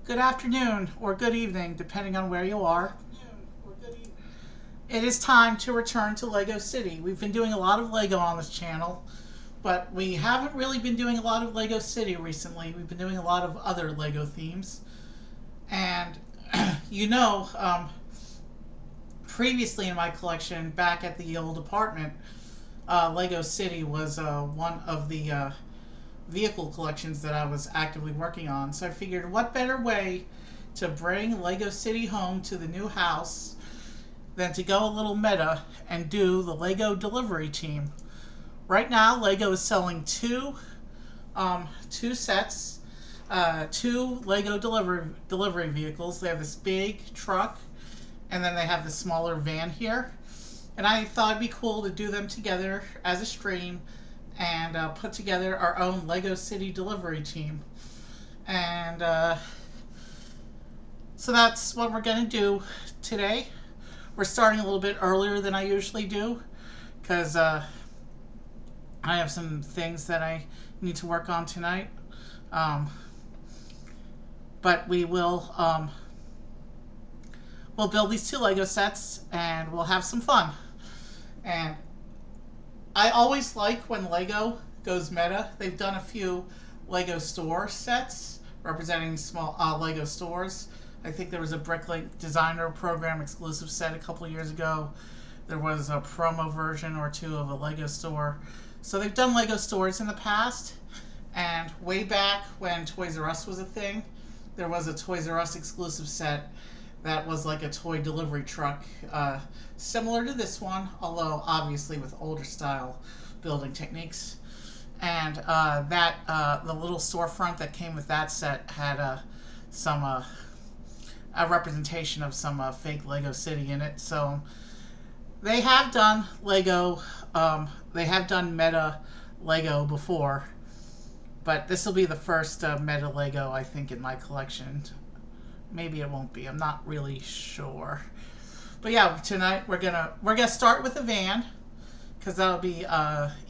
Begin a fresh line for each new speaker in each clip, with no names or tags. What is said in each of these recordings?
Good afternoon or good evening, depending on where you are. It is time to return to Lego City. We've been doing a lot of Lego on this channel, but we haven't really been doing a lot of Lego City recently. We've been doing a lot of other Lego themes. And, you know, previously in my collection, back at the old apartment, Lego City was one of the vehicle collections that I was actively working on. So I figured, what better way to bring Lego City home to the new house than to go a little meta and do the Lego delivery team. Right now, Lego is selling two sets, two Lego delivery vehicles. They have this big truck, and then they have the smaller van here. And I thought it'd be cool to do them together as a stream and put together our own Lego City delivery team. And so that's what we're going to do today. We're starting a little bit earlier than I usually do because I have some things that I need to work on tonight. But we'll build these two Lego sets and we'll have some fun. And I always like when Lego goes meta. They've done a few Lego store sets representing small Lego stores. I think there was a Bricklink Designer Program exclusive set a couple years ago. There was a promo version or two of a Lego store. So they've done Lego stores in the past. And way back when Toys R Us was a thing, there was a Toys R Us exclusive set that was like a toy delivery truck, similar to this one, although obviously with older style building techniques. And the little storefront that came with that set had a representation of some fake Lego City in it. So they have done Lego, they have done meta Lego before, but this will be the first meta Lego, I think, in my collection. Maybe it won't be. I'm not really sure. But yeah, tonight we're gonna start with the van because that'll be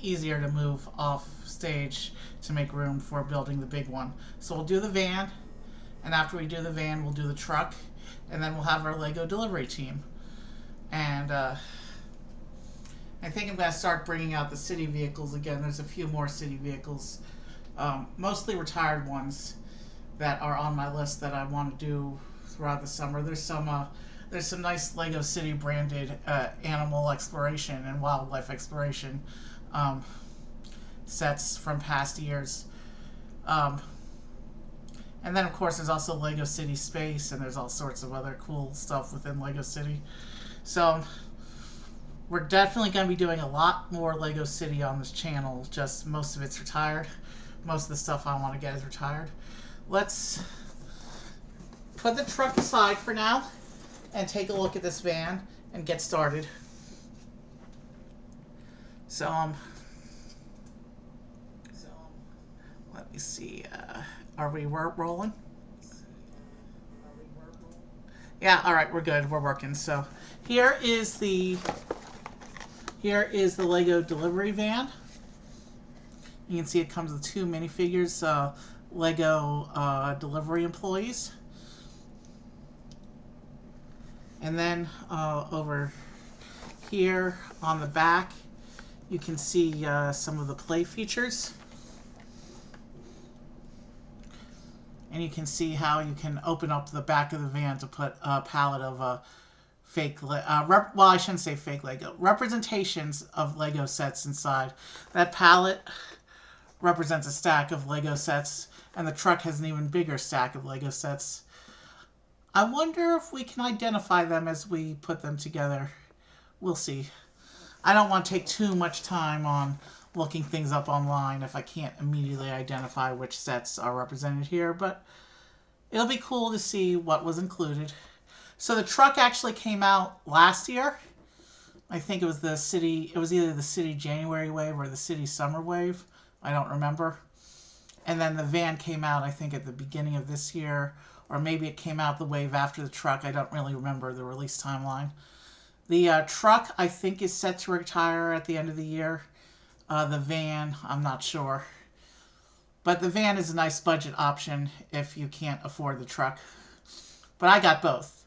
easier to move off stage to make room for building the big one. So we'll do the van, and after we do the van, we'll do the truck, and then we'll have our Lego delivery team. And I think I'm gonna start bringing out the city vehicles again. There's a few more city vehicles, mostly retired ones, that are on my list that I want to do throughout the summer. There's some nice Lego City branded animal exploration and wildlife exploration sets from past years. And then of course there's also Lego City Space, and there's all sorts of other cool stuff within Lego City. So we're definitely going to be doing a lot more Lego City on this channel. Just most of it's retired. Most of the stuff I want to get is retired. Let's put the truck aside for now and take a look at this van and get started. So, let me see. Are we rolling? Yeah, all right, we're good. We're working. So, here is the Lego delivery van. You can see it comes with two minifigures. Lego delivery employees. And then over here on the back, you can see some of the play features. And you can see how you can open up the back of the van to put a pallet of fake, well, I shouldn't say fake Lego, representations of Lego sets inside. That pallet represents a stack of Lego sets, and the truck has an even bigger stack of Lego sets. I wonder if we can identify them as we put them together. We'll see. I don't want to take too much time on looking things up online if I can't immediately identify which sets are represented here, but it'll be cool to see what was included. So the truck actually came out last year. I think it was either the City January Wave or the City Summer Wave. I don't remember. And then the van came out, I think, at the beginning of this year, or maybe it came out the wave after the truck. I don't really remember the release timeline. The truck, I think, is set to retire at the end of the year. The van, I'm not sure. But the van is a nice budget option if you can't afford the truck. But I got both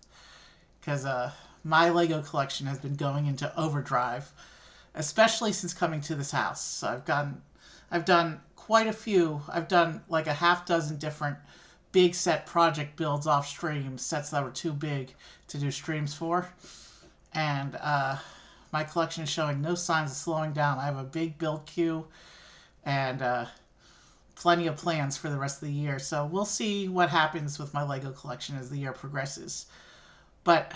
because my Lego collection has been going into overdrive, especially since coming to this house. So I've done quite a few. I've done like a half dozen different big set project builds off stream, sets that were too big to do streams for. And my collection is showing no signs of slowing down. I have a big build queue and plenty of plans for the rest of the year. So we'll see what happens with my Lego collection as the year progresses. But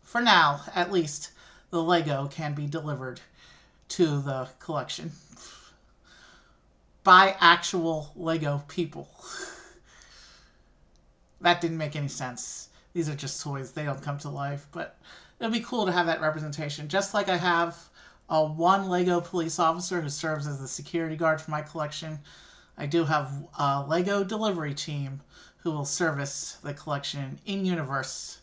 for now, at least, the Lego can be delivered to the collection by actual Lego people. That didn't make any sense. These are just toys. They don't come to life. But it'll be cool to have that representation. Just like I have one Lego police officer who serves as the security guard for my collection, I do have a Lego delivery team who will service the collection in-universe,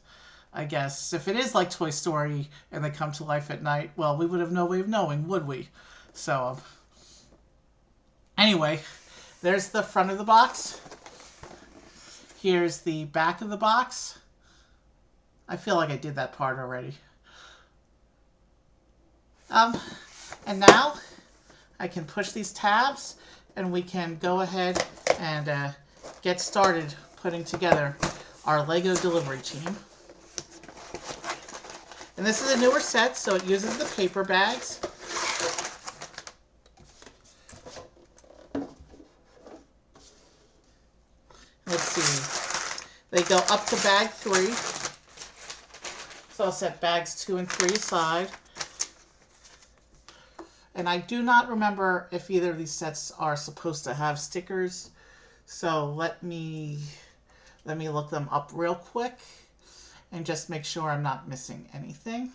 I guess. If it is like Toy Story and they come to life at night, well, we would have no way of knowing, would we? So, anyway, there's the front of the box. Here's the back of the box. I feel like I did that part already. And now I can push these tabs and we can go ahead and get started putting together our Lego delivery team. And this is a newer set, so it uses the paper bags. Let's see. They go up to bag 3. So I'll set bags 2 and 3 aside. And I do not remember if either of these sets are supposed to have stickers. So let me look them up real quick and just make sure I'm not missing anything.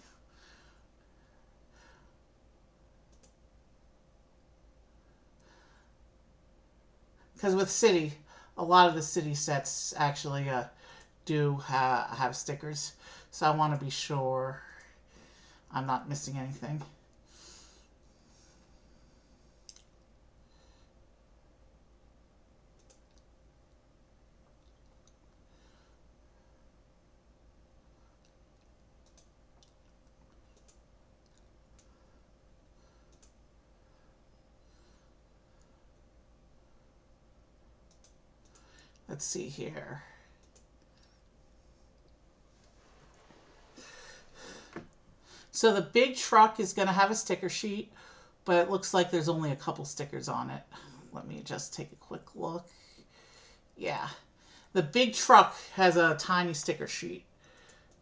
Because with City, a lot of the City sets actually do have stickers. So I want to be sure I'm not missing anything. Let's see here. So the big truck is going to have a sticker sheet, but it looks like there's only a couple stickers on it. Let me just take a quick look. Yeah. The big truck has a tiny sticker sheet.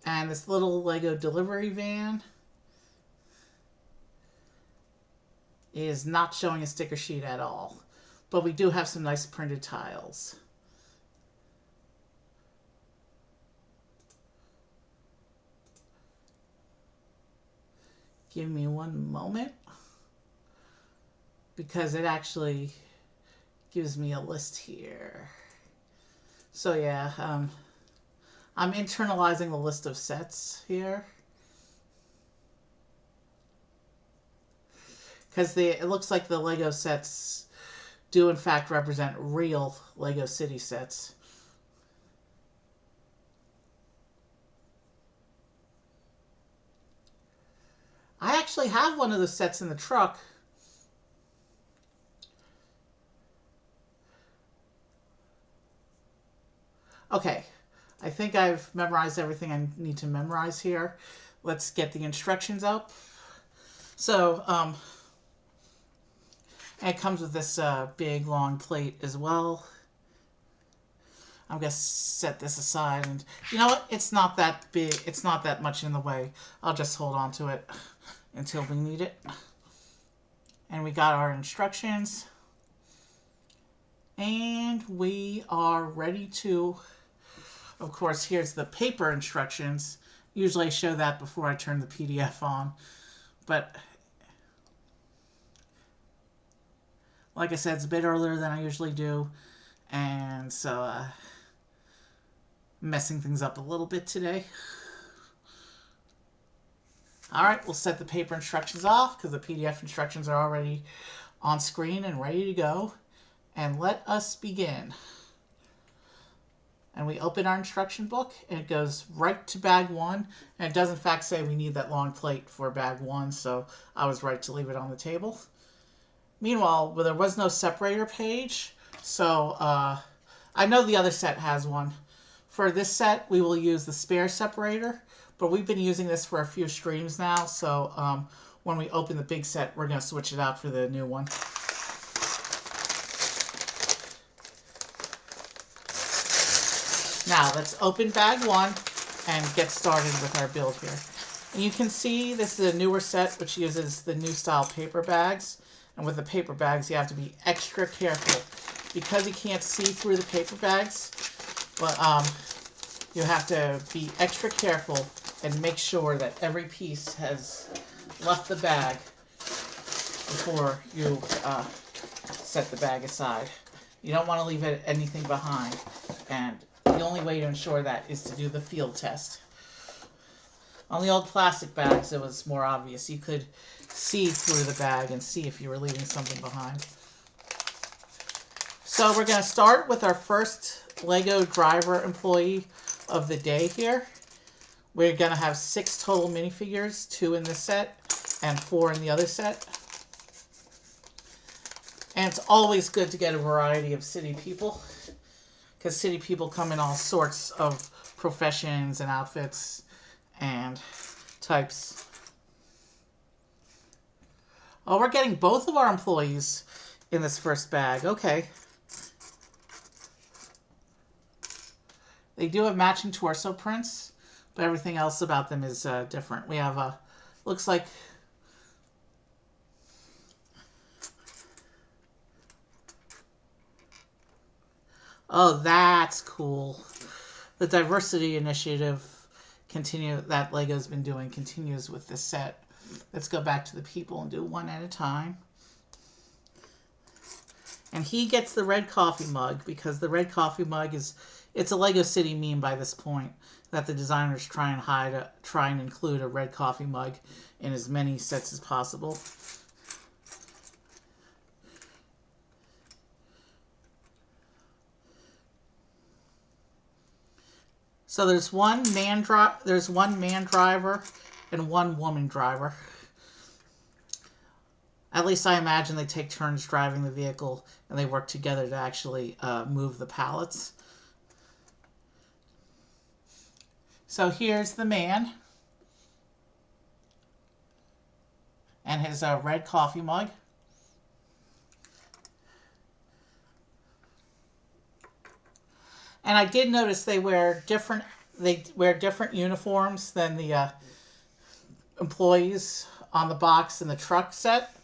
And this little Lego delivery van is not showing a sticker sheet at all. But we do have some nice printed tiles. Give me one moment, because it actually gives me a list here. So yeah, I'm internalizing the list of sets here, because it looks like the Lego sets do in fact represent real Lego City sets. I actually have one of the sets in the truck. Okay, I think I've memorized everything I need to memorize here. Let's get the instructions up. So, it comes with this big long plate as well. I'm going to set this aside, and you know what? It's not that big. It's not that much in the way. I'll just hold on to it until we need it. And we got our instructions. And we are ready to, of course, here's the paper instructions. Usually I show that before I turn the PDF on. But like I said, it's a bit earlier than I usually do. And so messing things up a little bit today. Alright, we'll set the paper instructions off because the PDF instructions are already on screen and ready to go. And let us begin. And we open our instruction book, and it goes right to bag 1. And it does in fact say we need that long plate for bag 1, so I was right to leave it on the table. Meanwhile, there was no separator page, so I know the other set has one. For this set, we will use the spare separator, but we've been using this for a few streams now, so when we open the big set, we're going to switch it out for the new one. Now, let's open bag 1 and get started with our build here. And you can see this is a newer set which uses the new style paper bags. And with the paper bags, you have to be extra careful because you can't see through the paper bags. But you have to be extra careful and make sure that every piece has left the bag before you set the bag aside. You don't want to leave anything behind. And the only way to ensure that is to do the field test. On the old plastic bags, it was more obvious. You could see through the bag and see if you were leaving something behind. So we're going to start with our first Lego driver employee of the day here. We're going to have 6 total minifigures, 2 in this set and 4 in the other set. And it's always good to get a variety of city people, because city people come in all sorts of professions and outfits and types. Oh, we're getting both of our employees in this first bag. Okay. They do have matching torso prints, but everything else about them is different. We have a, looks like, oh, that's cool. The diversity initiative that Lego's been doing continues with this set. Let's go back to the people and do one at a time. And he gets the red coffee mug because the red coffee mug is, it's a Lego City meme by this point, that the designers try and include a red coffee mug in as many sets as possible. So there's one man driver and one woman driver. At least I imagine they take turns driving the vehicle and they work together to actually move the pallets. So here's the man and his red coffee mug. And I did notice they wear different uniforms than the employees on the box in the truck set.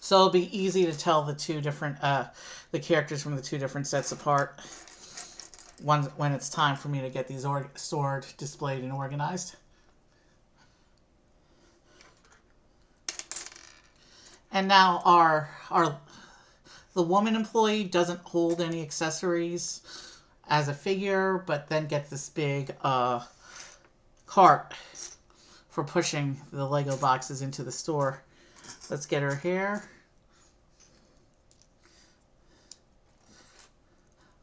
So it'll be easy to tell the two different the characters from the two different sets apart when it's time for me to get these stored, displayed, and organized. And now the woman employee doesn't hold any accessories as a figure, but then gets this big cart for pushing the Lego boxes into the store. Let's get her hair.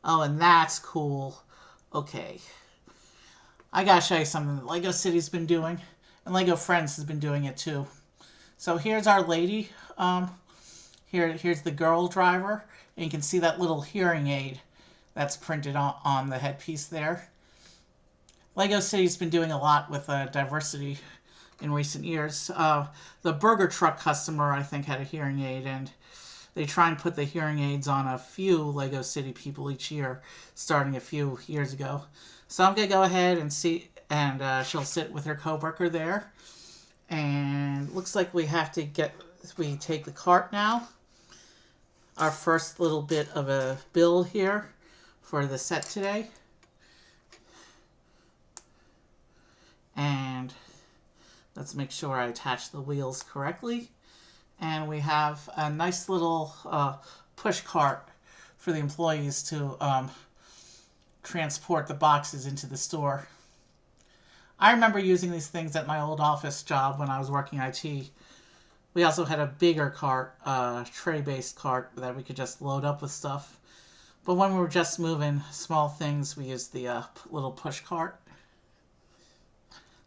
Oh, and that's cool. Okay. I gotta show you something that Lego City's been doing, and Lego Friends has been doing it too. So here's our lady. Here's the girl driver, and you can see that little hearing aid that's printed on the headpiece there. Lego City's been doing a lot with diversity in recent years. The burger truck customer, I think, had a hearing aid, and they try and put the hearing aids on a few Lego City people each year, starting a few years ago. So I'm going to go ahead and see, and she'll sit with her coworker there. And looks like we take the cart now. Our first little bit of a build here for the set today. And let's make sure I attach the wheels correctly. And we have a nice little push cart for the employees to transport the boxes into the store. I remember using these things at my old office job when I was working IT. We also had a bigger cart, tray-based cart that we could just load up with stuff. But when we were just moving small things, we used the little push cart.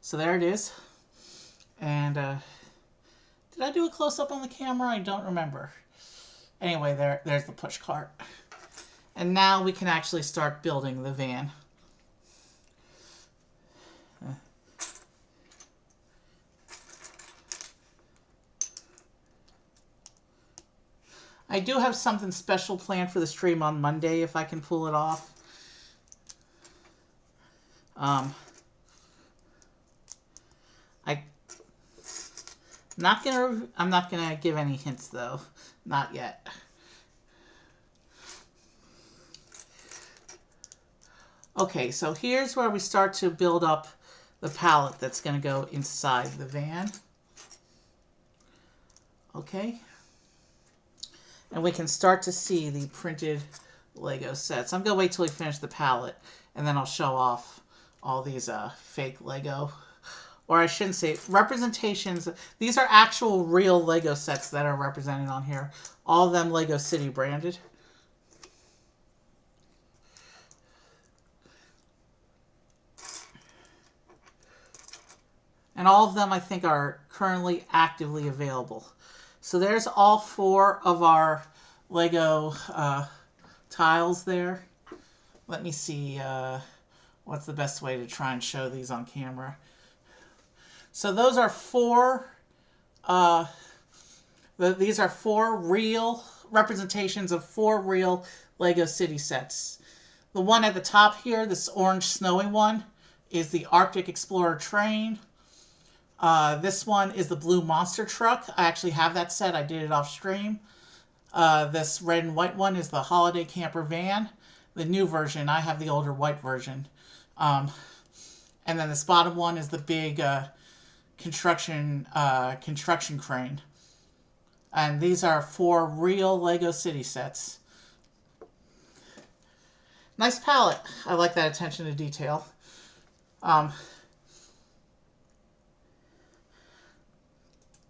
So there it is. And did I do a close-up on the camera? I don't remember. Anyway, there's the push cart. And now we can actually start building the van. I do have something special planned for the stream on Monday if I can pull it off. I'm not gonna give any hints though, not yet. Okay, so here's where we start to build up the pallet that's gonna go inside the van. Okay, and we can start to see the printed Lego sets. I'm gonna wait till we finish the pallet, and then I'll show off all these fake Lego. Or I shouldn't say representations. These are actual real Lego sets that are represented on here. All of them Lego City branded. And all of them I think are currently actively available. So there's all 4 of our Lego tiles there. Let me see what's the best way to try and show these on camera. So those are 4, these are 4 real representations of 4 real Lego City sets. The one at the top here, this orange snowy one, is the Arctic Explorer train. This one is the blue monster truck. I actually have that set. I did it off stream. This red and white one is the holiday camper van. The new version. I have the older white version. And then this bottom one is the big construction crane. And these are 4 real Lego City sets. Nice palette. I like that attention to detail.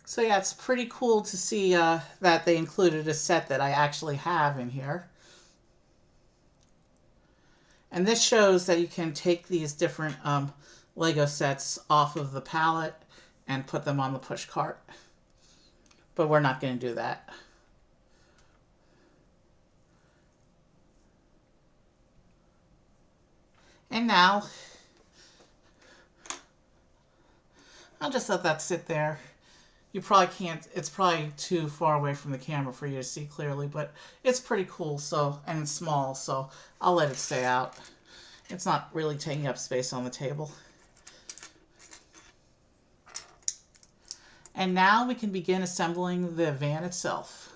So yeah, it's pretty cool to see that they included a set that I actually have in here. And this shows that you can take these different Lego sets off of the pallet and put them on the push cart. But we're not going to do that. And now, I'll just let that sit there. You probably can't, it's probably too far away from the camera for you to see clearly, but it's pretty cool, so, and it's small, so I'll let it stay out. It's not really taking up space on the table. And now we can begin assembling the van itself.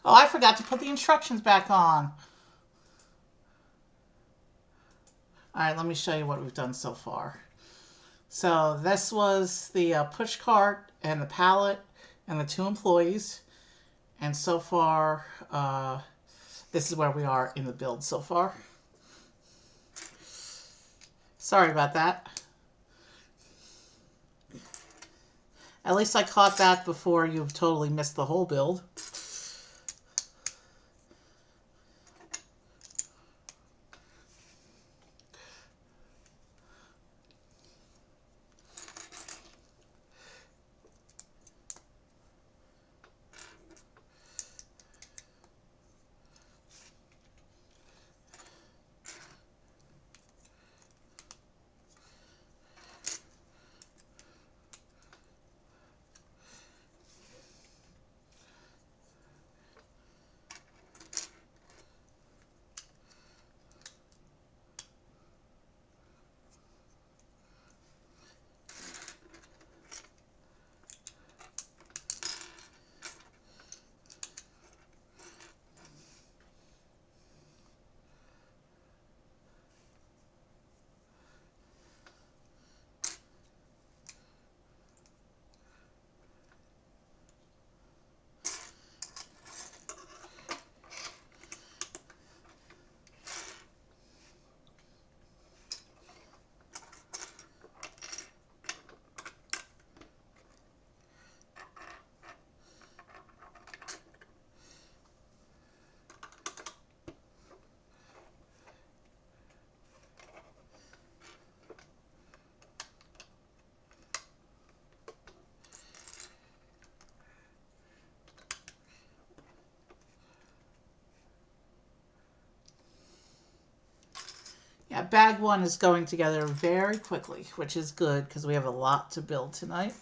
Oh, I forgot to put the instructions back on. Alright, let me show you what we've done so far. So this was the push cart and the pallet and the 2 employees. And so far, this is where we are in the build so far. Sorry about that. At least I caught that before you've totally missed the whole build. Yeah, bag one is going together very quickly, which is good because we have a lot to build tonight.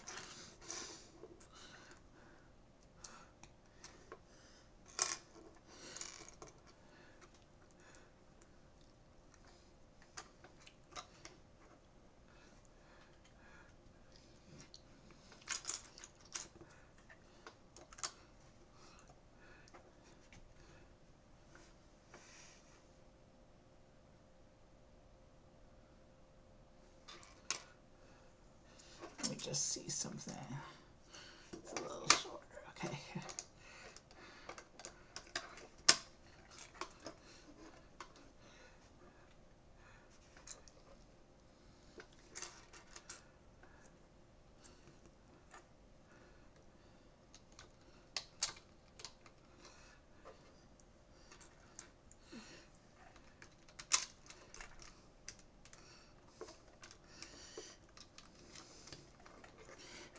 Let me just see something. It's a little shorter. Okay.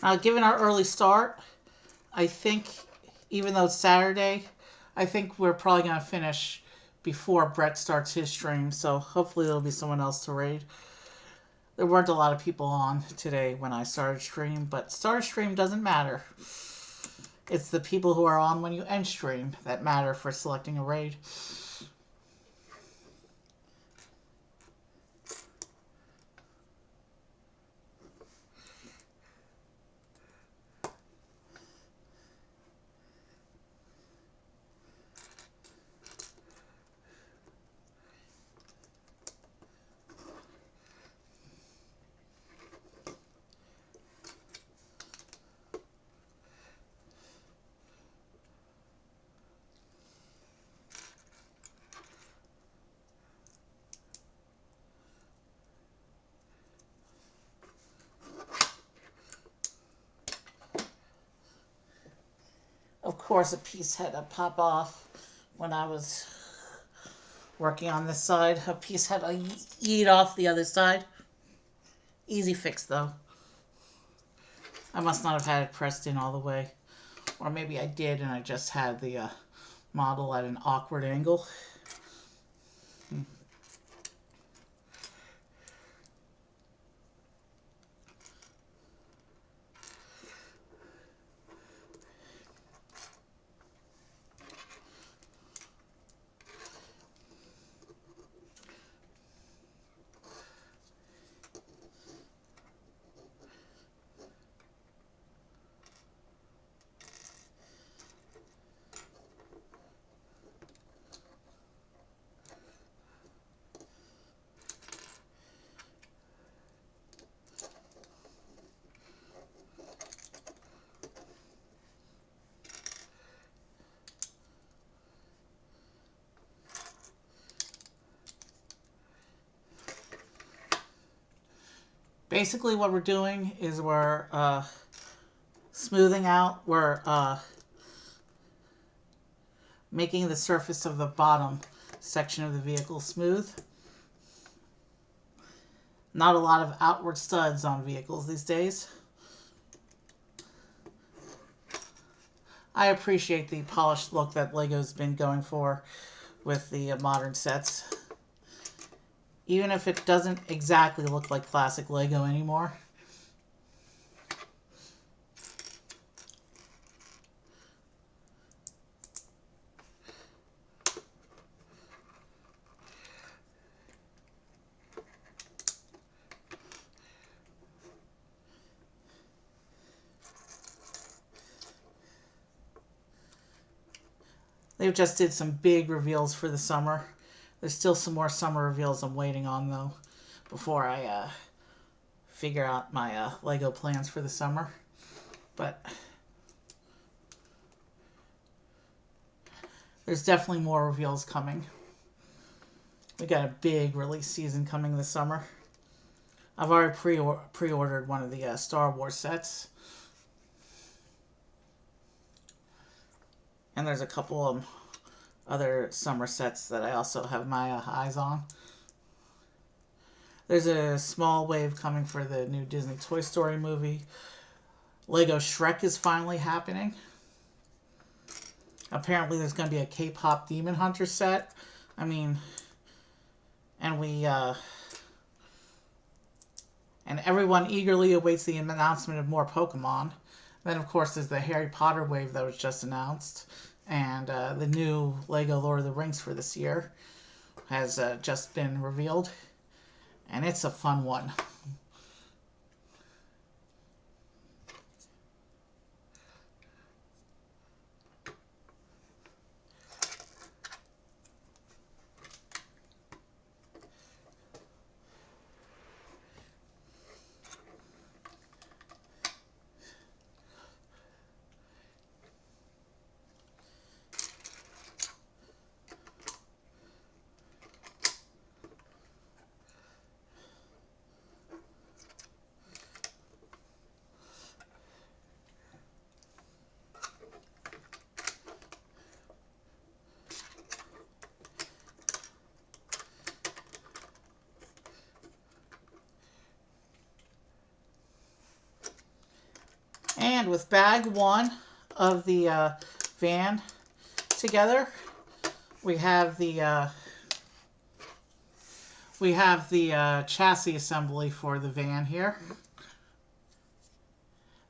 Now, given our early start, I think, even though it's Saturday, I think we're probably going to finish before Brett starts his stream. So hopefully there'll be someone else to raid. There weren't a lot of people on today when I started stream, but start stream doesn't matter. It's the people who are on when you end stream that matter for selecting a raid. Of course, a piece had to pop off when I was working on this side. A piece had to yeet off the other side. Easy fix, though. I must not have had it pressed in all the way. Or maybe I did and I just had the model at an awkward angle. Basically what we're doing is we're smoothing out, we're making the surface of the bottom section of the vehicle smooth. Not a lot of outward studs on vehicles these days. I appreciate the polished look that Lego's been going for with the modern sets. Even if it doesn't exactly look like classic Lego anymore. They just did some big reveals for the summer. There's still some more summer reveals I'm waiting on, though, before I figure out my Lego plans for the summer. But there's definitely more reveals coming. We got a big release season coming this summer. I've already pre-ordered one of the Star Wars sets. And there's a couple of other summer sets that I also have my eyes on. There's a small wave coming for the new Disney Toy Story movie. Lego Shrek is finally happening. Apparently there's going to be a K-pop Demon Hunter set. I mean, and and everyone eagerly awaits the announcement of more Pokemon. Then, of course, there's the Harry Potter wave that was just announced, and the new Lego Lord of the Rings for this year has just been revealed, and it's a fun one. And with bag one of the van together, we have the chassis assembly for the van here.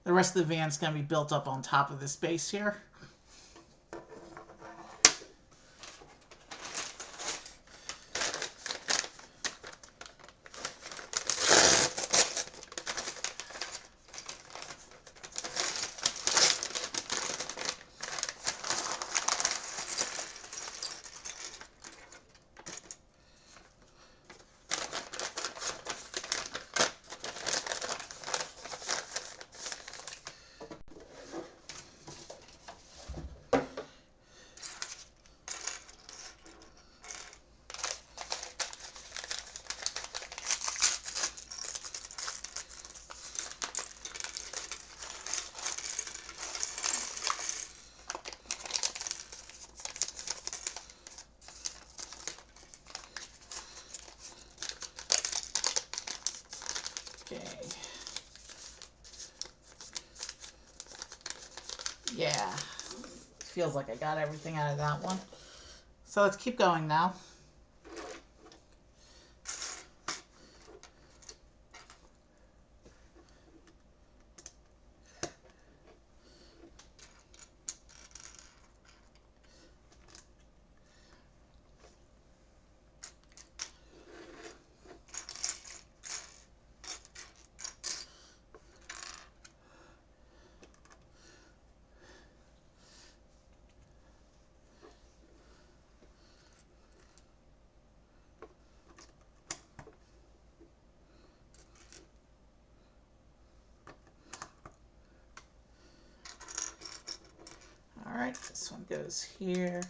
The rest of the van's going to be built up on top of this base here. Okay. Yeah. Feels like I got everything out of that one. So let's keep going now. Alright, this one goes here.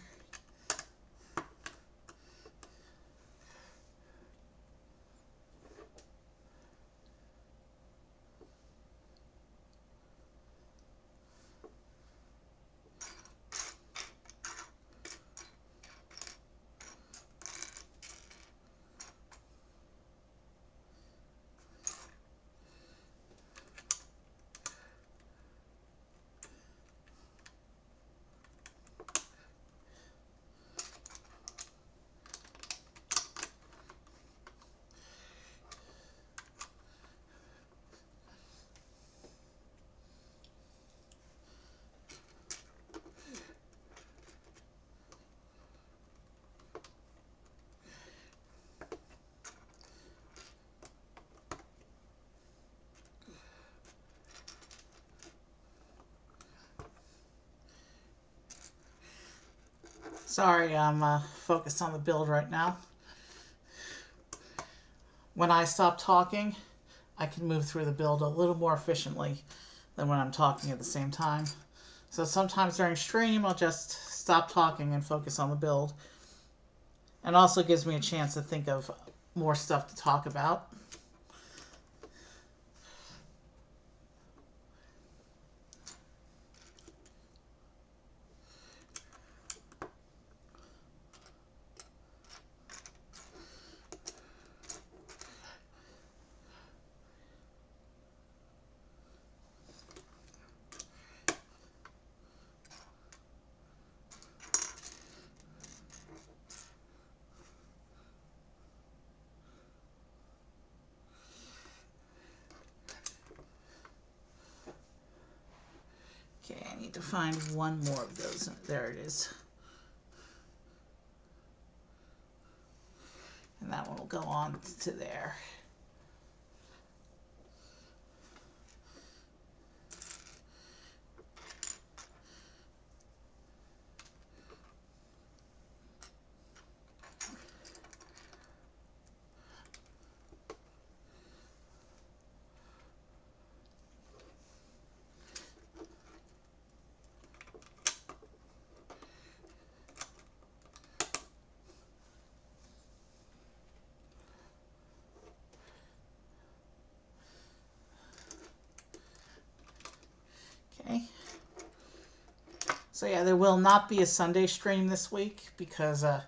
Sorry, I'm focused on the build right now. When I stop talking, I can move through the build a little more efficiently than when I'm talking at the same time. So sometimes during stream, I'll just stop talking and focus on the build. And also gives me a chance to think of more stuff to talk about. Okay, I need to find one more of those. There it is. And that one will go on to there. Okay. So yeah, there will not be a Sunday stream this week because I'll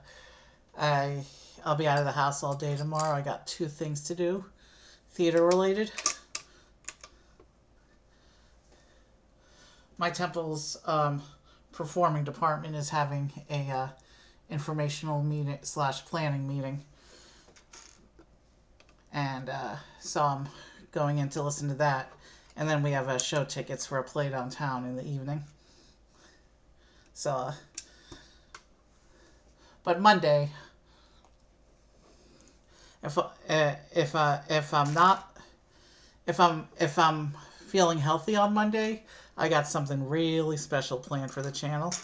be out of the house all day tomorrow. I got 2 things to do, theater related. My temple's performing department is having a informational meeting / planning meeting, and so I'm going in to listen to that. And then we have show tickets for a play downtown in the evening. So, but Monday, if I'm feeling healthy on Monday, I got something really special planned for the channel.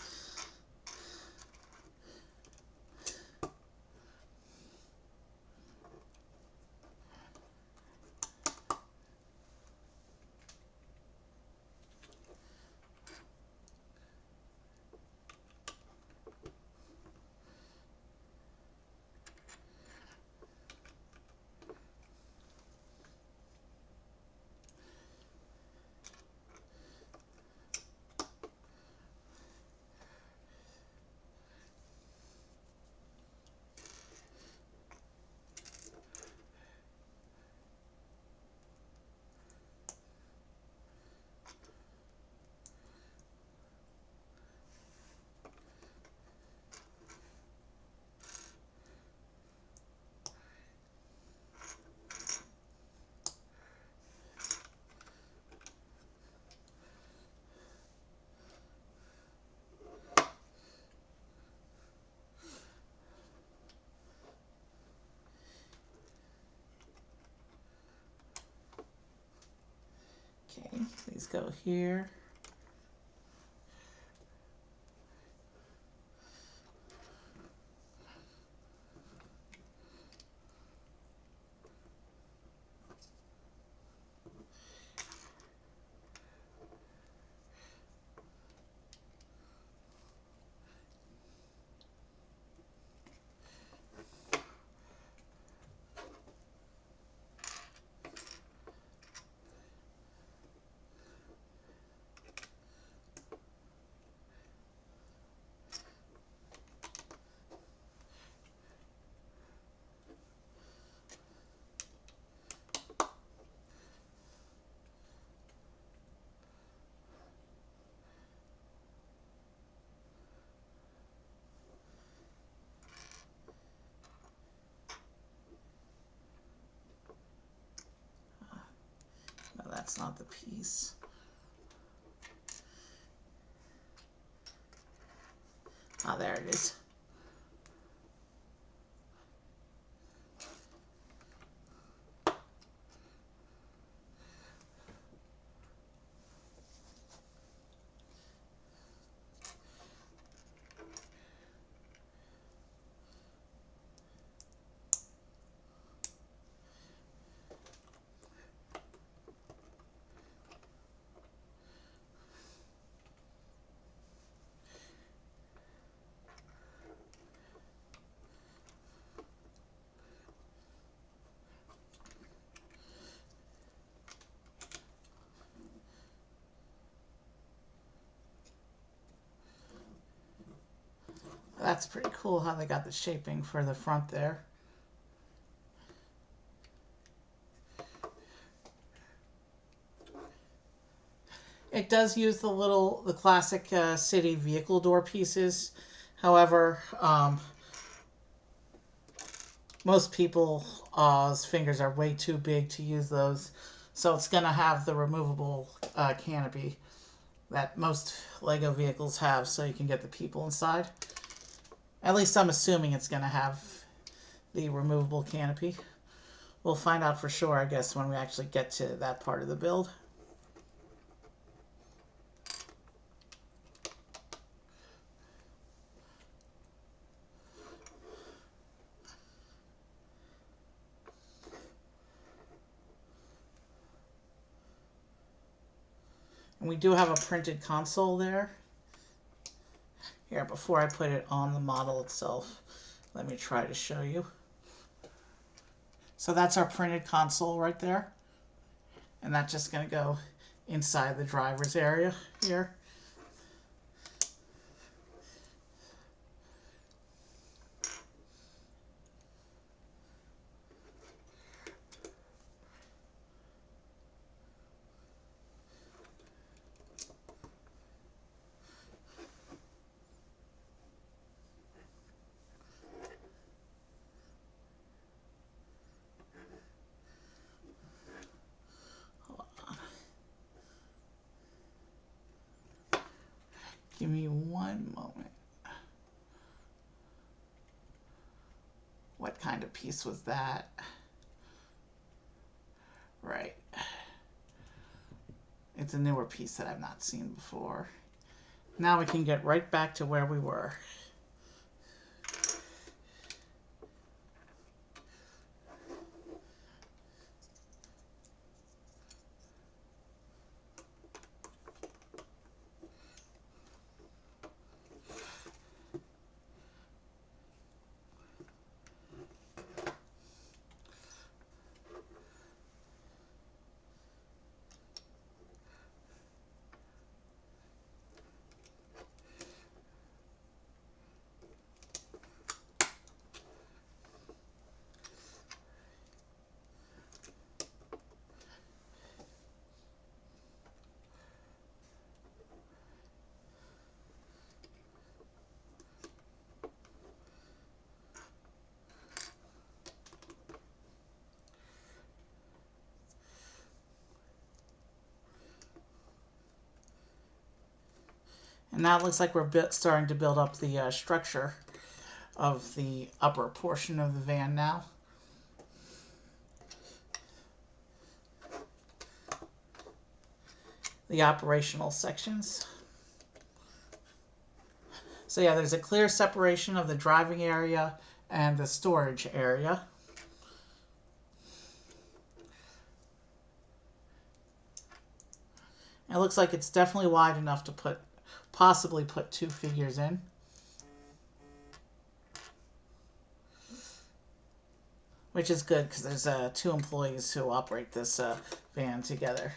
Okay, these go here. No, that's not the piece. Ah, there it is. That's pretty cool how they got the shaping for the front there. It does use the classic city vehicle door pieces. However, most people's fingers are way too big to use those. So it's going to have the removable canopy. that most Lego vehicles have, so you can get the people inside. At least I'm assuming it's going to have the removable canopy. We'll find out for sure, I guess, when we actually get to that part of the build. And we do have a printed console there. Here, before I put it on the model itself, let me try to show you. So that's our printed console right there. And that's just going to go inside the driver's area here. Give me one moment. What kind of piece was that? Right. It's a newer piece that I've not seen before. Now we can get right back to where we were. And now it looks like we're starting to build up the structure of the upper portion of the van now. The operational sections. So yeah, there's a clear separation of the driving area and the storage area. It looks like it's definitely wide enough to possibly put two figures in. Which is good because there's two employees who operate this van together.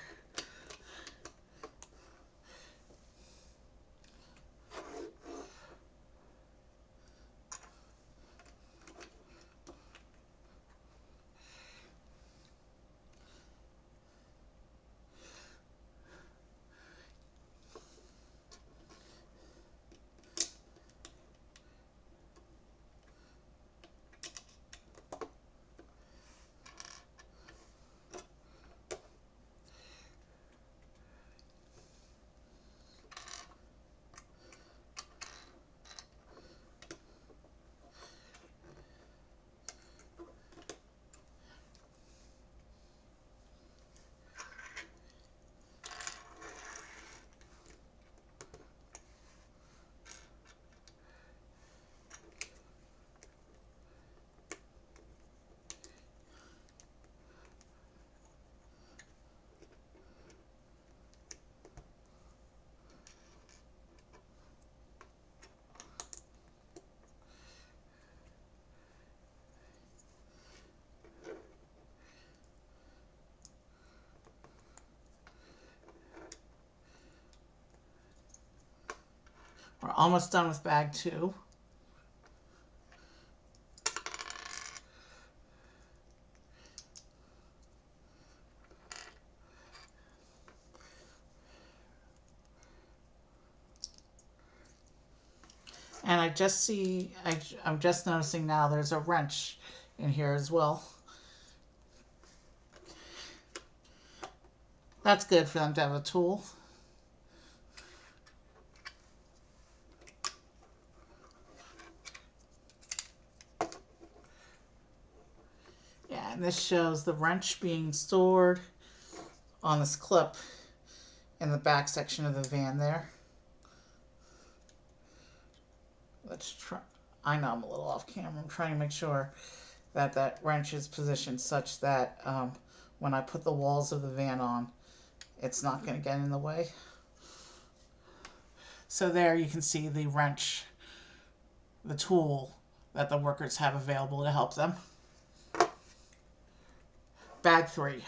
We're almost done with bag 2. And I'm just noticing now there's a wrench in here as well. That's good for them to have a tool. And this shows the wrench being stored on this clip in the back section of the van there. Let's try. I know I'm a little off camera. I'm trying to make sure that that wrench is positioned such that when I put the walls of the van on, it's not going to get in the way. So there you can see the wrench, the tool that the workers have available to help them. Bag 3.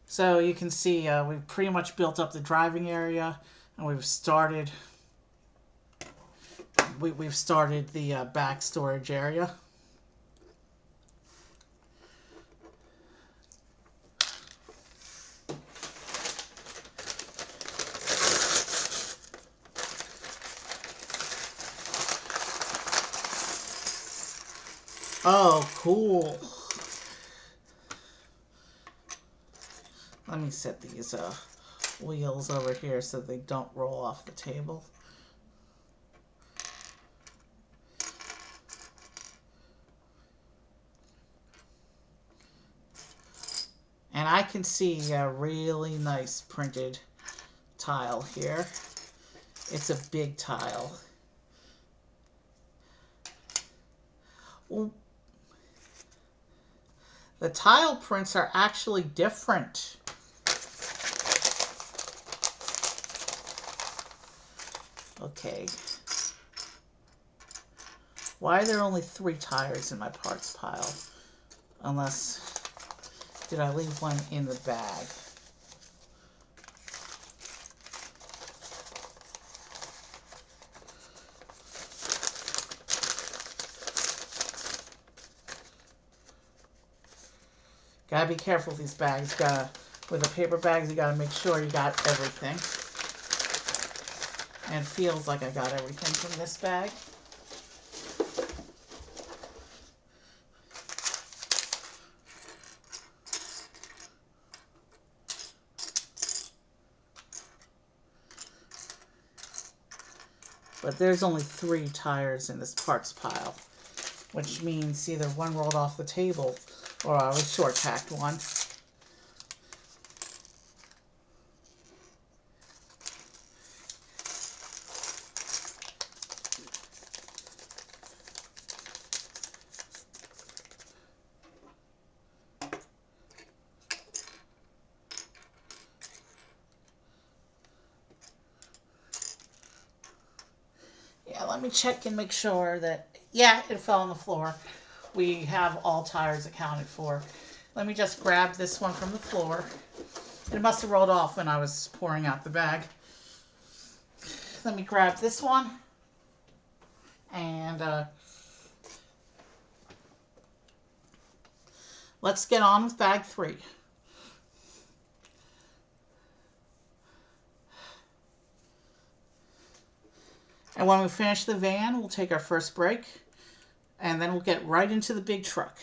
So you can see we've pretty much built up the driving area, and we've started the back storage area. Oh, cool. Let me set these wheels over here so they don't roll off the table. And I can see a really nice printed tile here. It's a big tile. Well, the tile prints are actually different. Okay. Why are there only 3 tires in my parts pile? Unless, did I leave one in the bag? Gotta be careful with these bags. With the paper bags, you gotta make sure you got everything. And it feels like I got everything from this bag. But there's only 3 tires in this parts pile, which means either one rolled off the table or I was short-tacked one. Yeah, let me check and make sure that, yeah, it fell on the floor. We have all tires accounted for. Let me just grab this one from the floor. It must have rolled off when I was pouring out the bag. Let me grab this one. And let's get on with bag 3. And when we finish the van, we'll take our first break, and then we'll get right into the big truck.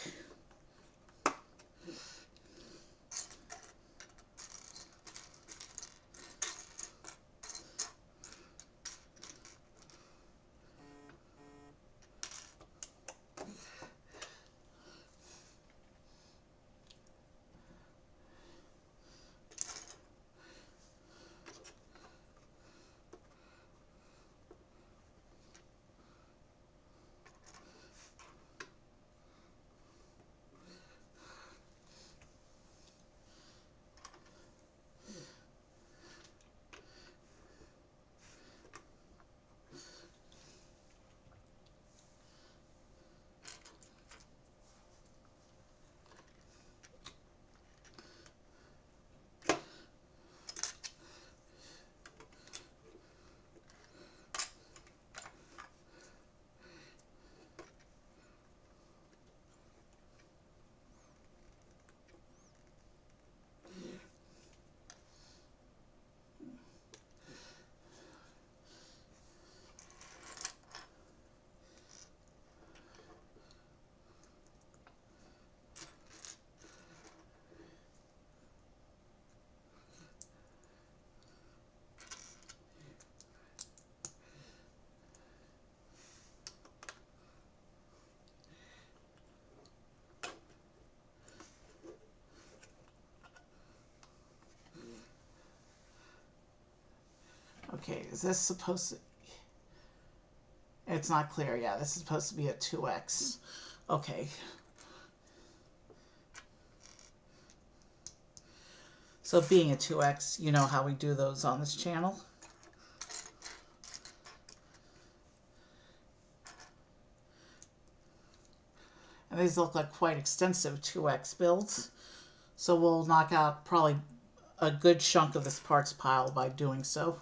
Okay, is this supposed to... It's not clear. Yeah, this is supposed to be a 2x. Okay. So being a 2x, you know how we do those on this channel. And these look like quite extensive 2x builds. So we'll knock out probably a good chunk of this parts pile by doing so.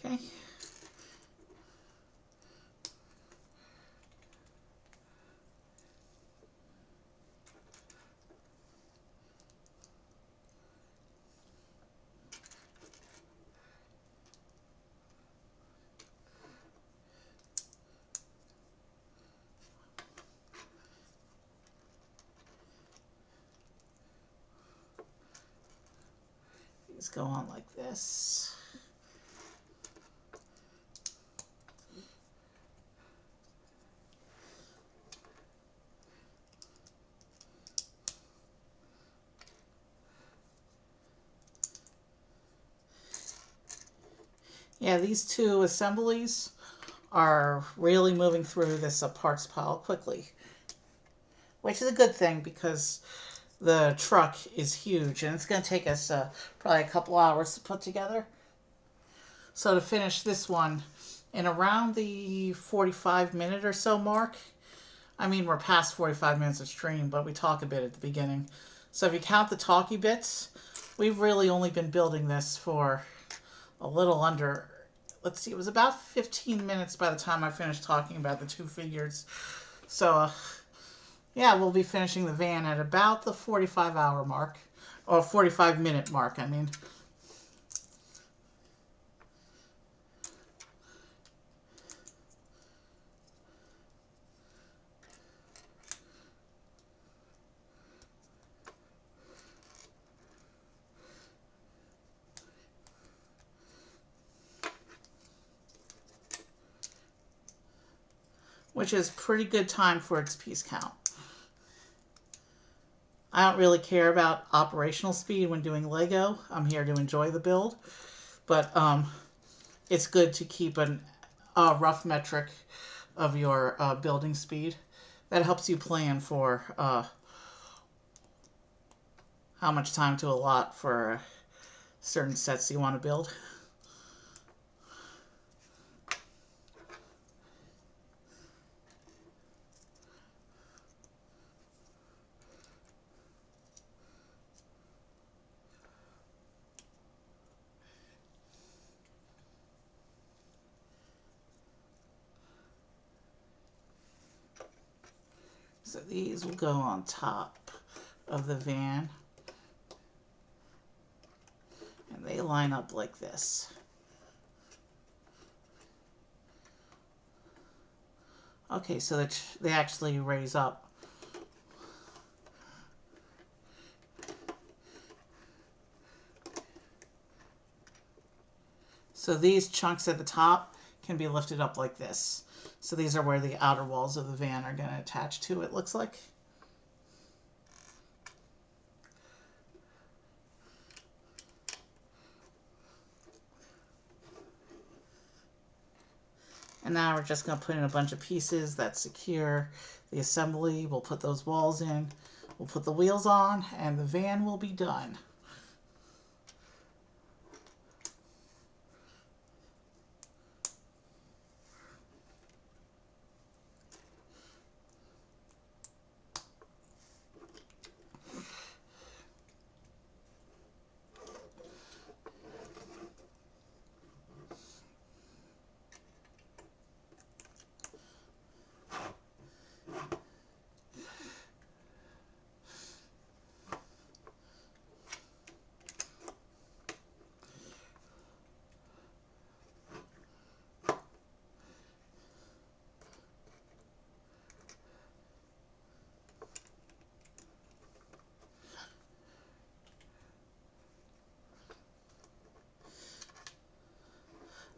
Okay. These go on like this. Yeah, these two assemblies are really moving through this parts pile quickly, which is a good thing because the truck is huge and it's going to take us probably a couple hours to put together. So to finish this one in around the 45-minute or so mark, I mean we're past 45 minutes of stream, but we talk a bit at the beginning. So if you count the talkie bits, we've really only been building this for a little under, let's see, it was about 15 minutes by the time I finished talking about the two figures. So, yeah, we'll be finishing the van at about the 45-hour mark, or 45-minute mark, I mean. Which is pretty good time for its piece count. I don't really care about operational speed when doing Lego. I'm here to enjoy the build. But it's good to keep a rough metric of your building speed. That helps you plan for how much time to allot for certain sets you want to build. So these will go on top of the van. And they line up like this. Okay, so that they actually raise up. So these chunks at the top can be lifted up like this. So these are where the outer walls of the van are going to attach to, it looks like. And now we're just going to put in a bunch of pieces that secure the assembly. We'll put those walls in. We'll put the wheels on, and the van will be done.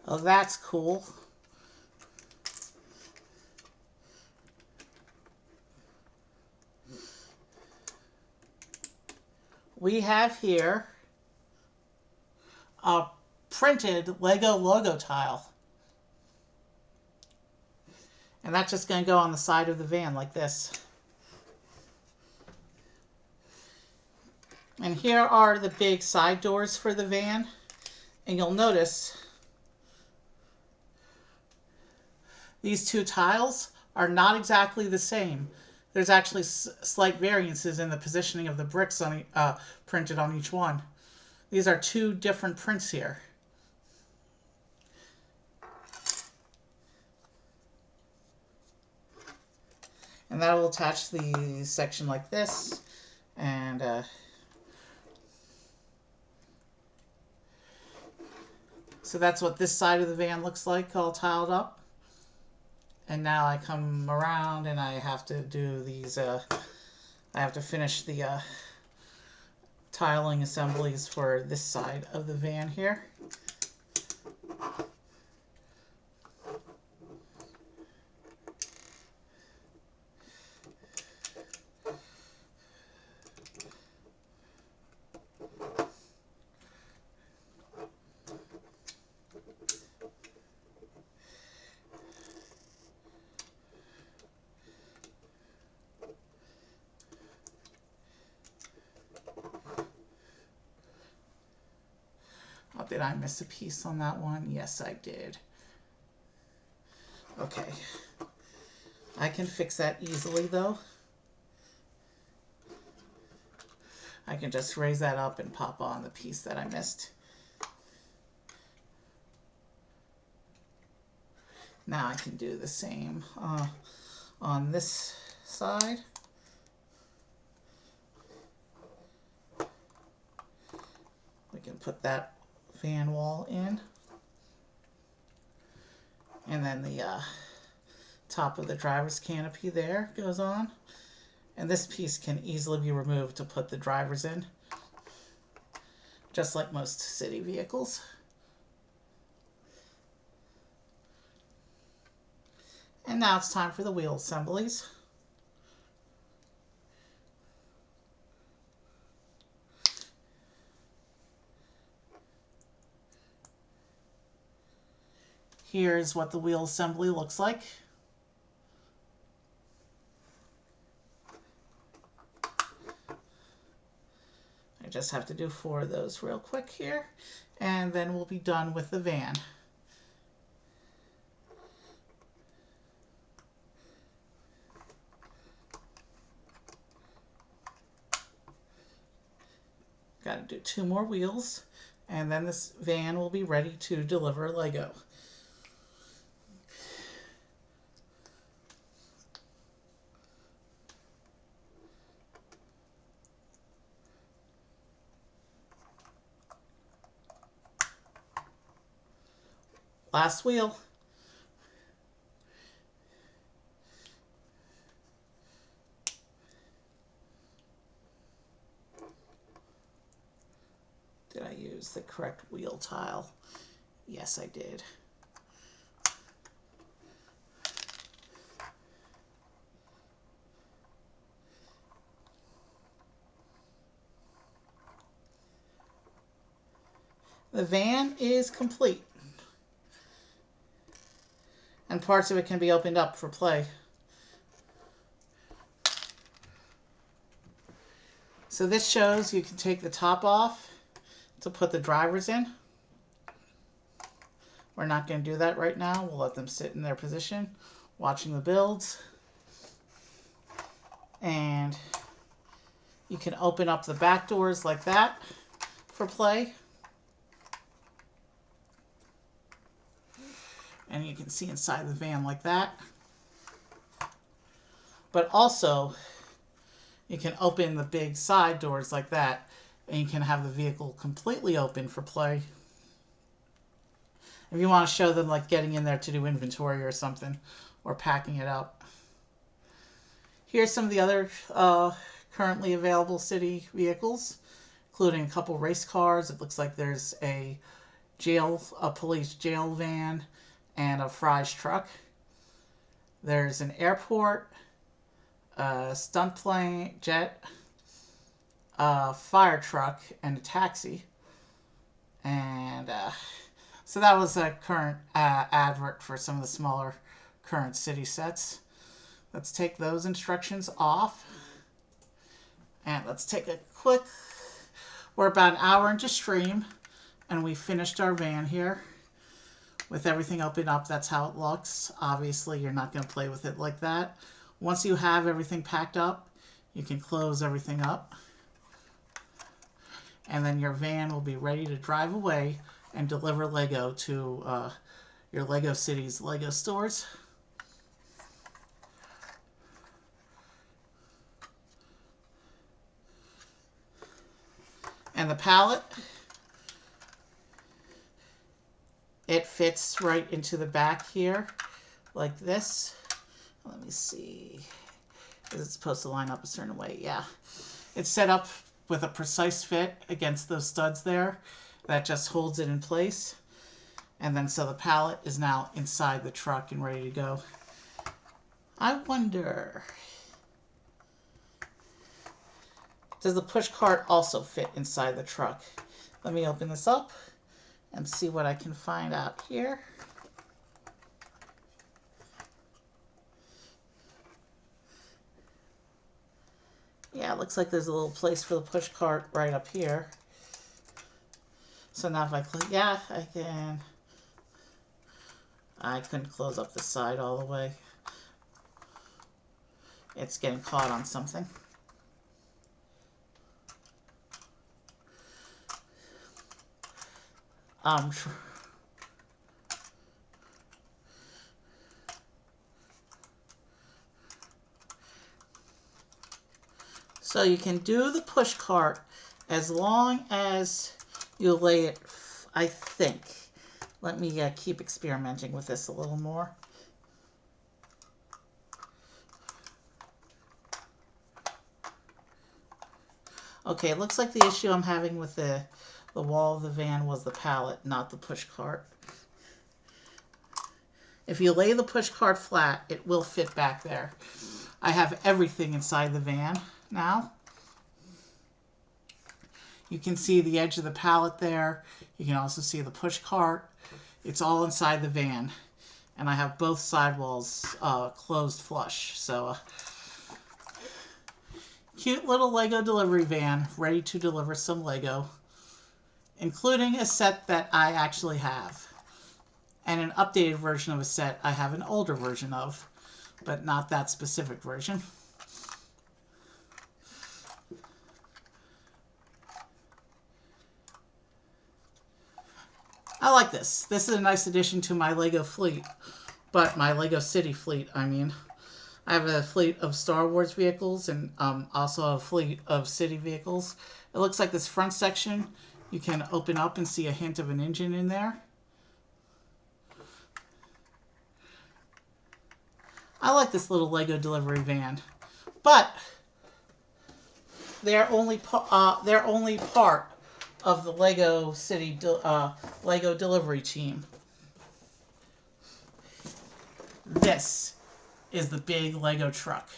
Oh, that's cool. We have here a printed Lego logo tile. And that's just going to go on the side of the van like this. And here are the big side doors for the van. And you'll notice these two tiles are not exactly the same. There's actually slight variances in the positioning of the bricks on printed on each one. These are two different prints here. And that will attach the section like this. And so that's what this side of the van looks like, all tiled up. And now I come around and I have to do these, I have to finish the tiling assemblies for this side of the van here. Oh, did I miss a piece on that one? Yes, I did. Okay. I can fix that easily, though. I can just raise that up and pop on the piece that I missed. Now I can do the same on this side. We can put that fan wall in. And then the top of the driver's canopy there goes on. And this piece can easily be removed to put the drivers in, just like most city vehicles. And now it's time for the wheel assemblies. Here's what the wheel assembly looks like. I just have to do 4 of those real quick here, and then we'll be done with the van. Got to do 2 more wheels, and then this van will be ready to deliver Lego. Last wheel. Did I use the correct wheel tile? Yes, I did. The van is complete. And parts of it can be opened up for play. So this shows you can take the top off to put the drivers in. We're not going to do that right now. We'll let them sit in their position, watching the builds. And you can open up the back doors like that for play. And you can see inside the van like that. But also, you can open the big side doors like that, and you can have the vehicle completely open for play. If you want to show them like getting in there to do inventory or something, or packing it up. Here's some of the other currently available city vehicles, including a couple race cars. It looks like there's a a police jail van, and a fries truck. There's an airport, a stunt plane, jet, a fire truck, and a taxi. And so that was a current advert for some of the smaller current city sets. Let's take those instructions off. And let's take a quick, we're about an hour into stream, and we finished our van here with everything open up. That's how it looks. Obviously, you're not going to play with it like that. Once you have everything packed up, you can close everything up. And then your van will be ready to drive away and deliver Lego to your Lego Cities Lego stores. And the pallet, it fits right into the back here like this. Let me see. Is it supposed to line up a certain way? Yeah. It's set up with a precise fit against those studs there. That just holds it in place. And then so the pallet is now inside the truck and ready to go. I wonder, does the push cart also fit inside the truck? Let me open this up and see what I can find out here. Yeah, it looks like there's a little place for the push cart right up here. So now if I click, yeah, I couldn't close up the side all the way. It's getting caught on something. So you can do the push cart as long as you lay it, I think. Let me keep experimenting with this a little more. Okay, it looks like the issue I'm having with the wall of the van was the pallet, not the push cart. If you lay the push cart flat, it will fit back there. I have everything inside the van now. You can see the edge of the pallet there. You can also see the push cart. It's all inside the van. And I have both sidewalls closed flush. So, cute little Lego delivery van ready to deliver some Lego, including a set that I actually have. And an updated version of a set I have an older version of, but not that specific version. I like this. This is a nice addition to my Lego fleet, but my Lego City fleet, I mean. I have a fleet of Star Wars vehicles and also a fleet of city vehicles. It looks like this front section, you can open up and see a hint of an engine in there. I like this little Lego delivery van, but they're only part of the Lego City Lego delivery team. This is the big Lego truck,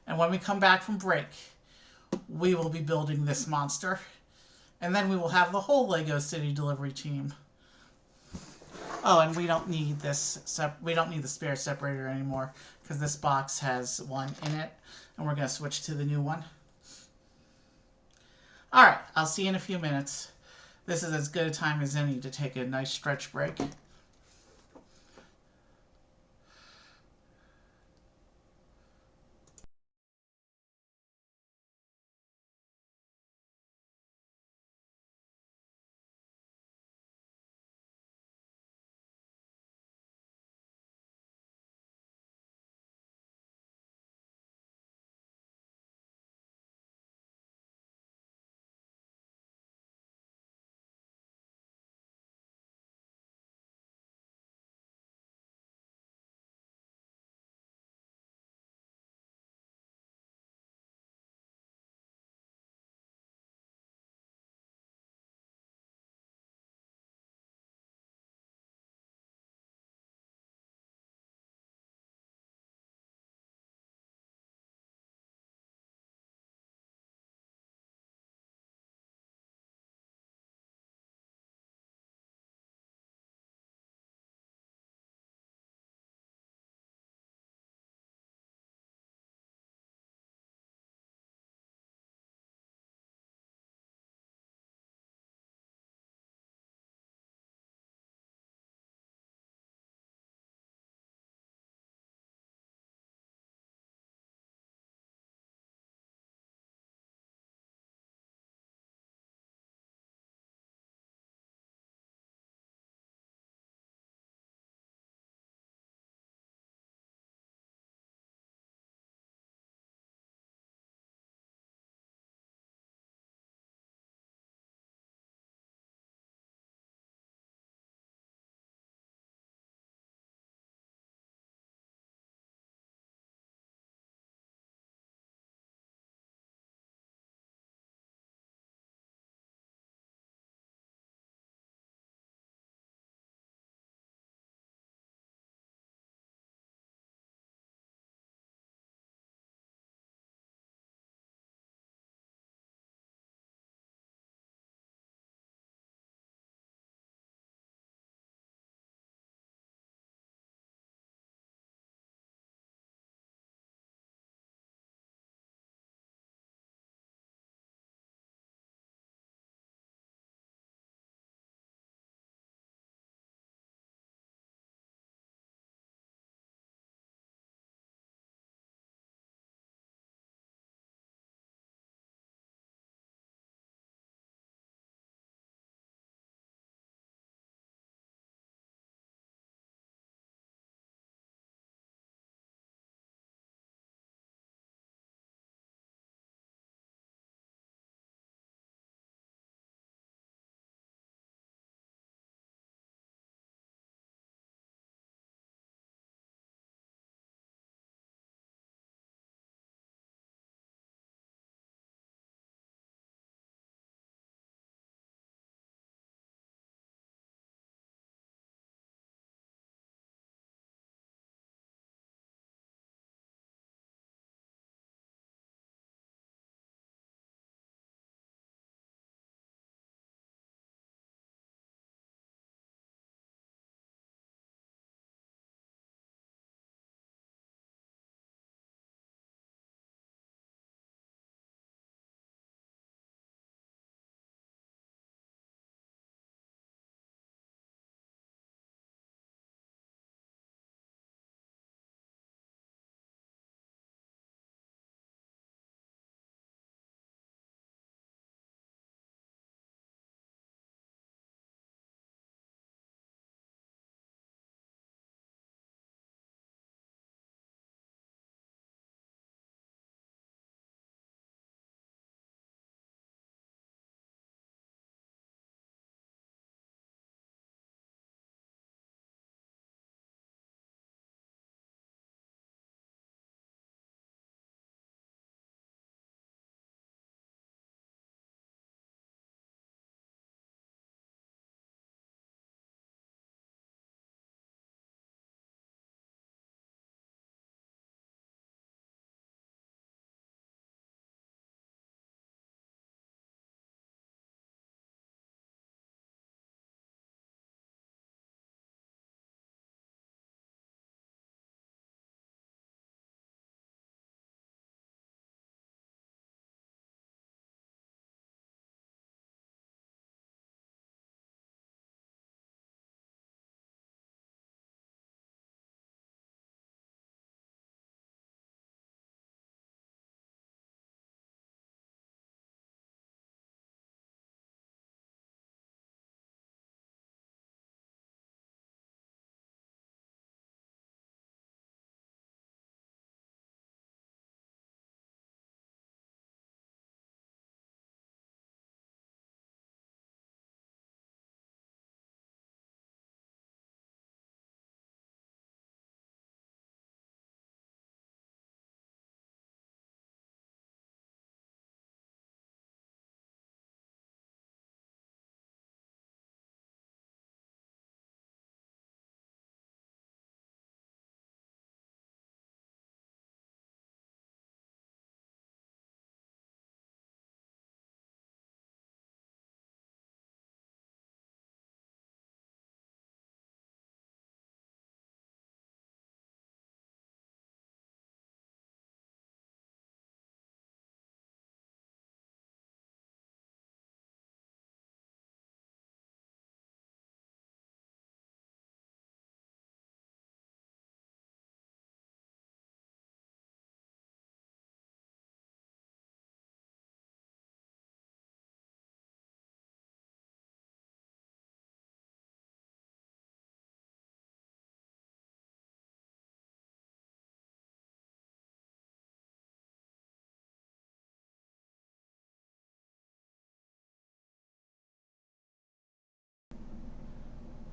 and when we come back from break, we will be building this monster, and then we will have the whole Lego City delivery team. Oh, and we don't need this. We don't need the spare separator anymore because this box has one in it, and we're going to switch to the new one. All right, I'll see you in a few minutes. This is as good a time as any to take a nice stretch break.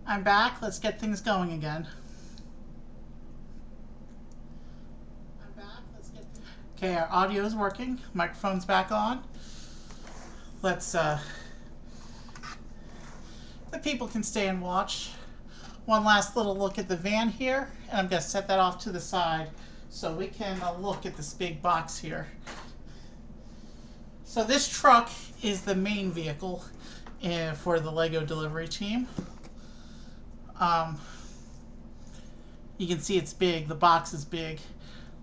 I'm back. Let's get things going again. Okay, our audio is working. Microphone's back on. Let's, the people can stay and watch. One last little look at the van here, and I'm going to set that off to the side so we can look at this big box here. So this truck is the main vehicle for the Lego delivery team. You can see it's big. The box is big.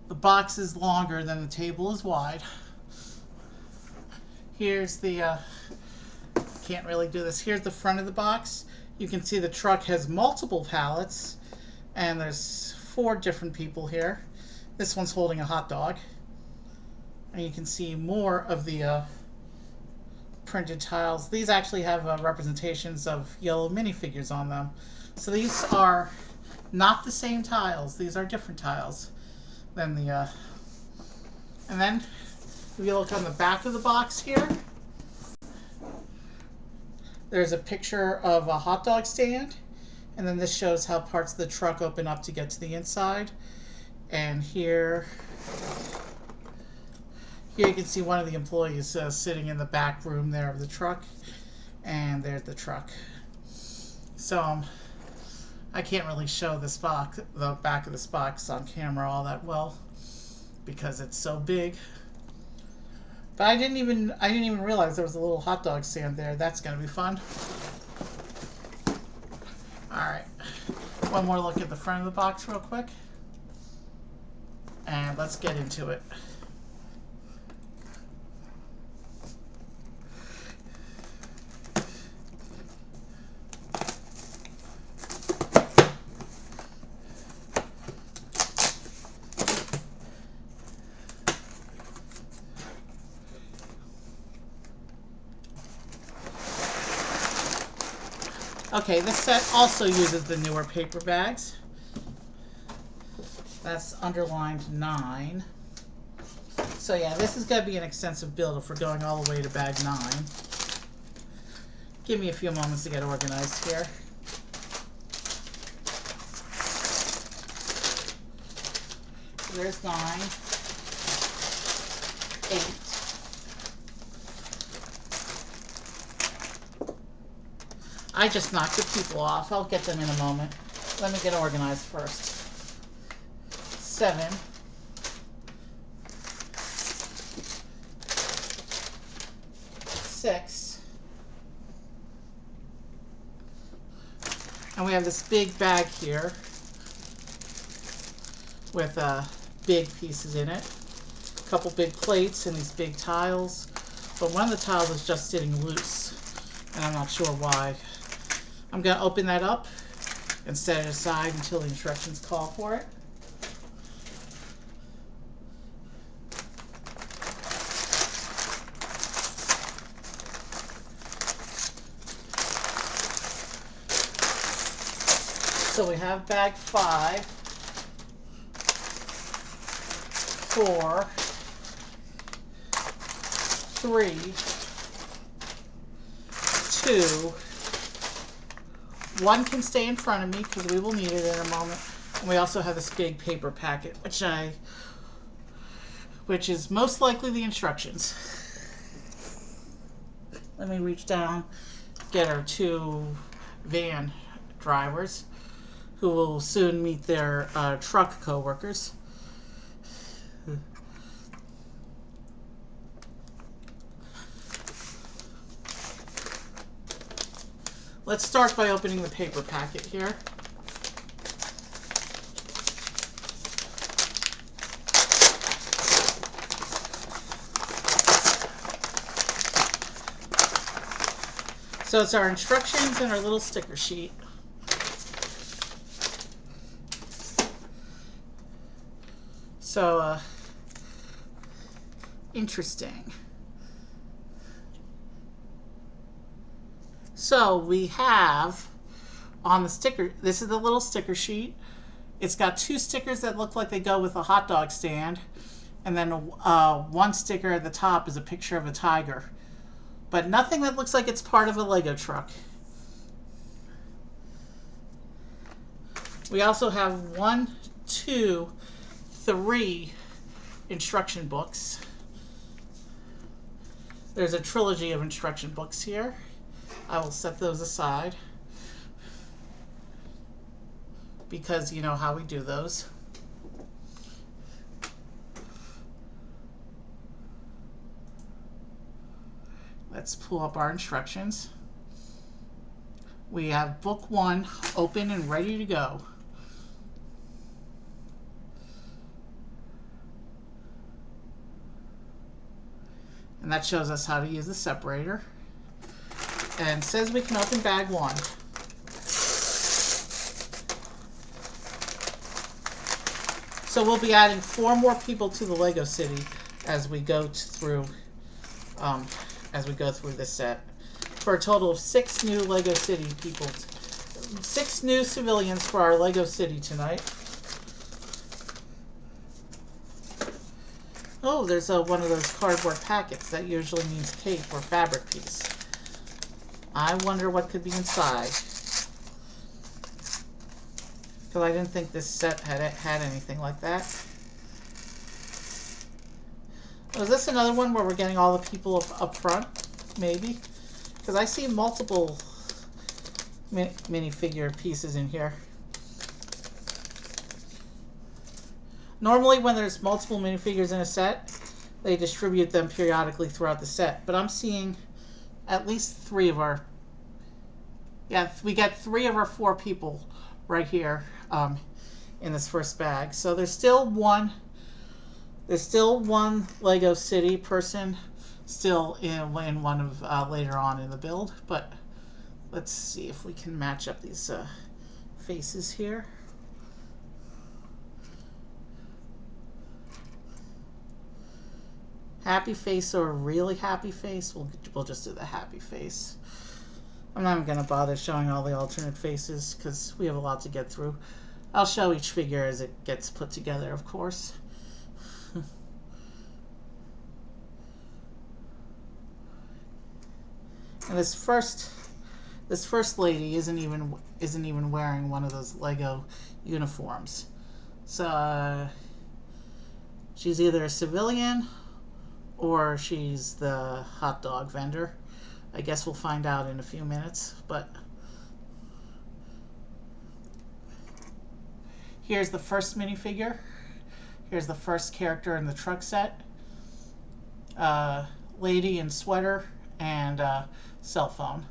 The box is longer than the table is wide. Here's the, can't really do this. Here's the front of the box. You can see the truck has multiple pallets, and there's 4 different people here. This one's holding a hot dog. And you can see more of the printed tiles. These actually have representations of yellow minifigures on them. So these are not the same tiles. These are different tiles than the, and then if you look on the back of the box here, there's a picture of a hot dog stand, and then this shows how parts of the truck open up to get to the inside. And here you can see one of the employees sitting in the back room there of the truck, and there's the truck. So I can't really show this box, the back of this box on camera all that well because it's so big. But I didn't even realize there was a little hot dog stand there. That's going to be fun. All right. One more look at the front of the box real quick. And let's get into it. Okay, this set also uses the newer paper bags. That's underlined 9. So yeah, this is going to be an extensive build if we're going all the way to bag 9. Give me a few moments to get organized here. There's 9, 8. I just knocked the people off. I'll get them in a moment. Let me get organized first. 7. 6. And we have this big bag here with big pieces in it. A couple big plates and these big tiles. But one of the tiles is just sitting loose, and I'm not sure why. I'm going to open that up and set it aside until the instructions call for it. So we have bag 5, 4, 3, 2, 1 can stay in front of me because we will need it in a moment. And we also have this big paper packet, which is most likely the instructions. Let me reach down, get our 2 van drivers who will soon meet their truck co-workers. Let's start by opening the paper packet here. So it's our instructions and our little sticker sheet. So, interesting. So we have on the sticker, this is the little sticker sheet. It's got 2 stickers that look like they go with a hot dog stand. And then 1 sticker at the top is a picture of a tiger. But nothing that looks like it's part of a Lego truck. We also have 1, 2, 3 instruction books. There's a trilogy of instruction books here. I will set those aside because you know how we do those. Let's pull up our instructions. We have book 1 open and ready to go. And that shows us how to use the separator. And says we can open bag 1. So we'll be adding 4 more people to the Lego City as we go through this set, for a total of 6 new Lego City people. 6 new civilians for our Lego City tonight. Oh, there's one of those cardboard packets. That usually means tape or fabric piece. I wonder what could be inside. Because I didn't think this set had anything like that. Oh, is this another one where we're getting all the people up front? Maybe. Because I see multiple minifigure pieces in here. Normally when there's multiple minifigures in a set, they distribute them periodically throughout the set. But I'm seeing at least 3 of our... Yeah, we got 3 of our 4 people right here in this first bag. So there's still one Lego City person still in one of later on in the build. But let's see if we can match up these faces here. Happy face or a really happy face? We'll just do the happy face. I'm not even going to bother showing all the alternate faces because we have a lot to get through. I'll show each figure as it gets put together, of course. And this first lady isn't even wearing one of those Lego uniforms. So she's either a civilian or she's the hot dog vendor. I guess we'll find out in a few minutes, but here's the first minifigure. Here's the first character in the truck set. Lady in sweater and cell phone.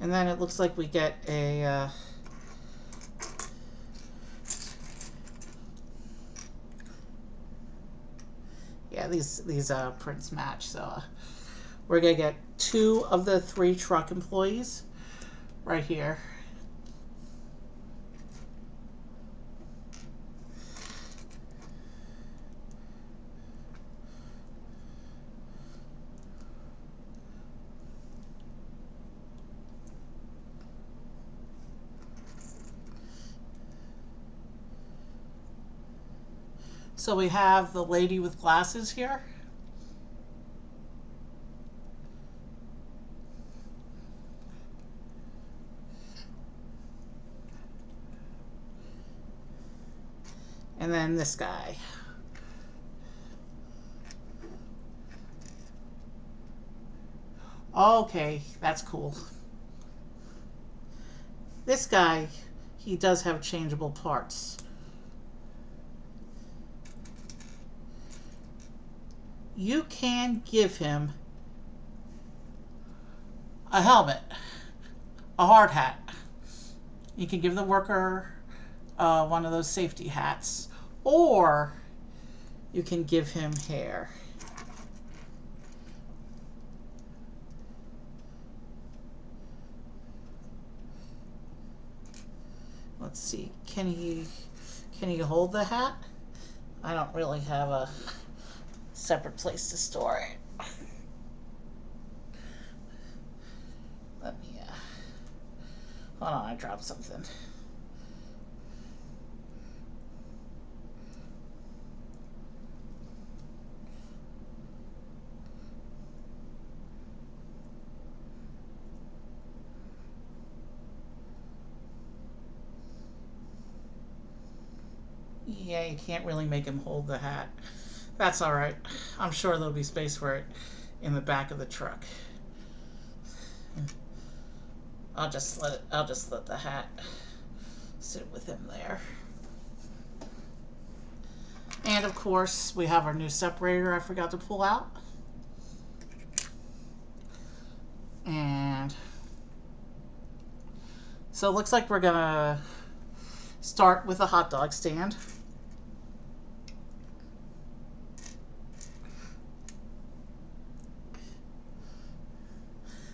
And then it looks like we get a yeah, these prints match, so we're gonna get 2 of the 3 truck employees right here. So we have the lady with glasses here. And then this guy. Okay, that's cool. This guy, he does have changeable parts. You can give him a helmet, a hard hat. You can give the worker one of those safety hats, or you can give him hair. Let's see, can he hold the hat? I don't really have a separate place to store it. Let me hold on, I dropped something. Yeah, you can't really make him hold the hat. That's all right. I'm sure there'll be space for it in the back of the truck. I'll just let the hat sit with him there. And of course, we have our new separator I forgot to pull out. And so it looks like we're gonna start with a hot dog stand.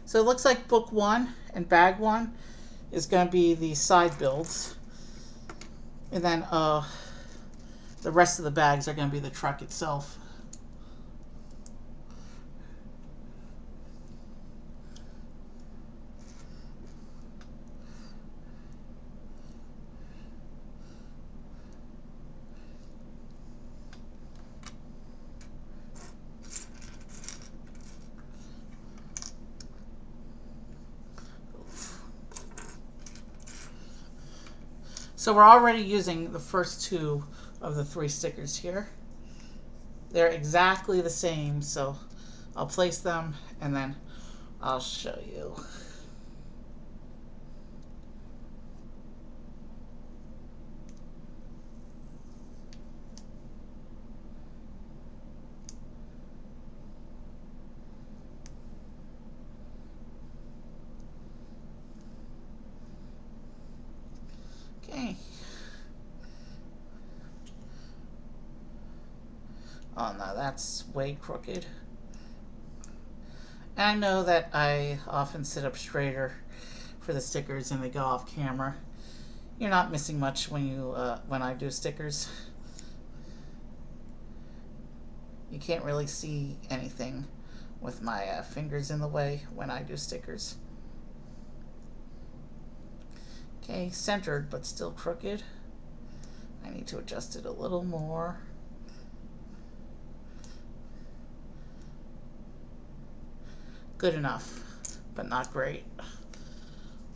So it looks like book one and bag one is going to be the side builds. And then the rest of the bags are going to be the truck itself. So we're already using the first two of the three stickers here. They're exactly the same, so I'll place them and then I'll show you. Okay. Oh no, that's way crooked. And I know that I often sit up straighter for the stickers and they go off camera. You're not missing much when I do stickers. You can't really see anything with my fingers in the way when I do stickers. Okay, centered but still crooked. I need to adjust it a little more. Good enough, but not great.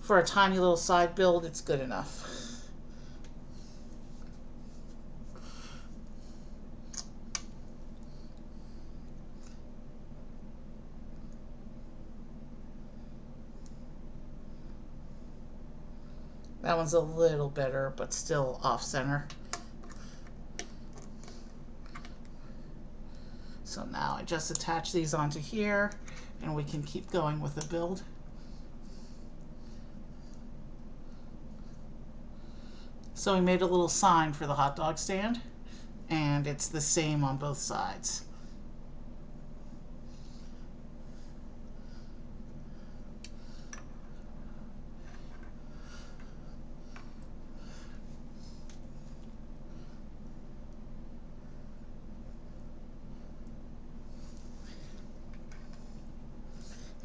For a tiny little side build, it's good enough. That one's a little better, but still off center. So now I just attach these onto here and we can keep going with the build. So we made a little sign for the hot dog stand and it's the same on both sides.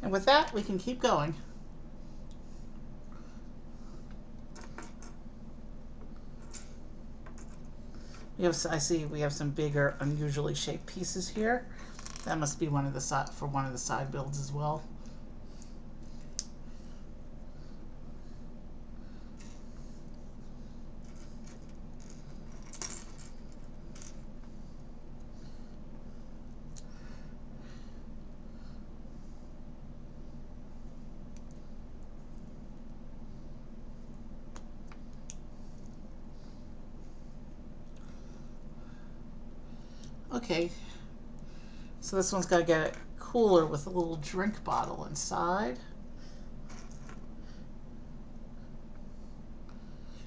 And with that, we can keep going. I see we have some bigger, unusually shaped pieces here. That must be one of the side builds as well. Okay, so this one's got to get a cooler with a little drink bottle inside.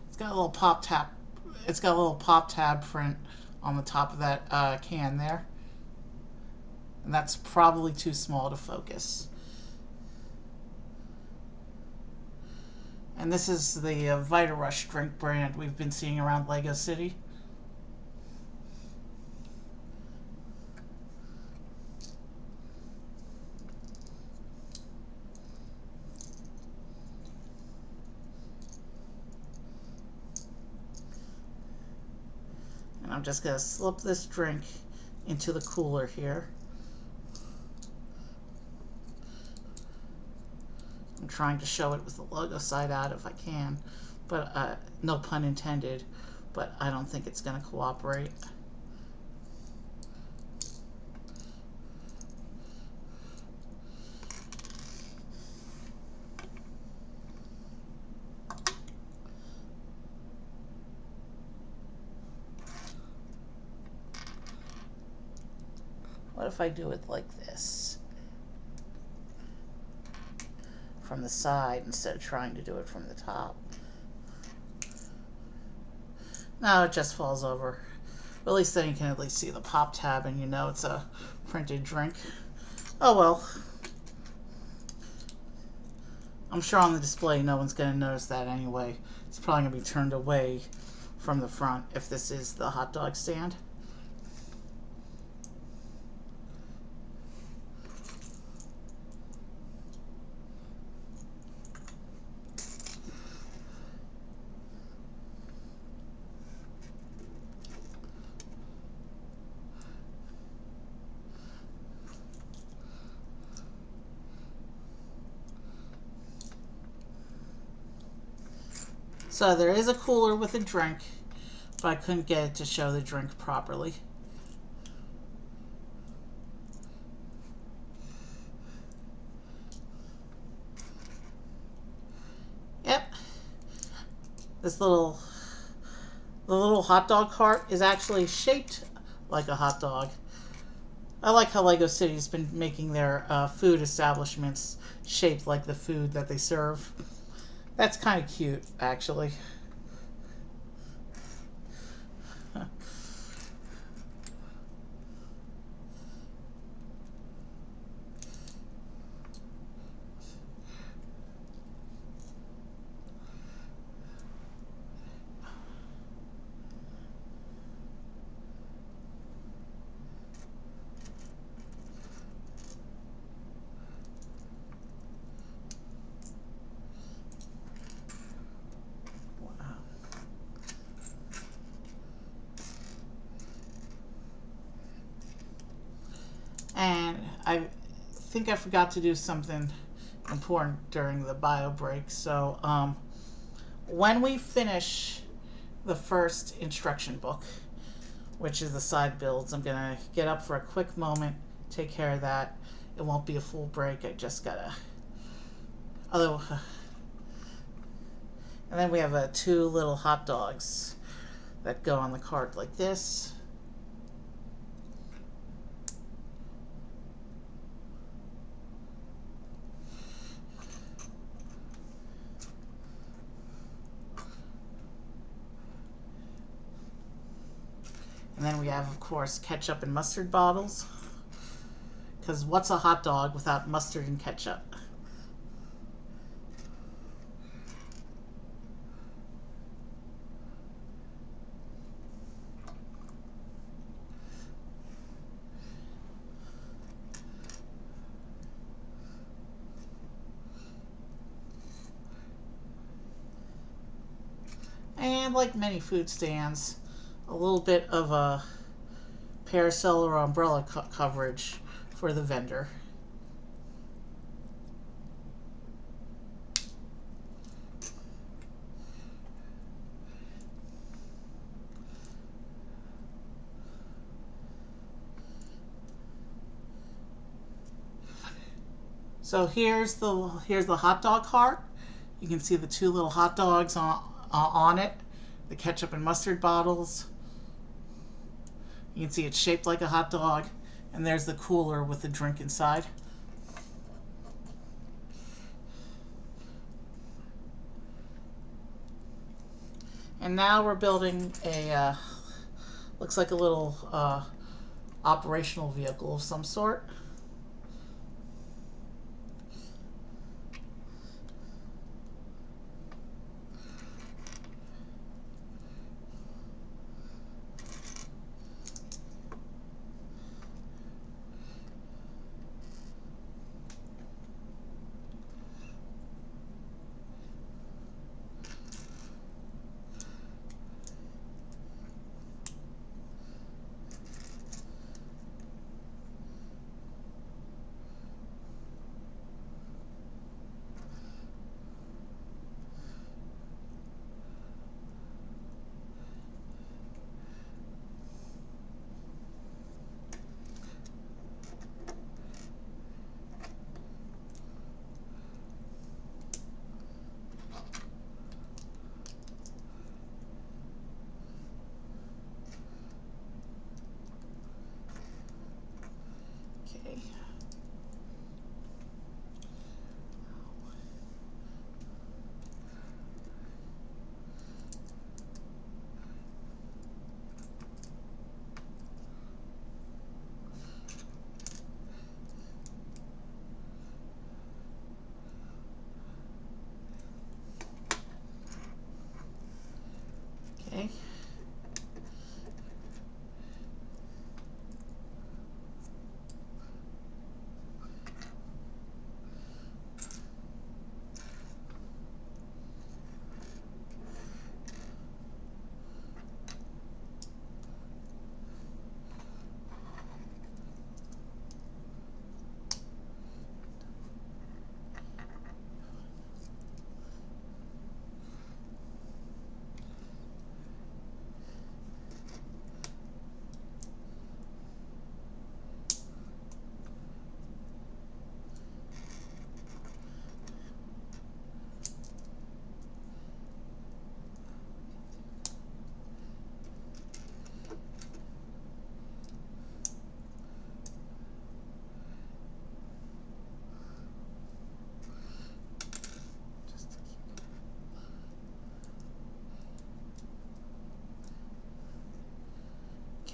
It's got a little pop tab. It's got a little pop tab print on the top of that can there, and that's probably too small to focus. And this is the Vita Rush drink brand we've been seeing around Lego City. And I'm just going to slip this drink into the cooler here. I'm trying to show it with the logo side out if I can, but no pun intended. but I don't think it's going to cooperate. What if I do it like this? From the side instead of trying to do it from the top. No, it just falls over. But at least then you can at least see the pop tab and you know it's a printed drink. Oh well. I'm sure on the display no one's going to notice that anyway. It's probably going to be turned away from the front if this is the hot dog stand. So there is a cooler with a drink, but I couldn't get it to show the drink properly. Yep. The little hot dog cart is actually shaped like a hot dog. I like how Lego City's been making their food establishments shaped like the food that they serve. That's kind of cute, actually. And I think I forgot to do something important during the bio break. So when we finish the first instruction book, which is the side builds, I'm going to get up for a quick moment, take care of that. It won't be a full break. I just got to... Although... And then we have two little hot dogs that go on the cart like this. And then we have, of course, ketchup and mustard bottles. Because what's a hot dog without mustard and ketchup? And like many food stands, a little bit of a parasol or umbrella coverage for the vendor. So here's the hot dog cart. You can see the two little hot dogs on it, the ketchup and mustard bottles. You can see it's shaped like a hot dog, and there's the cooler with the drink inside. And now we're building a, looks like a little operational vehicle of some sort. Okay. Okay.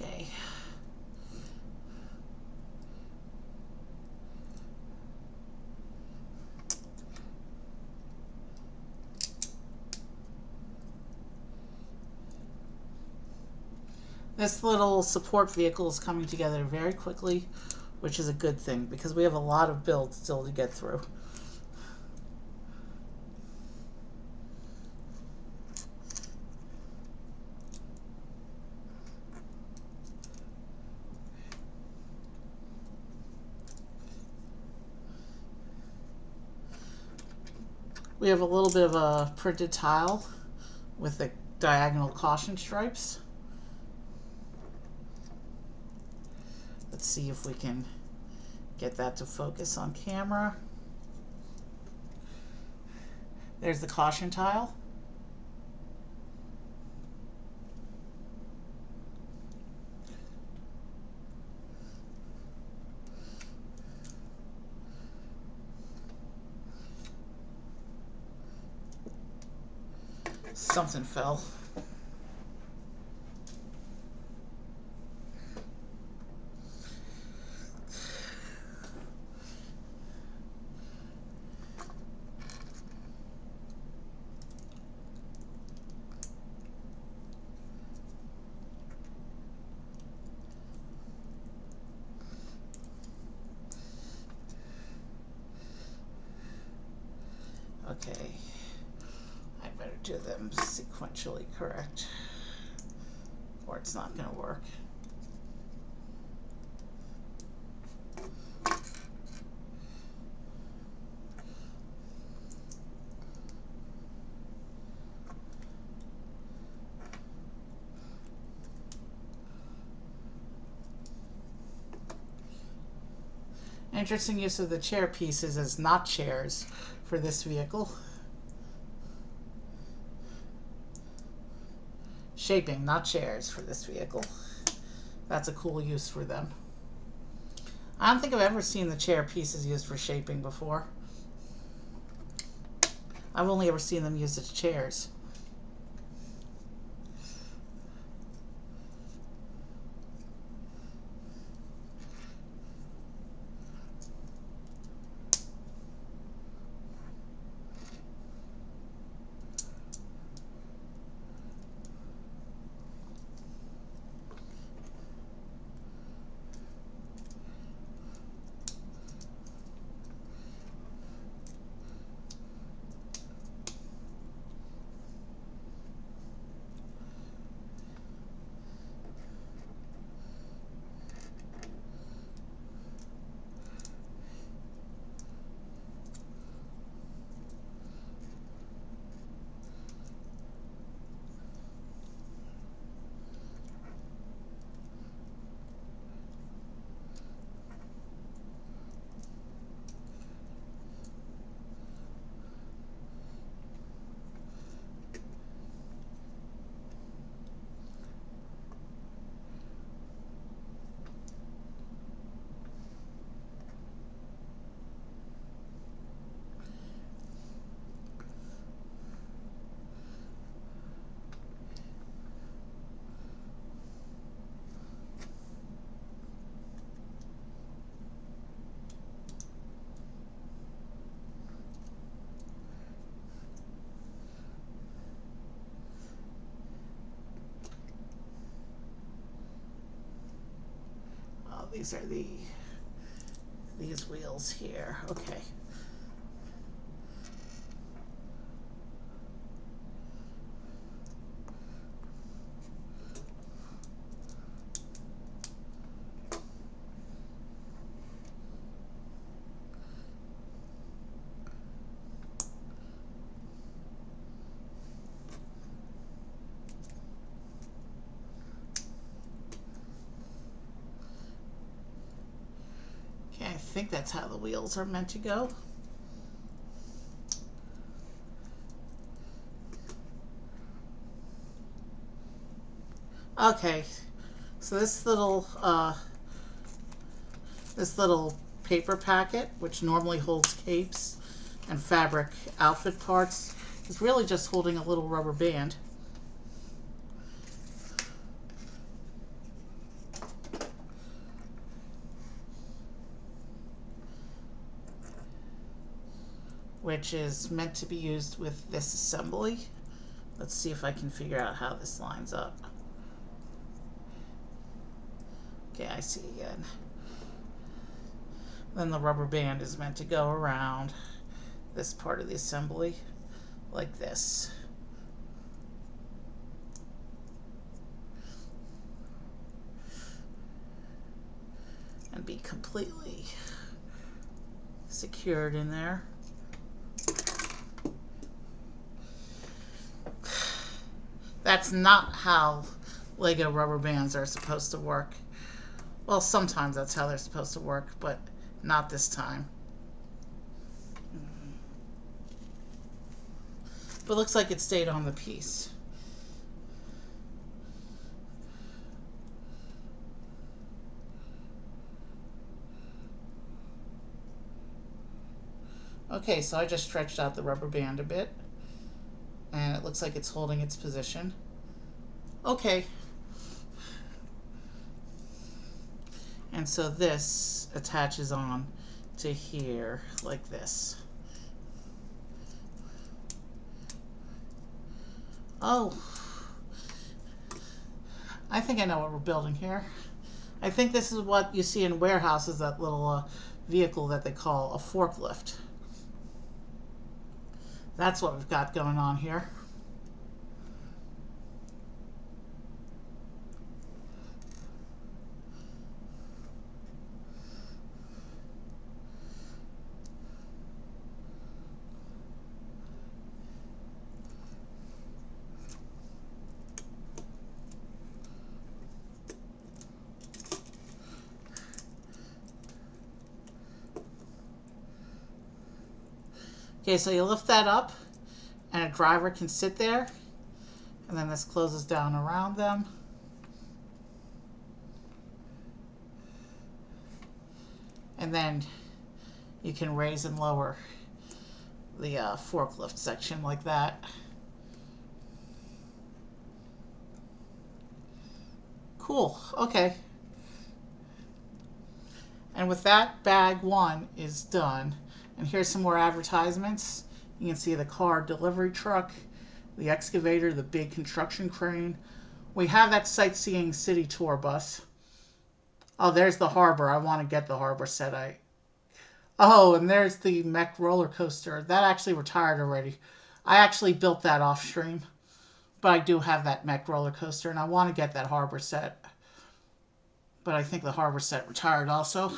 Okay. This little support vehicle is coming together very quickly, which is a good thing because we have a lot of builds still to get through. We have a little bit of a printed tile with the diagonal caution stripes. Let's see if we can get that to focus on camera. There's the caution tile. Something fell. Okay, I better do them sequentially correct, or it's not going to work. Interesting use of the chair pieces as not chairs for this vehicle. Shaping, not chairs for this vehicle. That's a cool use for them. I don't think I've ever seen the chair pieces used for shaping before. I've only ever seen them used as chairs. these are these wheels here. Okay. Okay, I think that's how the wheels are meant to go. Okay, so this little paper packet, which normally holds capes and fabric outfit parts, is really just holding a little rubber band. Which is meant to be used with this assembly. Let's see if I can figure out how this lines up. Okay, I see again. Then the rubber band is meant to go around this part of the assembly like this. And be completely secured in there. That's not how Lego rubber bands are supposed to work. Well, sometimes that's how they're supposed to work, but not this time. But it looks like it stayed on the piece. Okay, so I just stretched out the rubber band a bit, and it looks like it's holding its position. Okay. And so this attaches on to here like this. Oh, I think I know what we're building here. I think this is what you see in warehouses, that little vehicle that they call a forklift. That's what we've got going on here. Okay, so you lift that up and a driver can sit there, and then this closes down around them. And then you can raise and lower the forklift section like that. Cool, okay. And with that, bag one is done. And here's some more advertisements. You can see the car delivery truck, the excavator, the big construction crane. We have that sightseeing city tour bus. Oh, there's the harbor. I want to get the harbor set. Oh, and there's the mech roller coaster. That actually retired already. I actually built that off stream. But I do have that mech roller coaster, and I want to get that harbor set. But I think the harbor set retired also.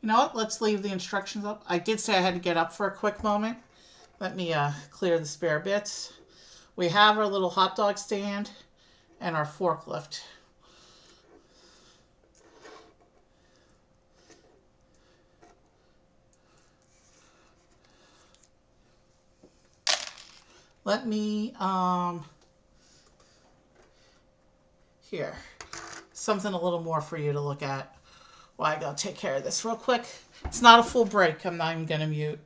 You know what? Let's leave the instructions up. I did say I had to get up for a quick moment. Let me clear the spare bits. We have our little hot dog stand and our forklift. Let me, here, something a little more for you to look at while I go take care of this real quick. It's not a full break. I'm not even going to mute.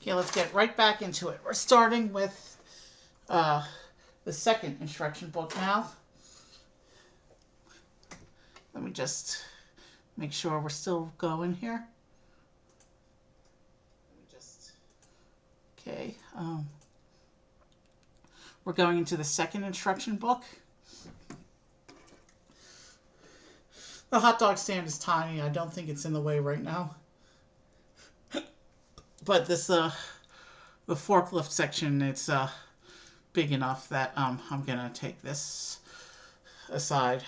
Okay, let's get right back into it. We're starting with the second instruction book now. Let me just make sure we're still going here. Okay, we're going into the second instruction book. The hot dog stand is tiny. I don't think it's in the way right now. But this, the forklift section, it's big enough that I'm gonna take this aside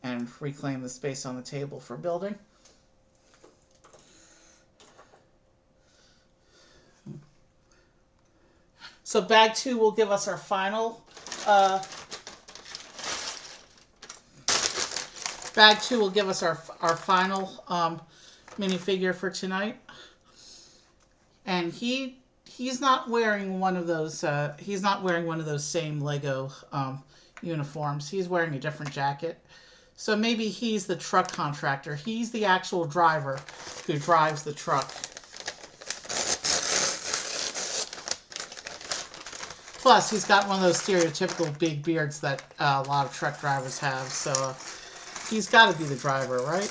and reclaim the space on the table for building. So bag 2 will give us our final minifigure for tonight. And he's not wearing one of those same Lego uniforms. He's wearing a different jacket. So maybe he's the truck contractor. He's the actual driver who drives the truck. Plus, he's got one of those stereotypical big beards that a lot of truck drivers have. So he's got to be the driver, right?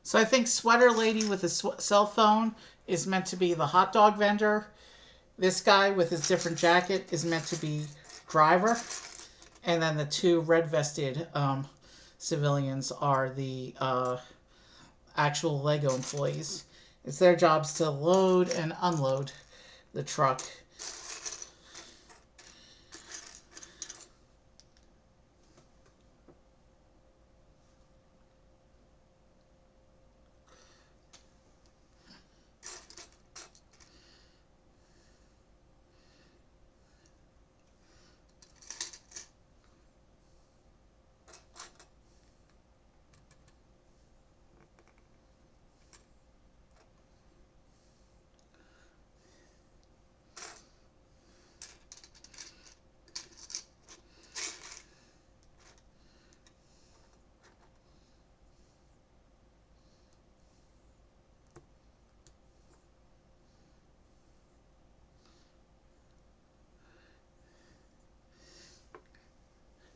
So I think Sweater Lady with a cell phone is meant to be the hot dog vendor. This guy with his different jacket is meant to be driver. And then the two red-vested civilians are the actual Lego employees. It's their jobs to load and unload the truck.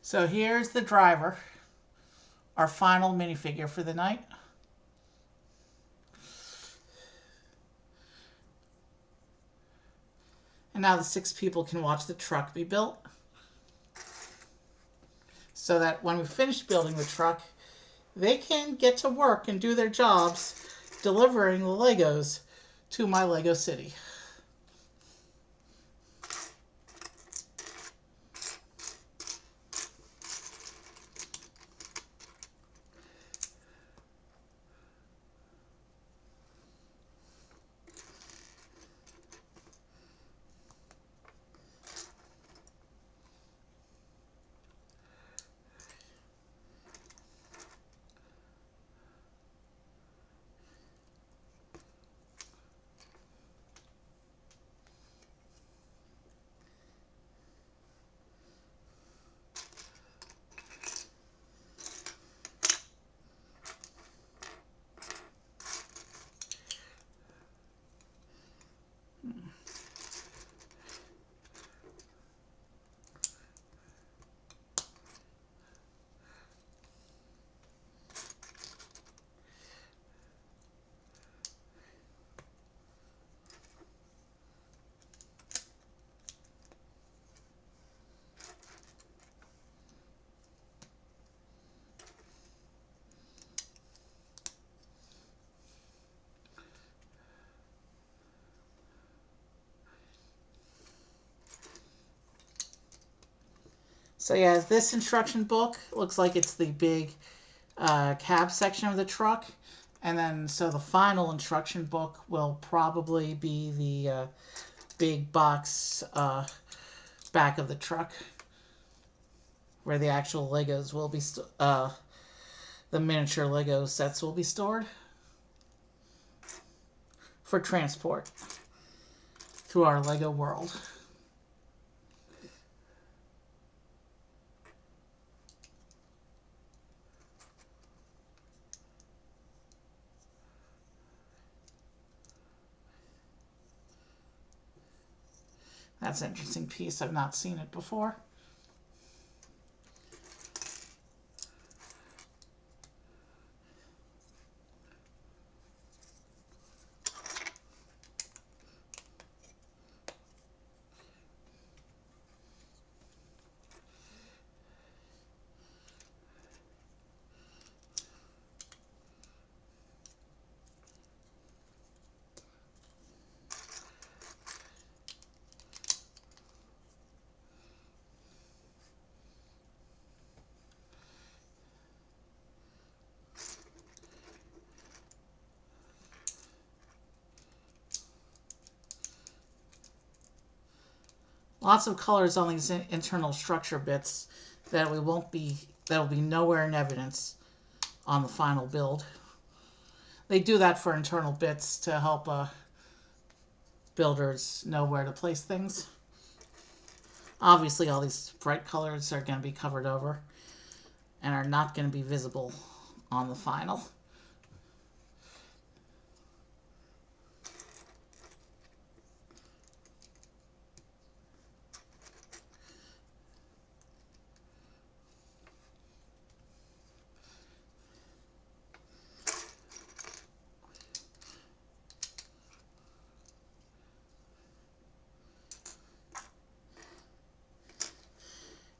So here's the driver, our final minifigure for the night. And now the 6 people can watch the truck be built. So that when we finish building the truck, they can get to work and do their jobs delivering the Legos to my Lego City. So yeah, this instruction book looks like it's the big cab section of the truck. And then, so the final instruction book will probably be the big box back of the truck, where the actual Legos will be, the miniature Lego sets will be stored for transport through our Lego world. That's an interesting piece. I've not seen it before. Lots of colors on these internal structure bits that will be nowhere in evidence on the final build. They do that for internal bits to help builders know where to place things. Obviously, all these bright colors are going to be covered over and are not going to be visible on the final.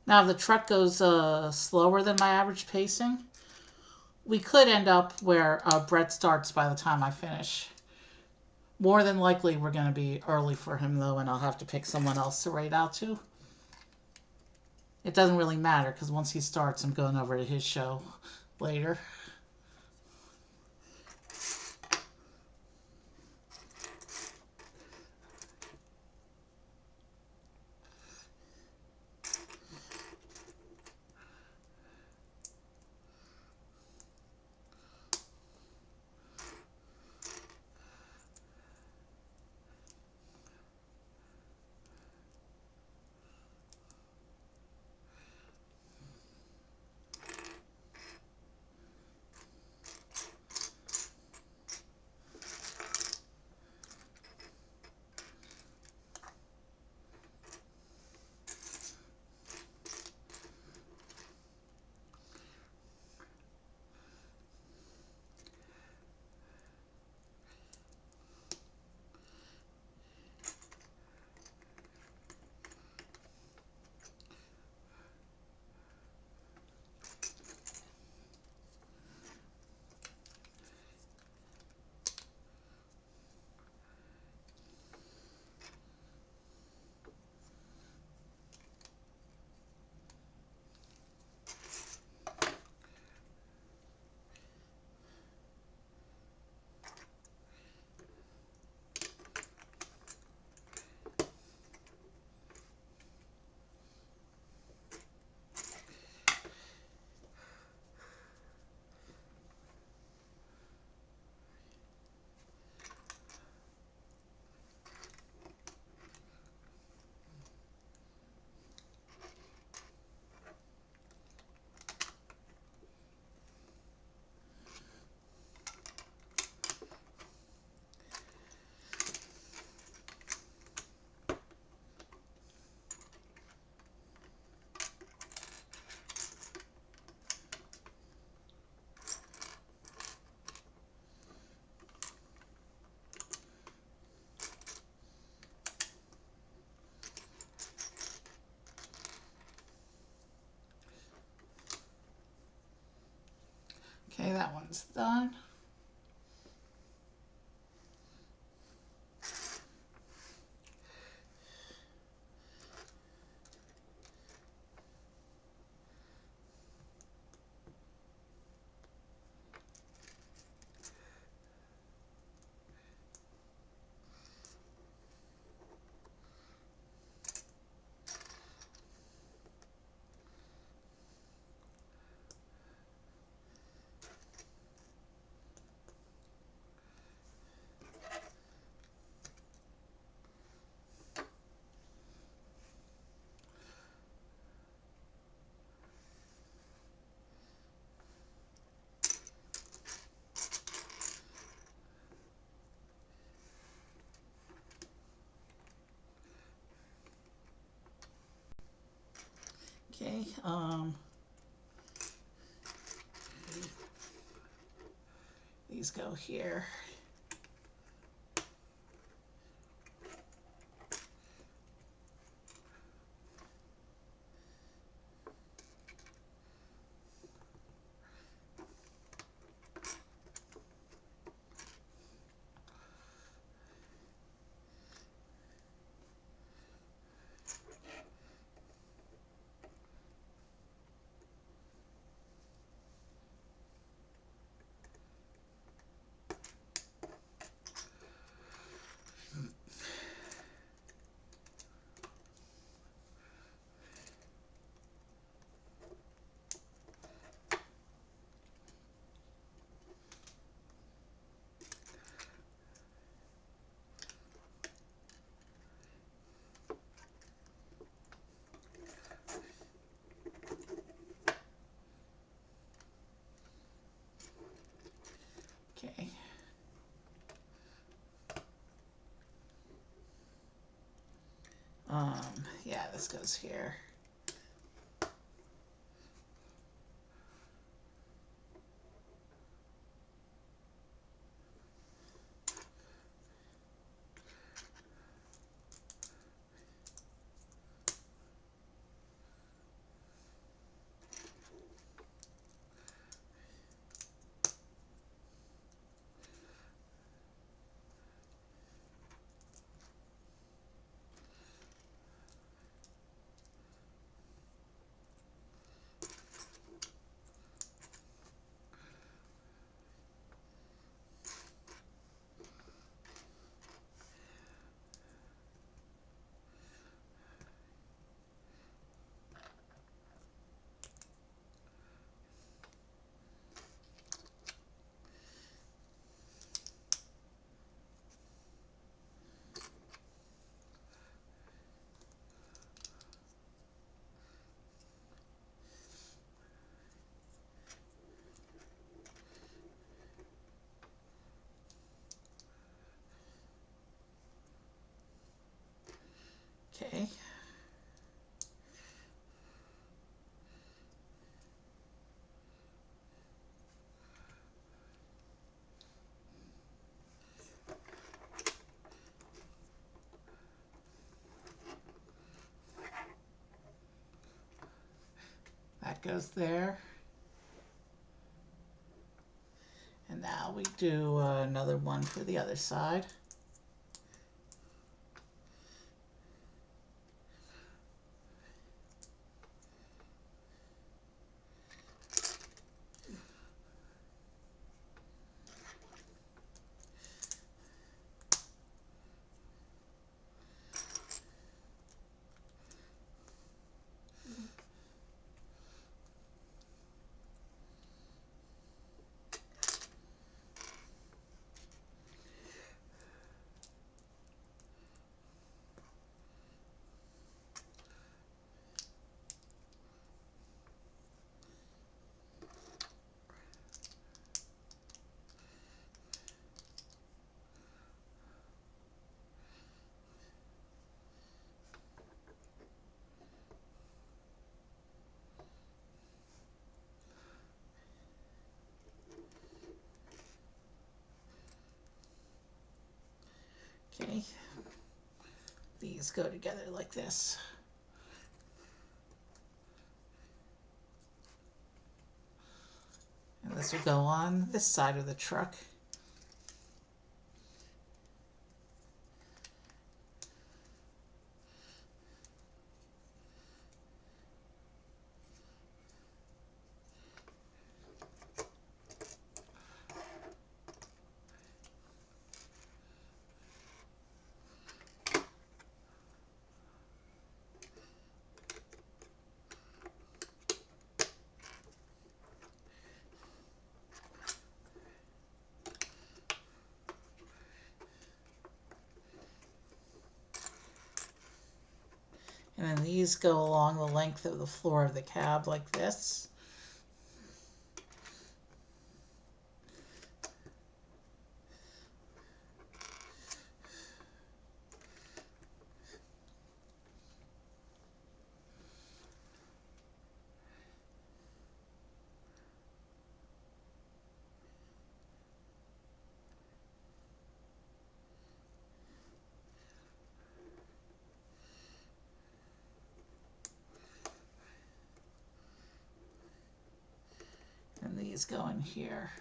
Now, if the truck goes slower than my average pacing, we could end up where Brett starts by the time I finish. More than likely, we're going to be early for him, though, and I'll have to pick someone else to raid out to. It doesn't really matter, because once he starts, I'm going over to his show later. Okay, that one's done. These go here. Okay. Yeah, this goes here. Okay. That goes there. And now we do another one for the other side. Okay. These go together like this. And this will go on this side of the truck. And then these go along the length of the floor of the cab like this. these go in here.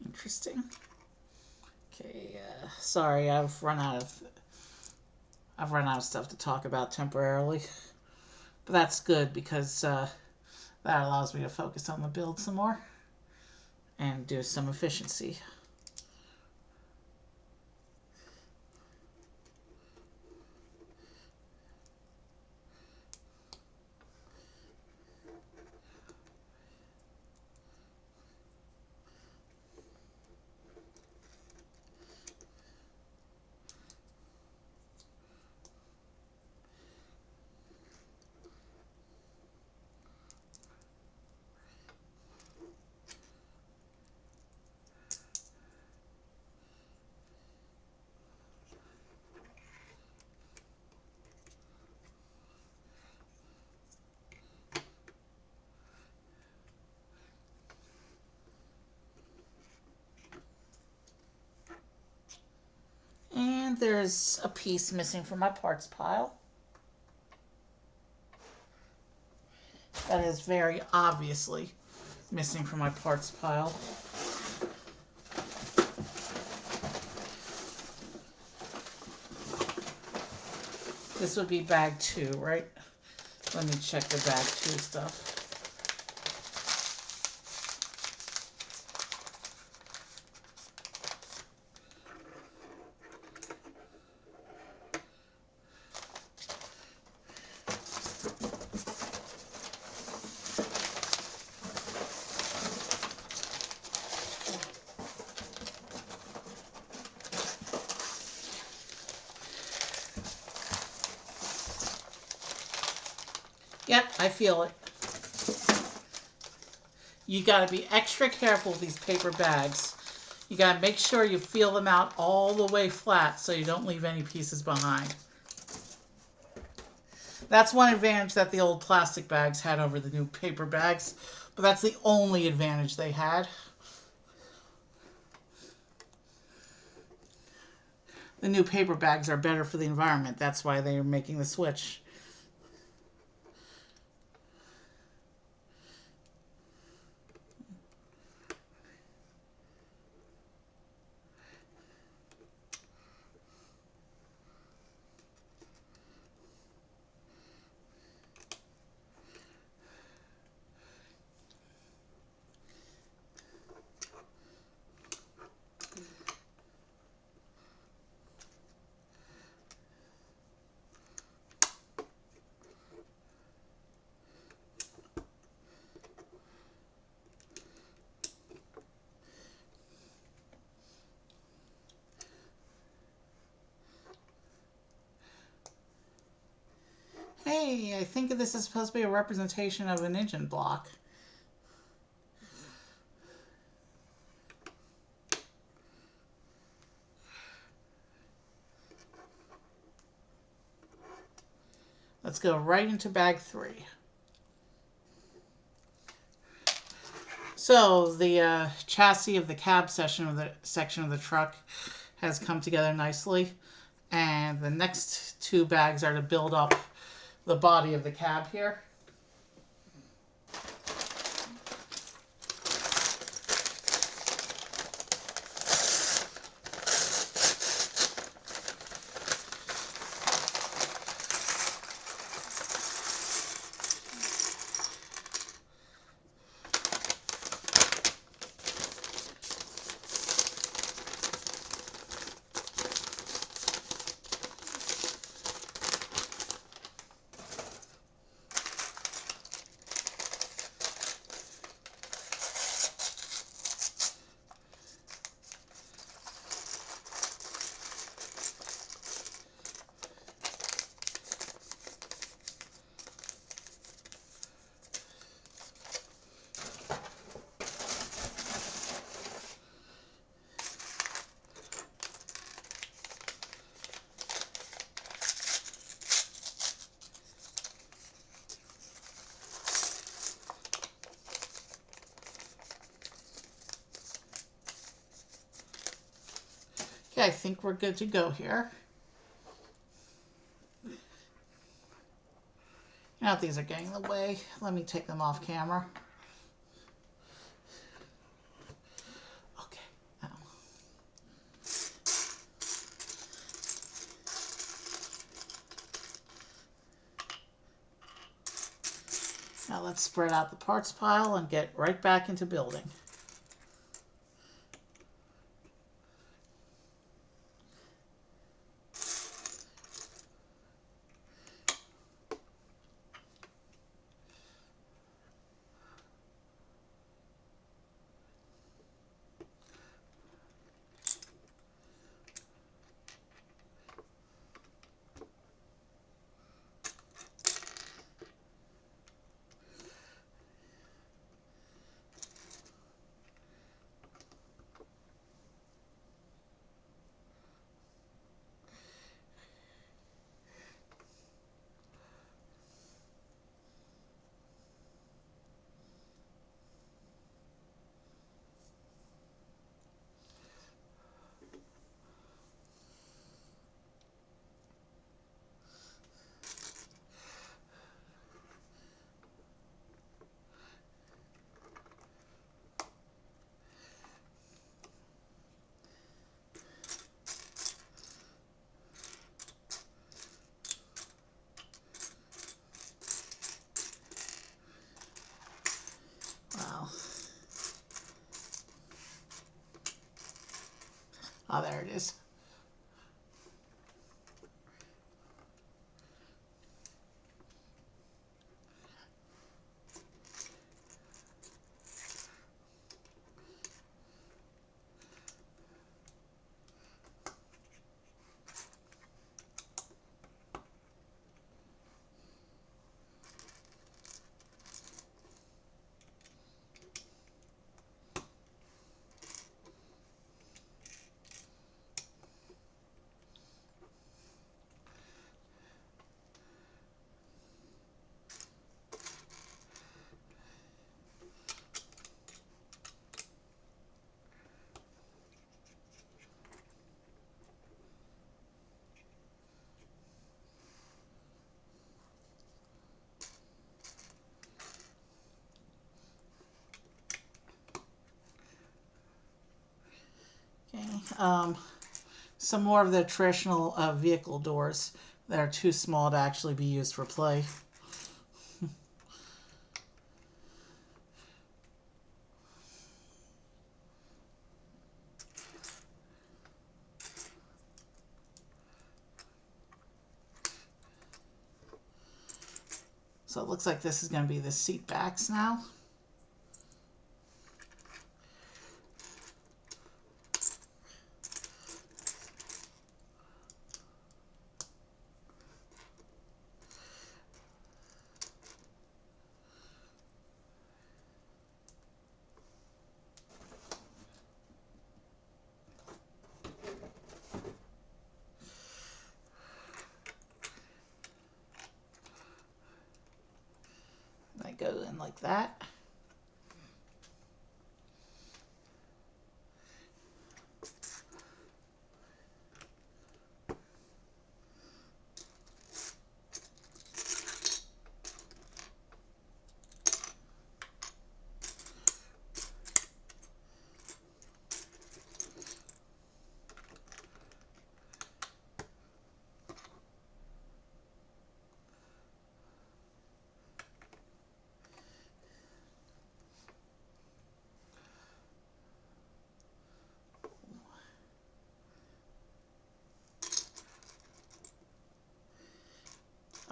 Interesting. Okay, sorry, I've run out of stuff to talk about temporarily, but that's good because that allows me to focus on the build some more and do some efficiency. And there's a piece missing from my parts pile. That is very obviously missing from my parts pile. This would be bag 2, right? Let me check the bag 2 stuff. Yep, I feel it. You got to be extra careful with these paper bags. You got to make sure you feel them out all the way flat so you don't leave any pieces behind. That's one advantage that the old plastic bags had over the new paper bags, but that's the only advantage they had. The new paper bags are better for the environment. That's why they are making the switch. Hey, I think this is supposed to be a representation of an engine block. Let's go right into bag 3. So the chassis of the cab section of the truck has come together nicely, and the next 2 bags are to build up the body of the cab here. I think we're good to go here. Now these are getting in the way. Let me take them off camera. Okay. Now. Now let's spread out the parts pile and get right back into building. Wow. Oh, there it is. Okay. Some more of the traditional vehicle doors that are too small to actually be used for play. So it looks like this is going to be the seat backs now. That goes in like that.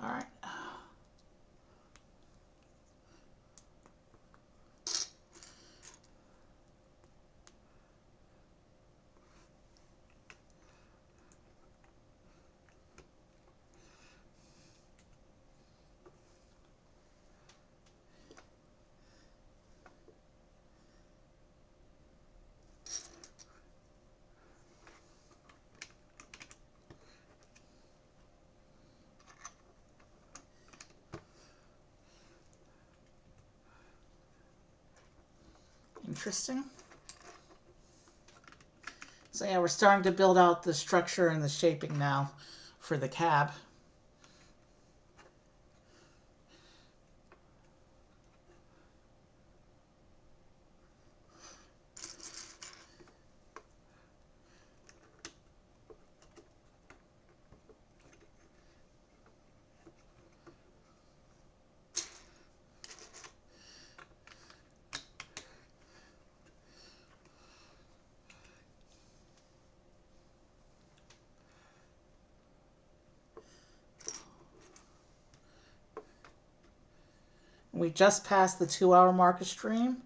All right. Interesting. So yeah, we're starting to build out the structure and the shaping now for the cab. We just passed the 2-hour mark of stream.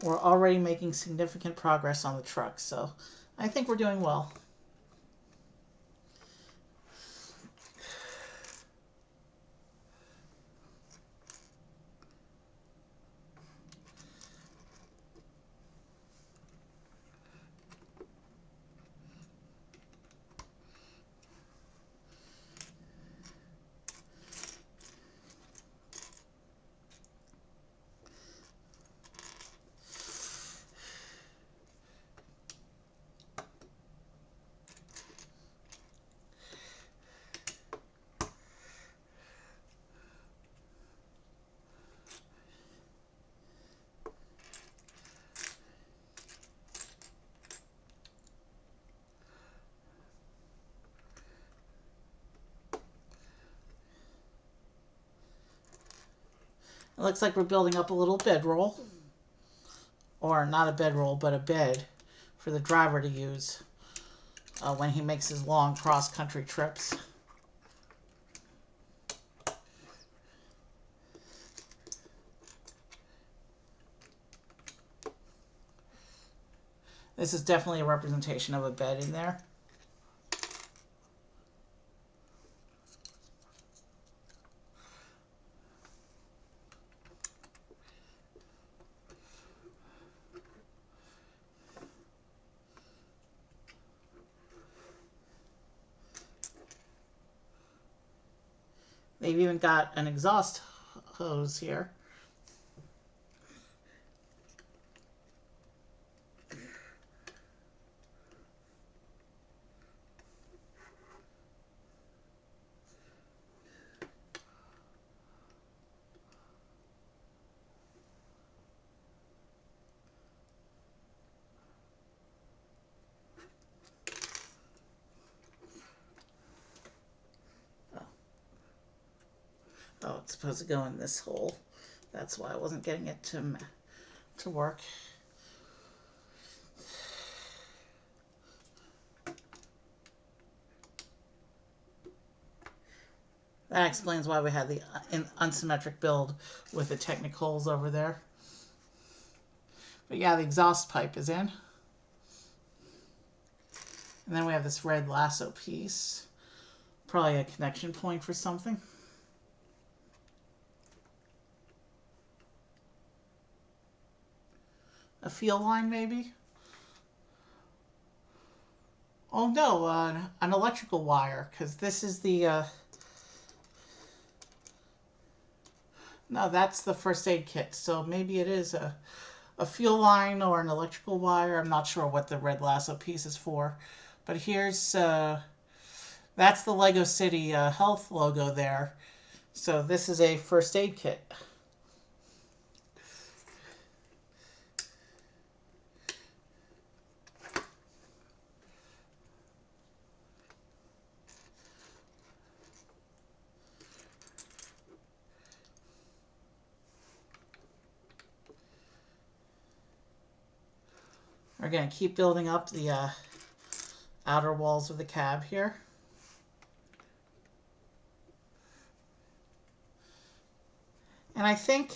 We're already making significant progress on the truck, so I think we're doing well. It looks like we're building up a little bedroll. Or not a bedroll, but a bed for the driver to use when he makes his long cross-country trips. This is definitely a representation of a bed in there. They've even got an exhaust hose here. Oh, it's supposed to go in this hole. That's why I wasn't getting it to work. That explains why we had the unsymmetric build with the Technic holes over there. But yeah, the exhaust pipe is in. And then we have this red lasso piece. Probably a connection point for something. A feel line, maybe? Oh no, an electrical wire, because this is the... No, that's the first aid kit, so maybe it is a fuel line or an electrical wire. I'm not sure what the red lasso piece is for. But here's... that's the Lego City health logo there. So this is a first aid kit. We're going to keep building up the outer walls of the cab here. And I think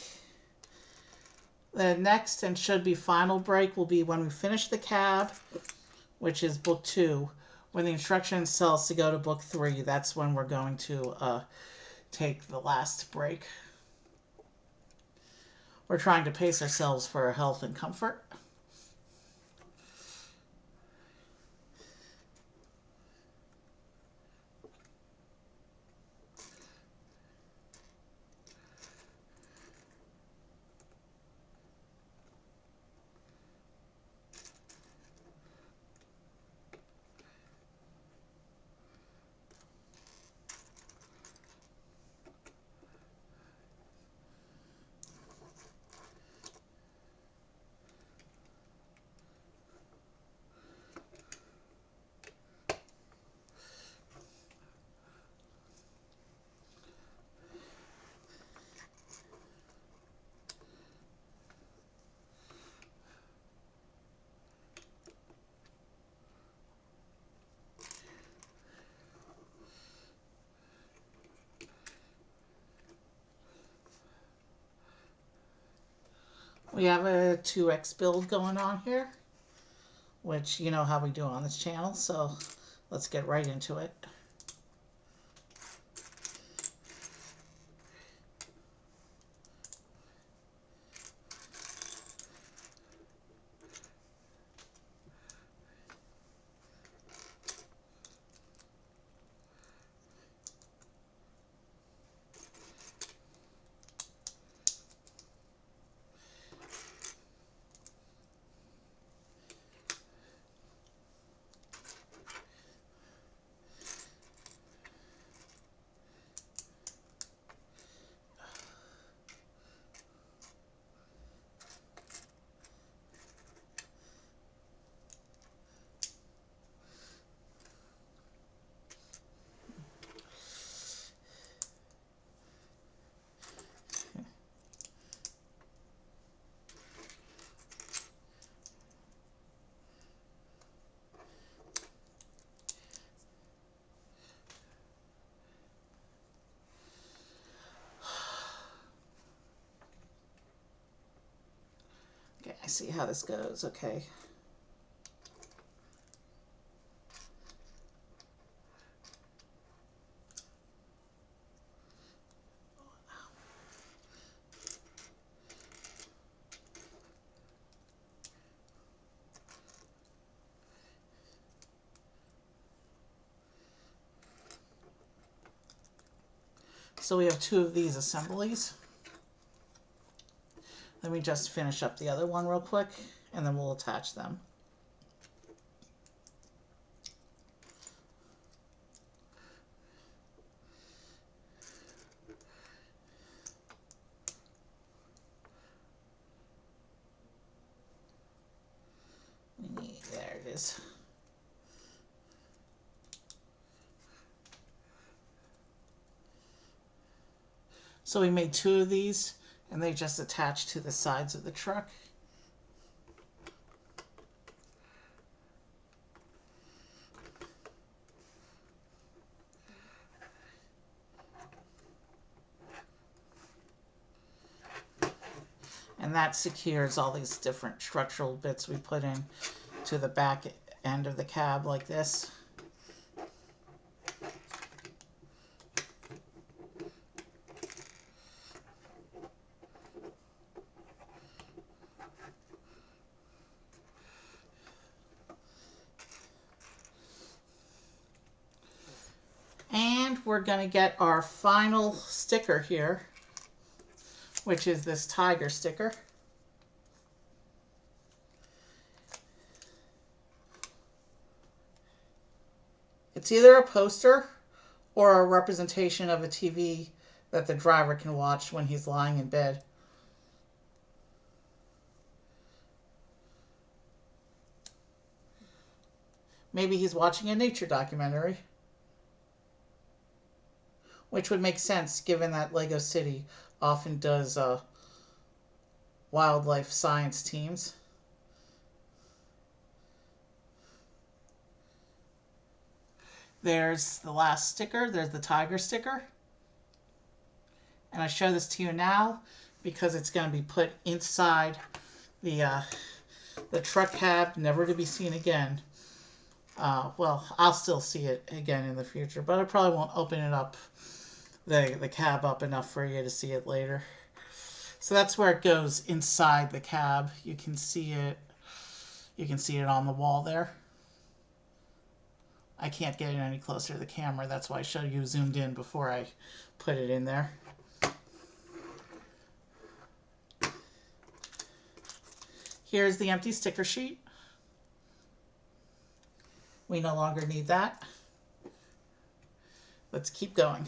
the next and should be final break will be when we finish the cab, which is book 2. When the instructions tell us to go to book 3, that's when we're going to take the last break. We're trying to pace ourselves for health and comfort. We have a 2x build going on here, which you know how we do on this channel, so let's get right into it. Okay, I see how this goes. Okay. So we have 2 of these assemblies. Let me just finish up the other one real quick, and then we'll attach them. There it is. So we made 2 of these, and they just attach to the sides of the truck. And that secures all these different structural bits we put in to the back end of the cab like this. And we're going to get our final sticker here, which is this tiger sticker. It's either a poster or a representation of a TV that the driver can watch when he's lying in bed. Maybe he's watching a nature documentary, which would make sense given that Lego City often does wildlife science teams. There's the last sticker. There's the tiger sticker. And I show this to you now because it's going to be put inside the truck cab, never to be seen again. Well, I'll still see it again in the future, but I probably won't open it up, the cab up enough for you to see it later. So that's where it goes, inside the cab. You can see it. You can see it on the wall there. I can't get it any closer to the camera. That's why I showed you zoomed in before I put it in there. Here's the empty sticker sheet. We no longer need that. Let's keep going.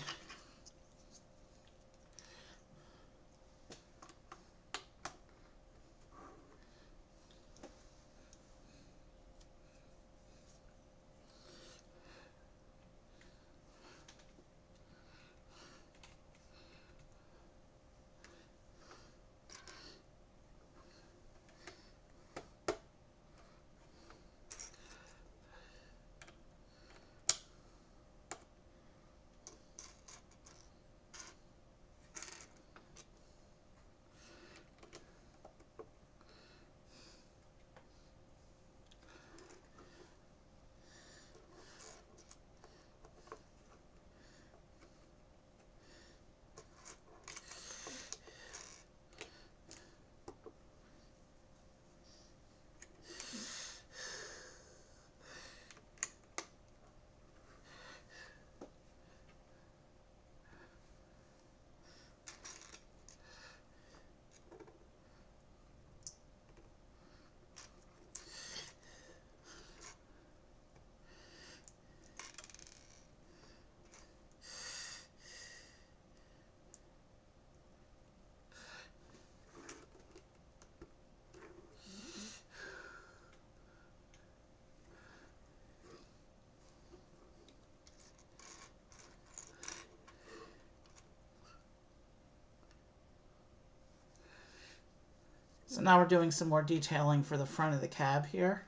So now we're doing some more detailing for the front of the cab here.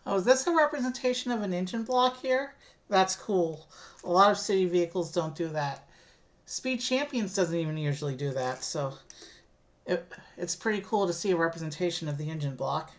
Oh, is this a representation of an engine block here? That's cool. A lot of city vehicles don't do that. Speed Champions doesn't even usually do that, so it's pretty cool to see a representation of the engine block.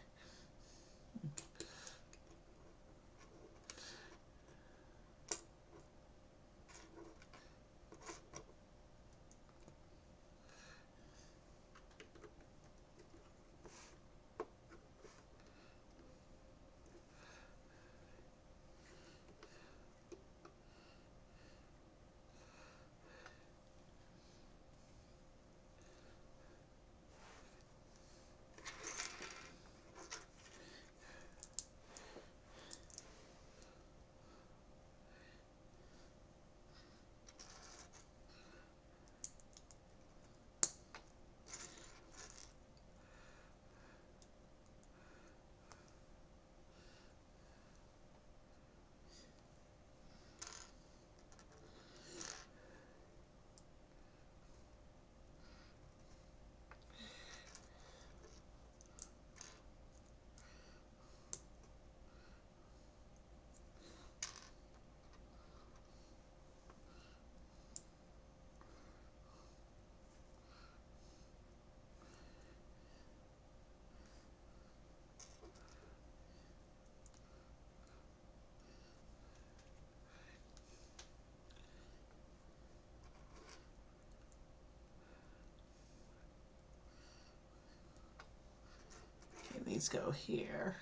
Okay, these go here.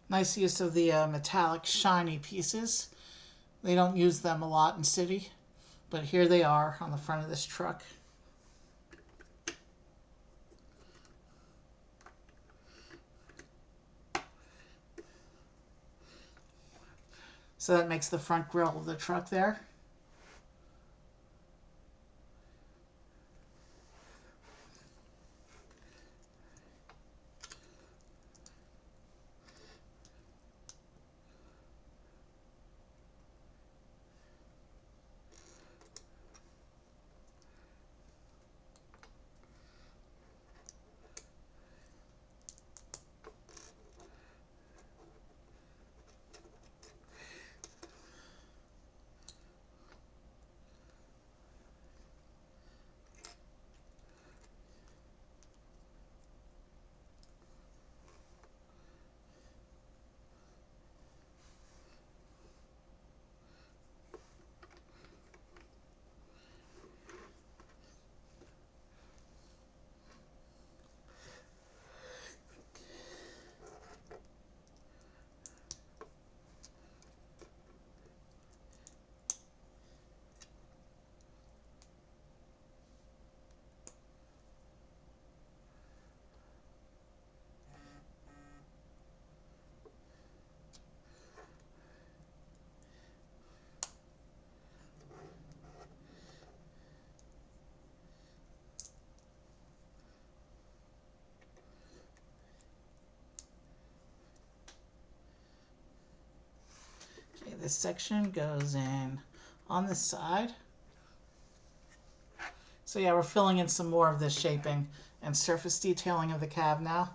Nice use of the metallic shiny pieces. They don't use them a lot in city, but here they are on the front of this truck. So that makes the front grille of the truck there. Okay, this section goes in on this side. So yeah, we're filling in some more of this shaping and surface detailing of the cab now.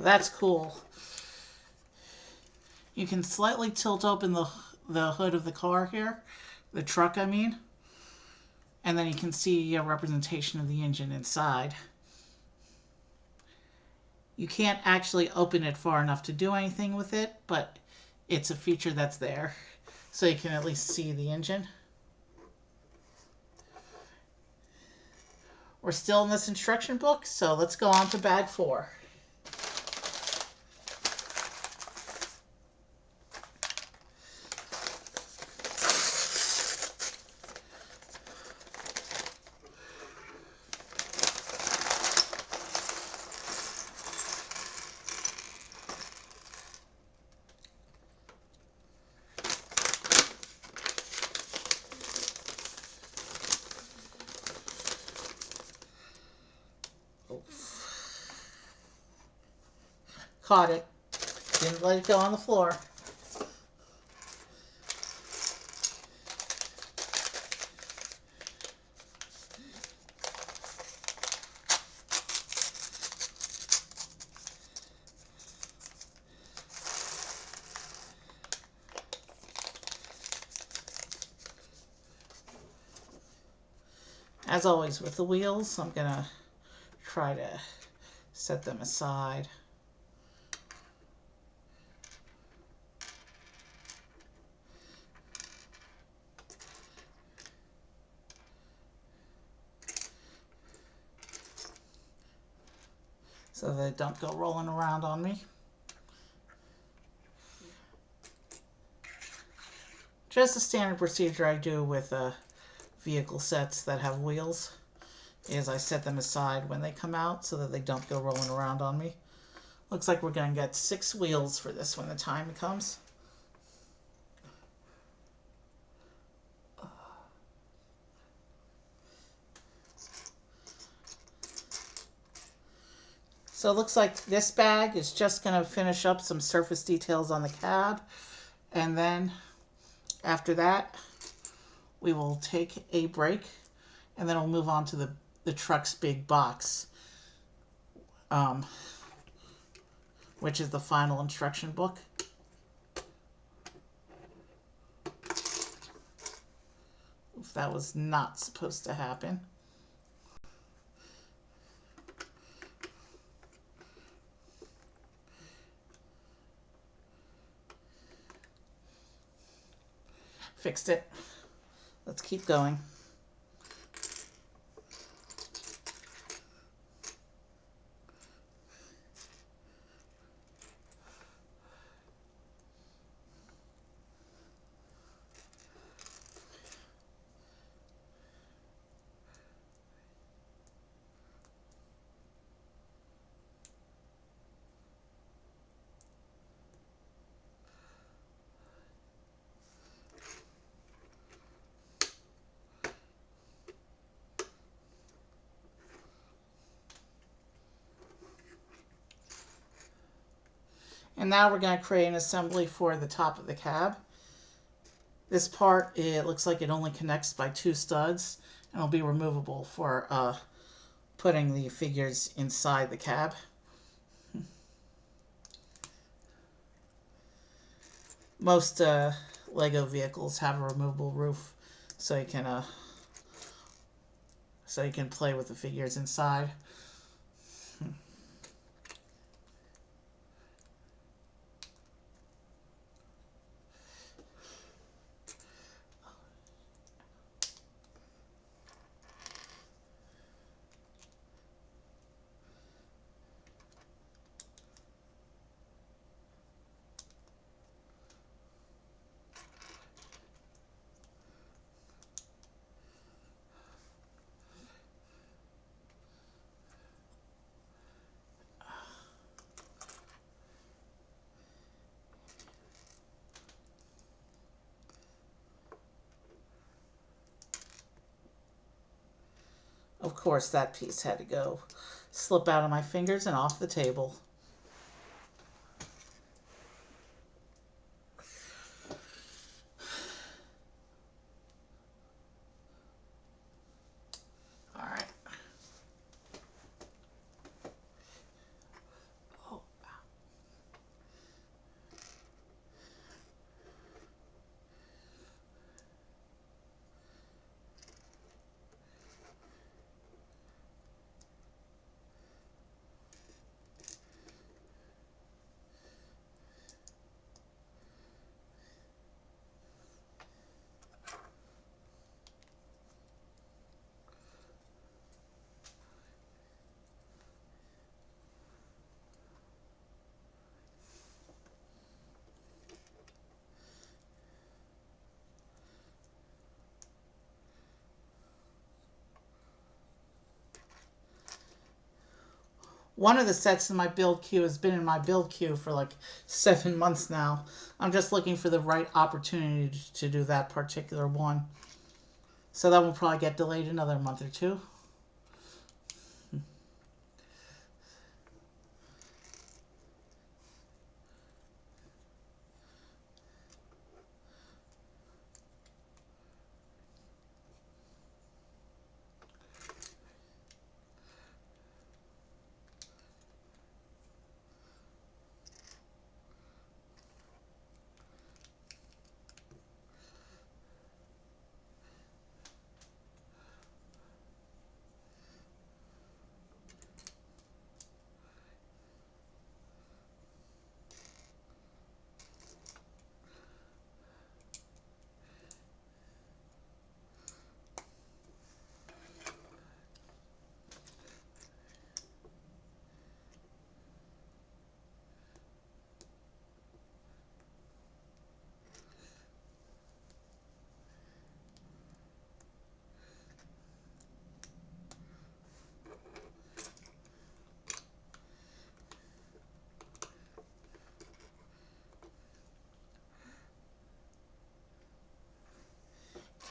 That's cool. You can slightly tilt open the hood of the car here, the truck I mean, and then you can see a representation of the engine inside. You can't actually open it far enough to do anything with it, but it's a feature that's there, so you can at least see the engine. We're still in this instruction book, so let's go on to bag 4. Caught it. Didn't let it go on the floor. As always with the wheels, I'm going to try to set them aside. So they don't go rolling around on me. Just a standard procedure I do with vehicle sets that have wheels is I set them aside when they come out so that they don't go rolling around on me. Looks like we're going to get 6 wheels for this when the time comes. So it looks like this bag is just going to finish up some surface details on the cab, and then after that we will take a break, and then we'll move on to the truck's big box, which is the final instruction book. If that was not supposed to happen. Fixed it. Let's keep going. And now we're going to create an assembly for the top of the cab. This part, it looks like it only connects by 2 studs, and will be removable for putting the figures inside the cab. Most Lego vehicles have a removable roof, so you can play with the figures inside. Of course, that piece had to go slip out of my fingers and off the table. All right. Oh, One of the sets in my build queue has been in my build queue for like 7 months now. I'm just looking for the right opportunity to do that particular one. So that will probably get delayed another month or two.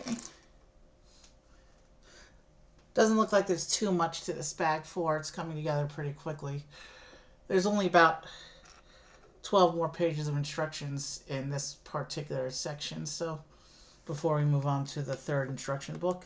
Okay. Doesn't look like there's too much to this bag for. It's coming together pretty quickly. There's only about 12 more pages of instructions in this particular section, so before we move on to the third instruction book.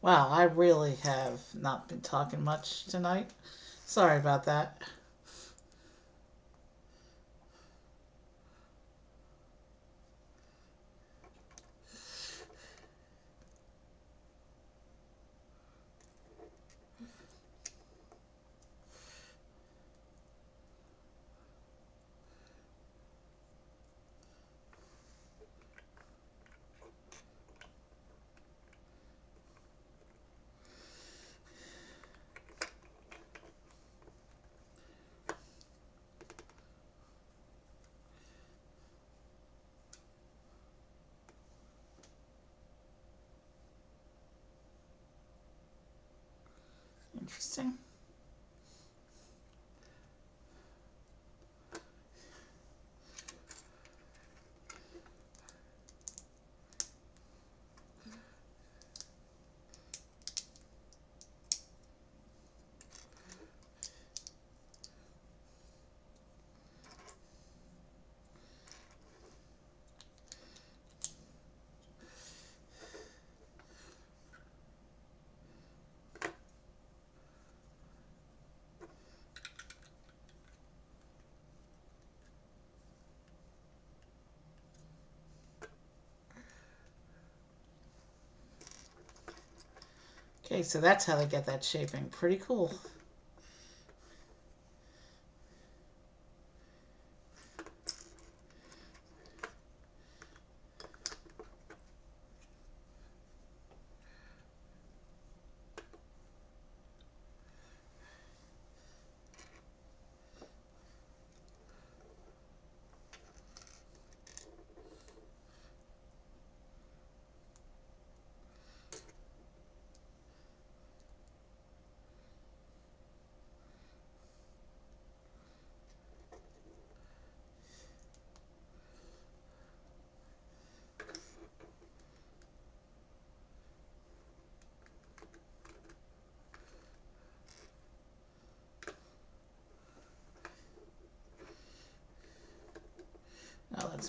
Wow, I really have not been talking much tonight. Sorry about that. Interesting. Okay, so that's how they get that shaping. Pretty cool.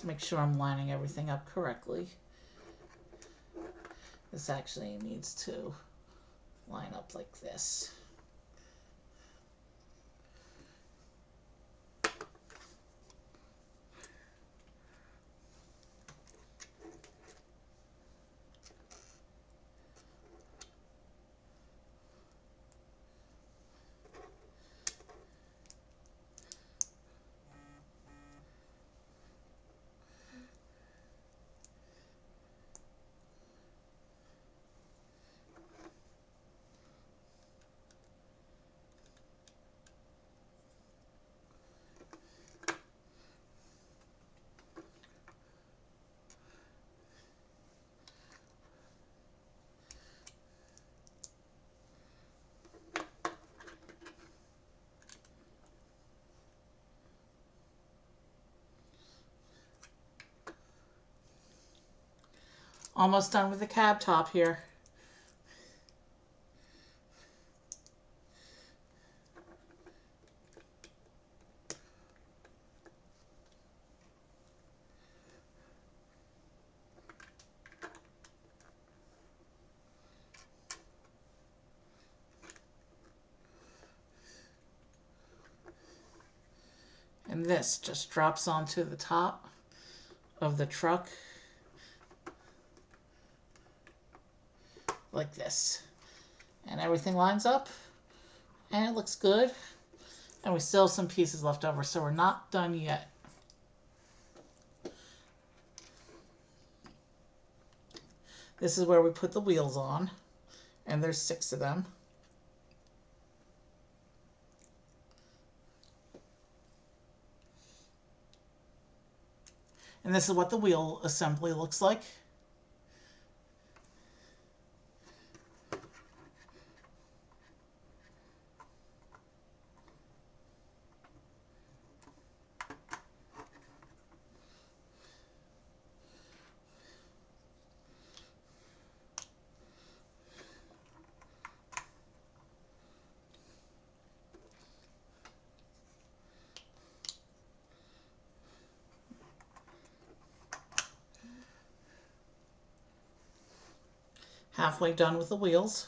Just make sure I'm lining everything up correctly. This actually needs to line up like this. Almost done with the cab top here. And this just drops onto the top of the truck like this. And everything lines up and it looks good. And we still have some pieces left over, so we're not done yet. This is where we put the wheels on, and there's 6 of them. And this is what the wheel assembly looks like. Halfway done with the wheels.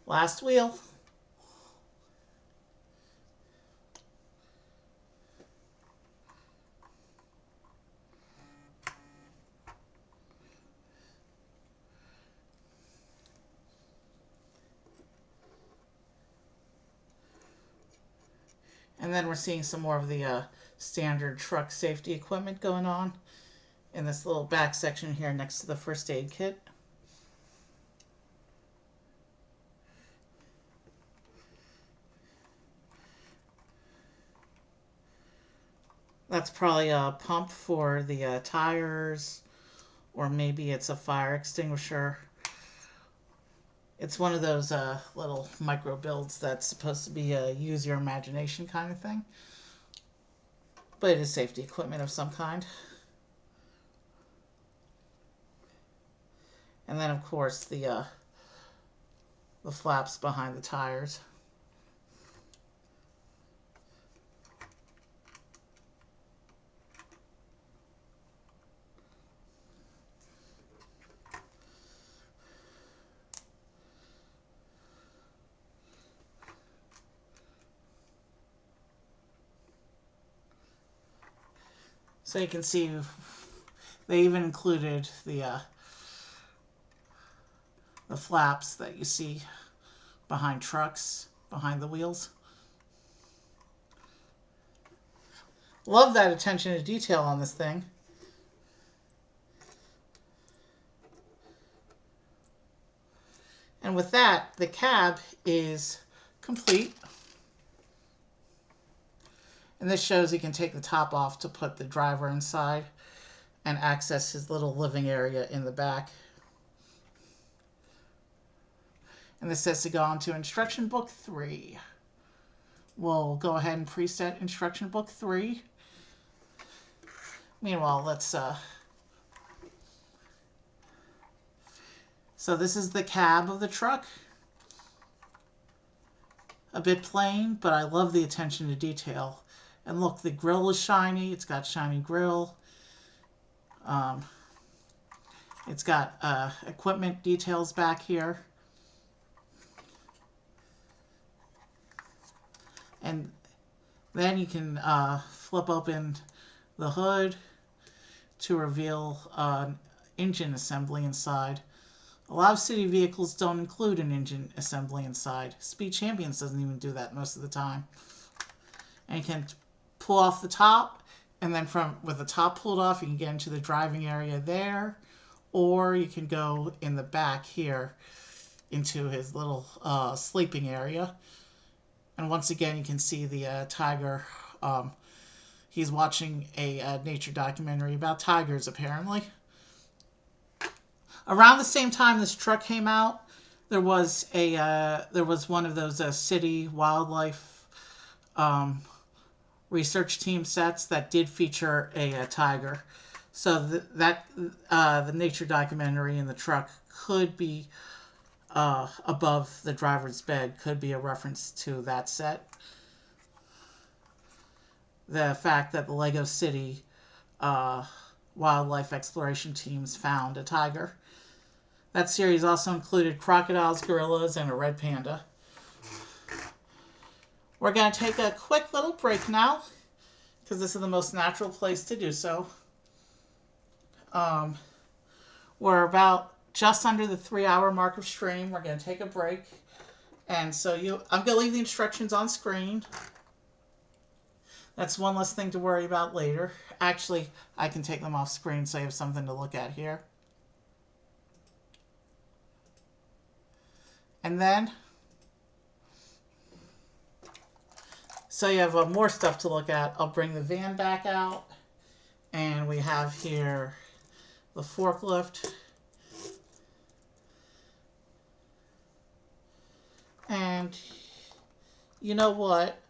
Last wheel. And then we're seeing some more of the standard truck safety equipment going on in this little back section here next to the first aid kit. That's probably a pump for the tires, or maybe it's a fire extinguisher. It's one of those little micro builds that's supposed to be a use your imagination kind of thing. But it is safety equipment of some kind. And then, of course, the flaps behind the tires. So you can see they even included the flaps that you see behind trucks, behind the wheels. Love that attention to detail on this thing. And with that, the cab is complete. And this shows you can take the top off to put the driver inside and access his little living area in the back. And this says to go on to instruction book 3. We'll go ahead and preset instruction book 3. Meanwhile, let's so this is the cab of the truck. A bit plain, but I love the attention to detail. And look, the grill is shiny. It's got shiny grill. It's got equipment details back here. And then you can flip open the hood to reveal an engine assembly inside. A lot of city vehicles don't include an engine assembly inside. Speed Champions doesn't even do that most of the time. And you can pull off the top, and then with the top pulled off, you can get into the driving area there, or you can go in the back here into his little sleeping area. And once again, you can see the tiger. He's watching a nature documentary about tigers, apparently. Around the same time this truck came out, there was one of those city wildlife research team sets that did feature a tiger. So the nature documentary in the truck could be above the driver's bed, could be a reference to that set. The fact that the Lego City wildlife exploration teams found a tiger. That series also included crocodiles, gorillas, and a red panda. We're going to take a quick little break now, because this is the most natural place to do so. We're about just under the 3-hour mark of stream. We're going to take a break. And so I'm going to leave the instructions on screen. That's one less thing to worry about later. Actually, I can take them off screen so you have something to look at here. And then, so you have more stuff to look at. I'll bring the van back out. And we have here the forklift. And you know what?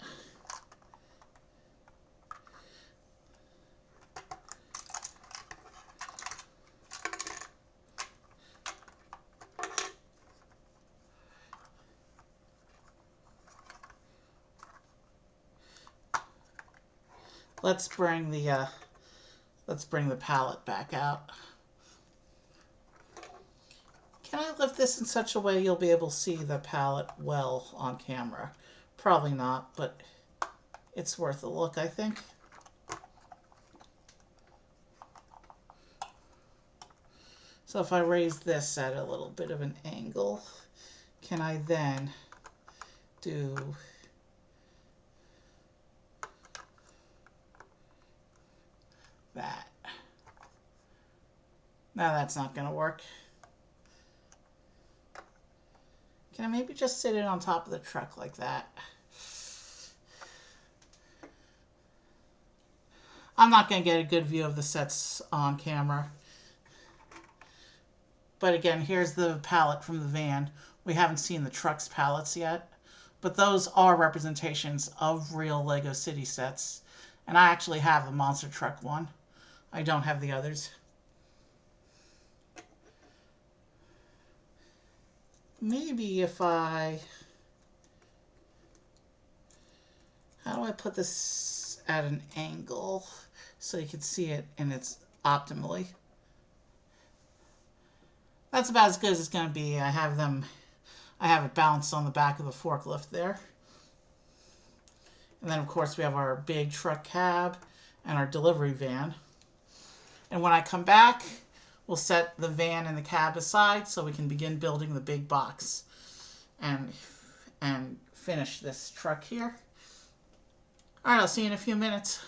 Let's bring the pallet back out. Can I lift this in such a way you'll be able to see the pallet well on camera? Probably not, but it's worth a look, I think. So if I raise this at a little bit of an angle, can I then do that? Now that's not going to work. Can I maybe just sit it on top of the truck like that? I'm not going to get a good view of the sets on camera. But again, here's the pallet from the van. We haven't seen the truck's pallets yet. But those are representations of real Lego City sets. And I actually have the monster truck one. I don't have the others. Maybe if how do I put this at an angle so you can see it in its optimally? That's about as good as it's going to be. I have it balanced on the back of the forklift there. And then of course we have our big truck cab and our delivery van. And when I come back, we'll set the van and the cab aside so we can begin building the big box and finish this truck here. All right, I'll see you in a few minutes.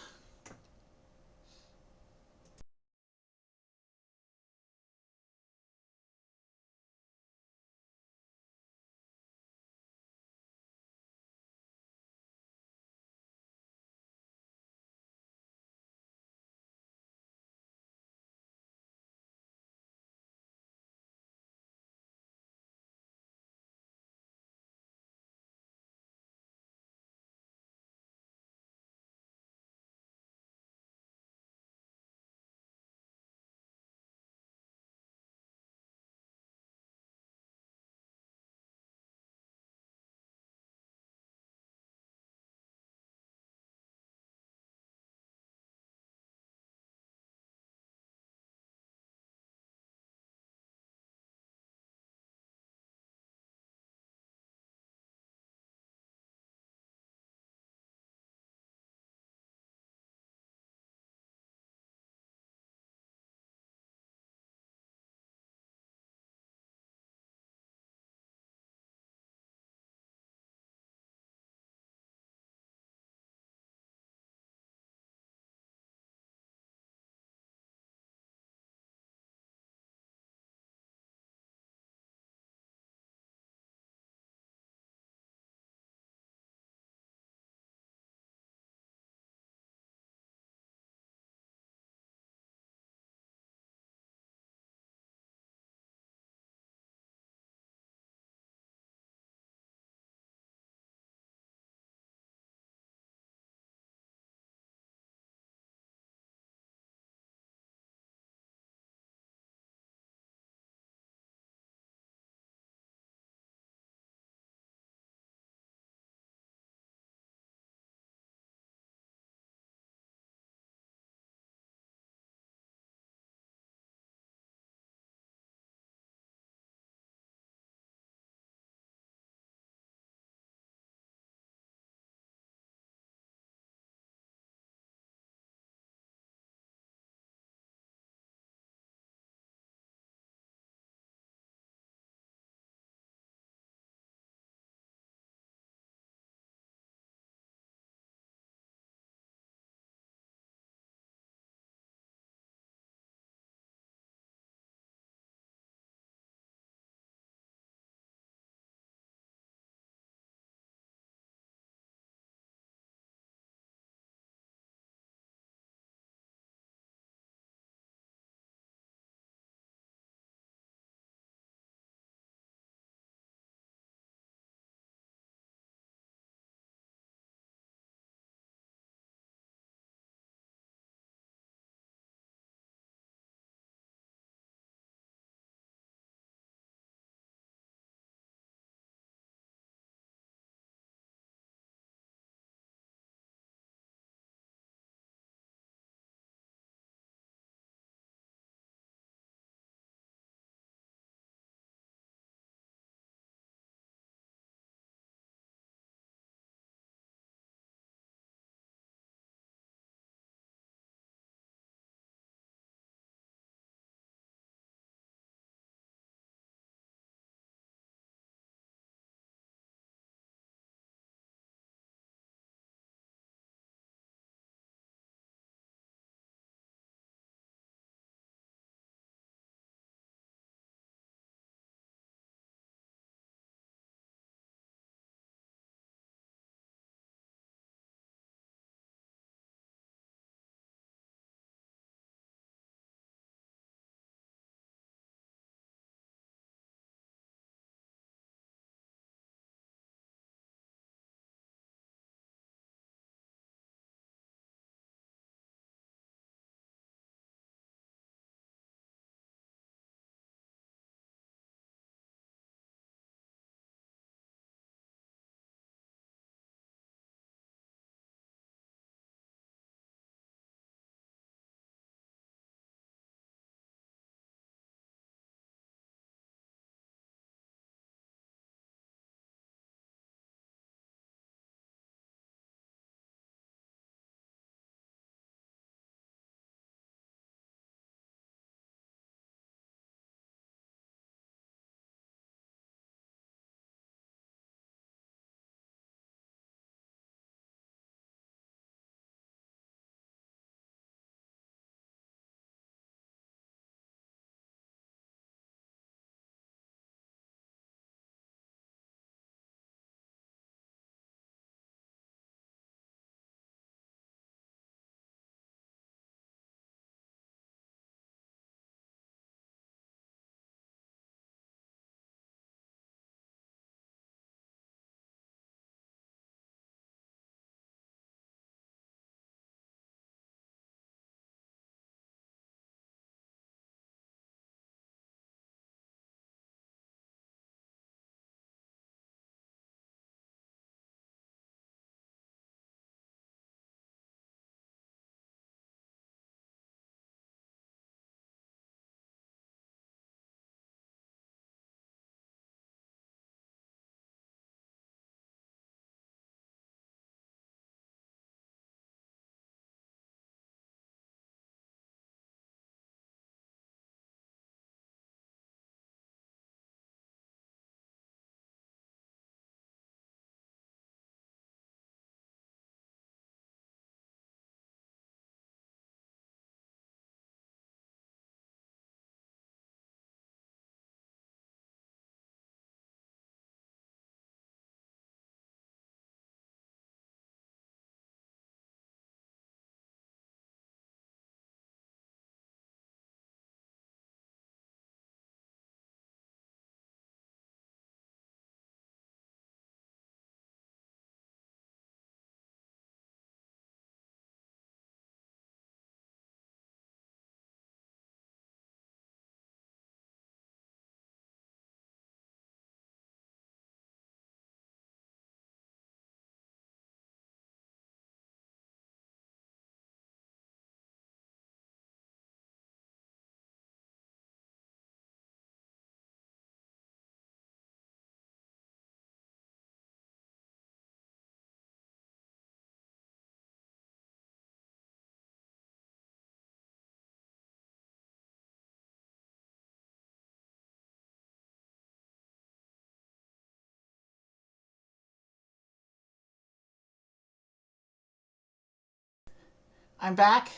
I'm back.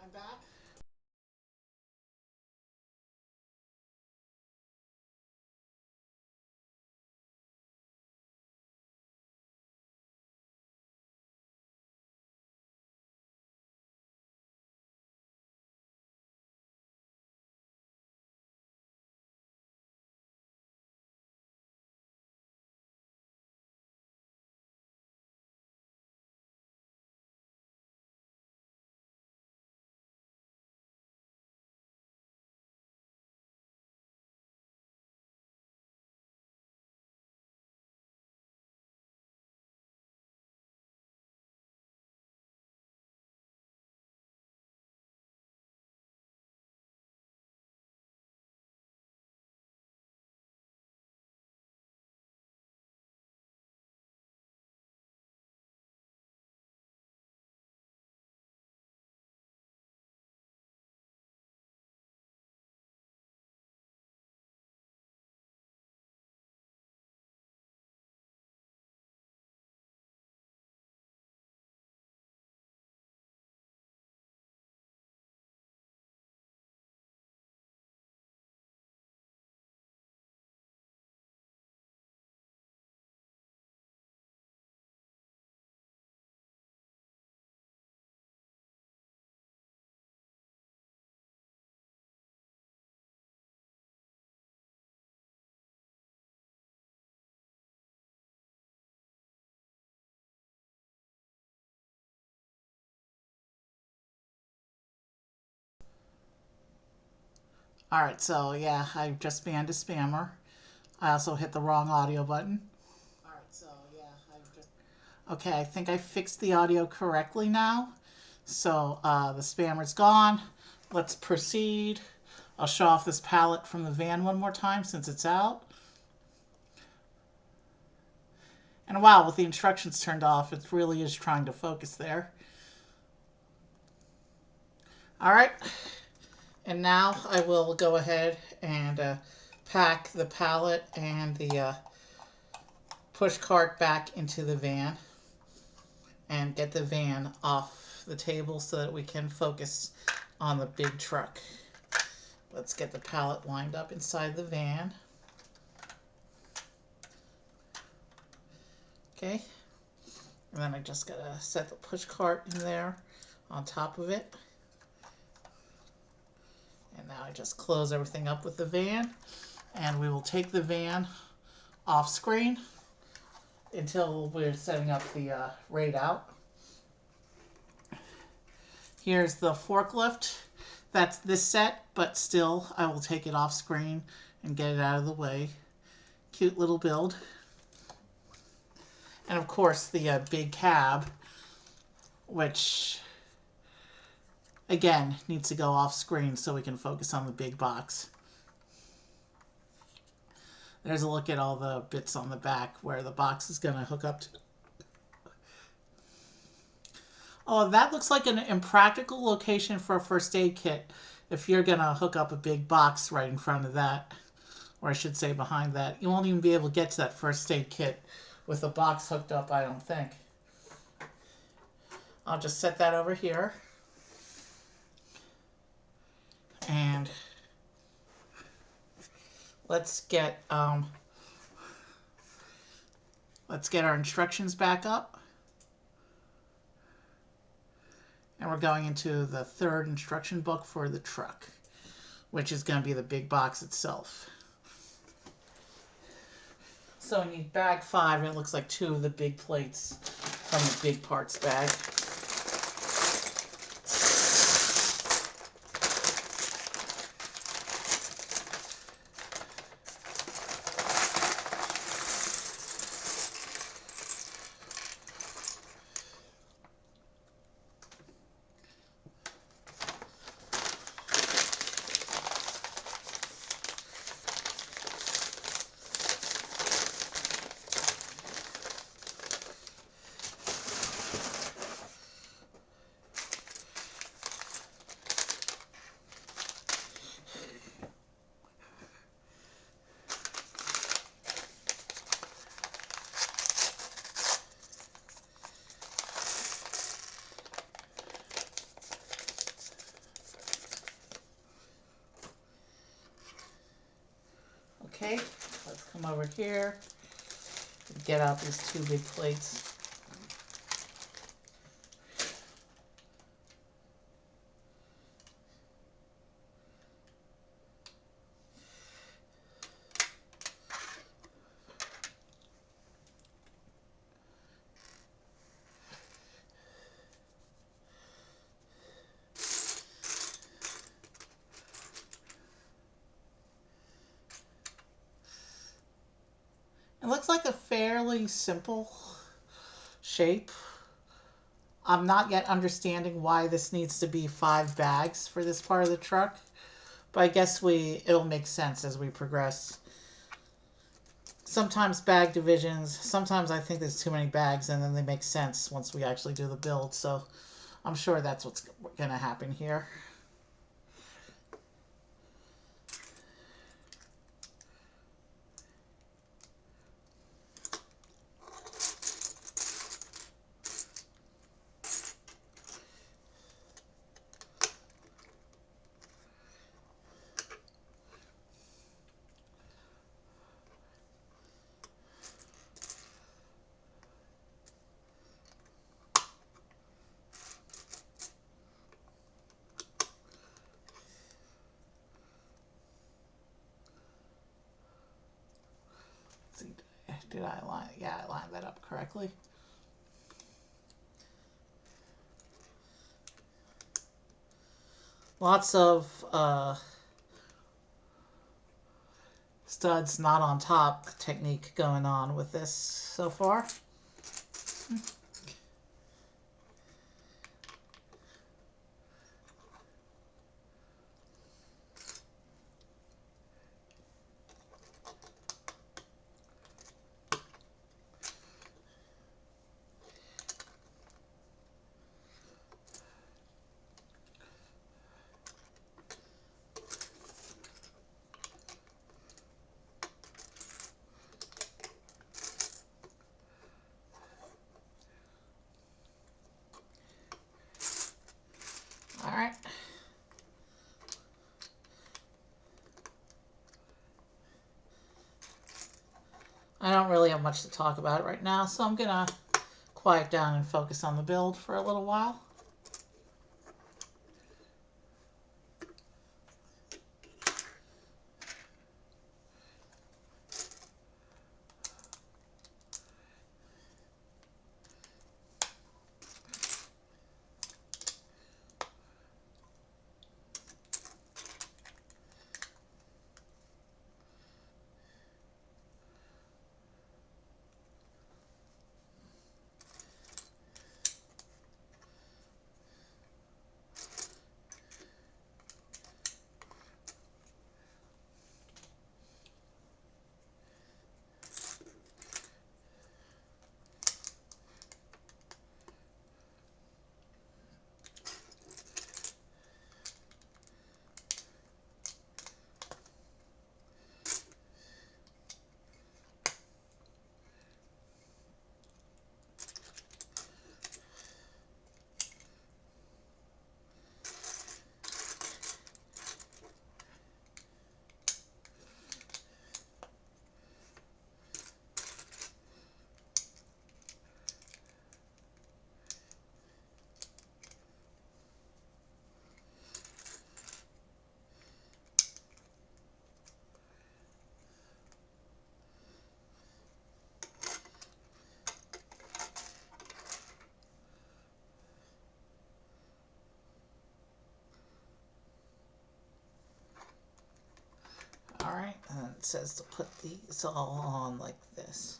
I'm back. All right, so yeah, I just banned a spammer. I also hit the wrong audio button. All right, so yeah, I just. Okay, I think I fixed the audio correctly now. So the spammer's gone. Let's proceed. I'll show off this palette from the van one more time since it's out. And wow, with the instructions turned off, it really is trying to focus there. All right. And now I will go ahead and pack the pallet and the push cart back into the van and get the van off the table so that we can focus on the big truck. Let's get the pallet lined up inside the van. Okay. And then I just gotta set the push cart in there on top of it. And now I just close everything up with the van. And we will take the van off screen until we're setting up the raid out. Here's the forklift. That's this set, but still I will take it off screen and get it out of the way. Cute little build. And of course the big cab, which again needs to go off screen so we can focus on the big box. There's a look at all the bits on the back where the box is going to hook up to. Oh, that looks like an impractical location for a first aid kit if you're going to hook up a big box right in front of that. Or I should say behind that. You won't even be able to get to that first aid kit with a box hooked up, I don't think. I'll just set that over here. And let's get our instructions back up. And we're going into the third instruction book for the truck, which is going to be the big box itself. So we need bag 5, and it looks like 2 of the big plates from the big parts bag. come over here, get out these two big plates. It looks like a fairly simple shape. I'm not yet understanding why this needs to be 5 bags for this part of the truck, but I guess it'll make sense as we progress. Sometimes bag divisions, sometimes I think there's too many bags and then they make sense once we actually do the build, so I'm sure that's what's going to happen here. Did I line? Yeah, I lined that up correctly. Lots of studs not on top technique going on with this so far. All right. I don't really have much to talk about right now, so I'm gonna quiet down and focus on the build for a little while. Alright, and it says to put these all on like this.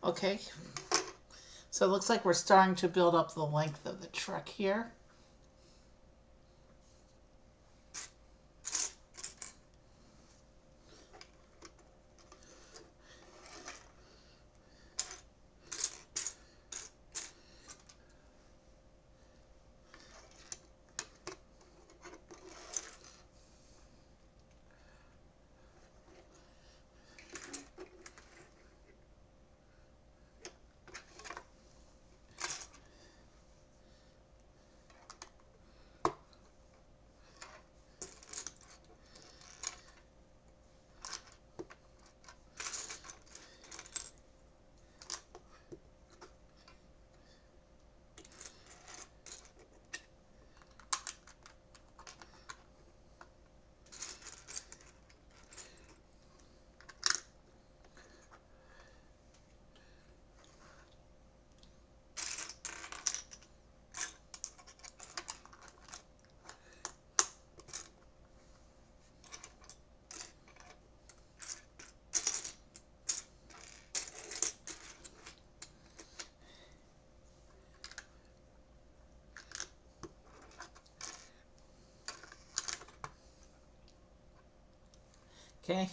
Okay, so it looks like we're starting to build up the length of the truck here. Okay.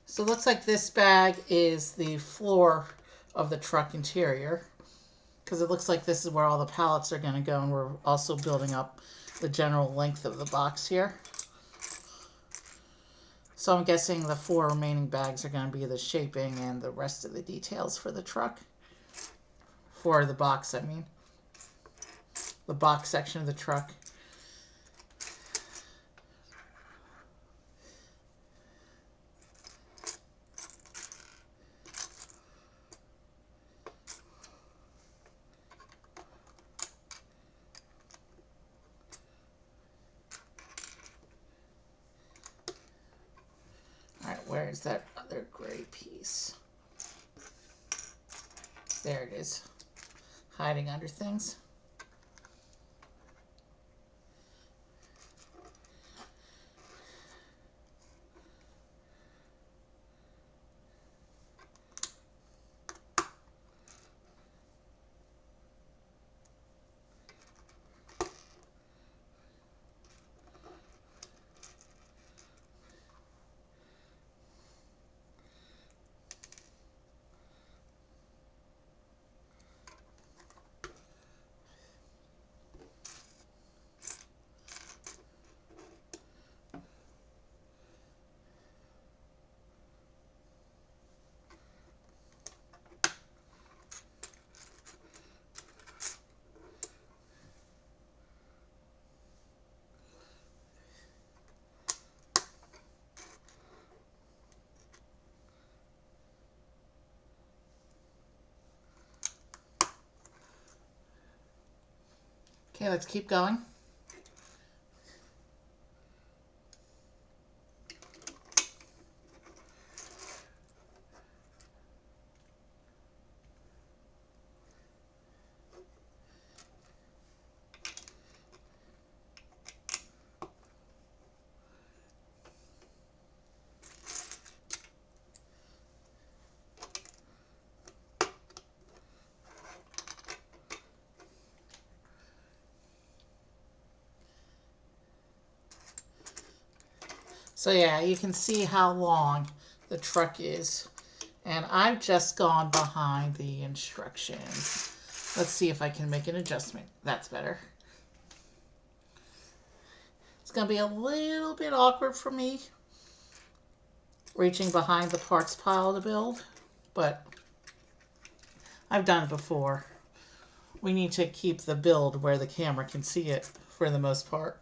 So it looks like this bag is the floor of the truck interior, because it looks like this is where all the pallets are going to go, and we're also building up the general length of the box here. So I'm guessing the 4 remaining bags are going to be the shaping and the rest of the details for the truck. For the box, I mean. The box section of the truck. Alright, where is that other gray piece? There it is. Hiding under things. Okay, let's keep going. So yeah, you can see how long the truck is. And I've just gone behind the instructions. Let's see if I can make an adjustment. That's better. It's going to be a little bit awkward for me reaching behind the parts pile to build, but I've done it before. We need to keep the build where the camera can see it for the most part.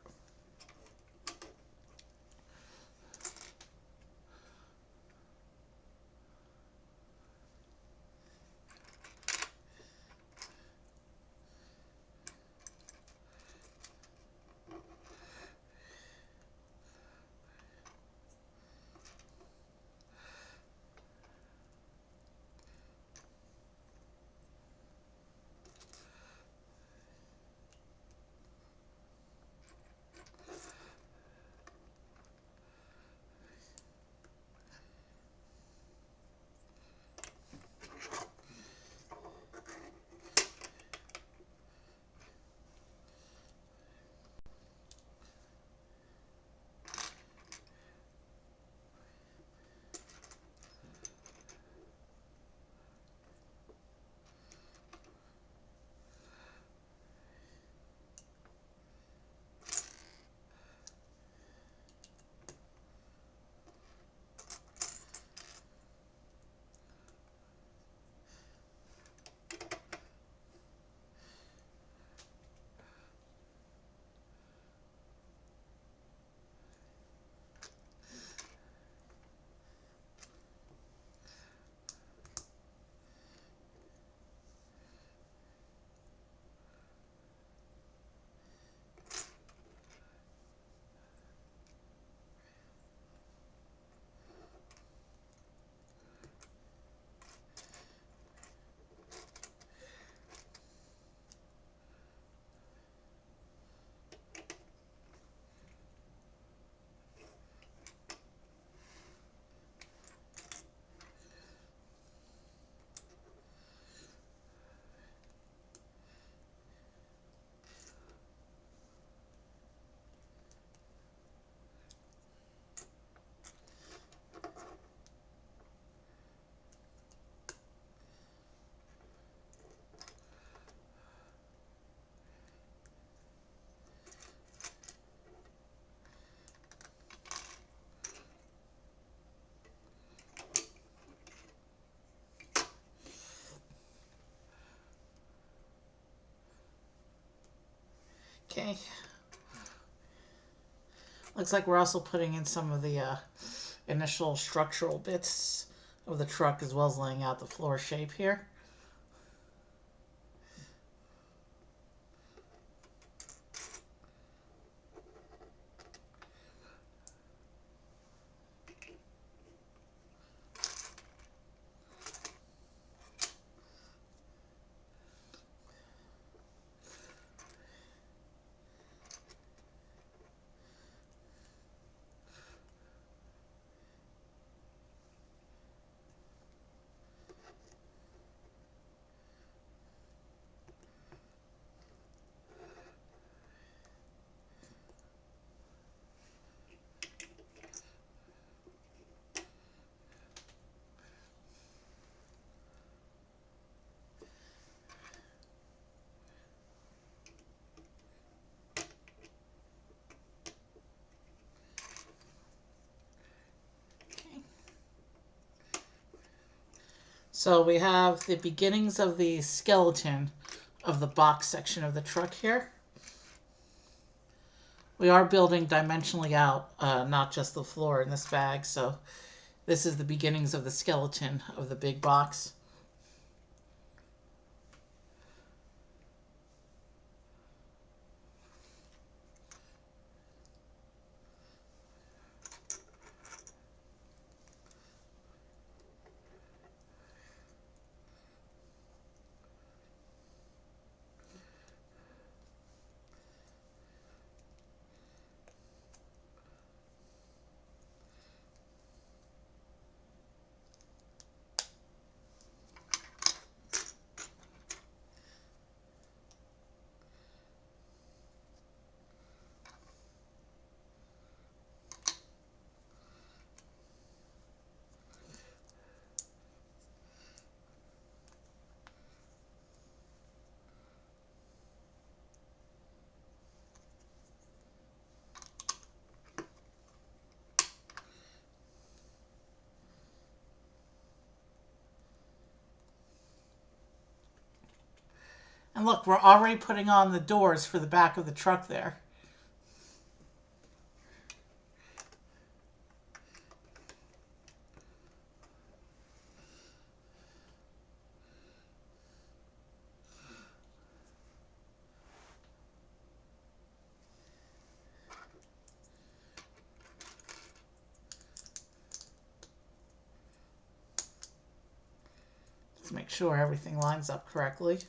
Okay. Looks like we're also putting in some of the initial structural bits of the truck as well as laying out the floor shape here. So we have the beginnings of the skeleton of the box section of the truck here. We are building dimensionally out, not just the floor in this bag, so this is the beginnings of the skeleton of the big box. And look, we're already putting on the doors for the back of the truck there. Let's make sure everything lines up correctly.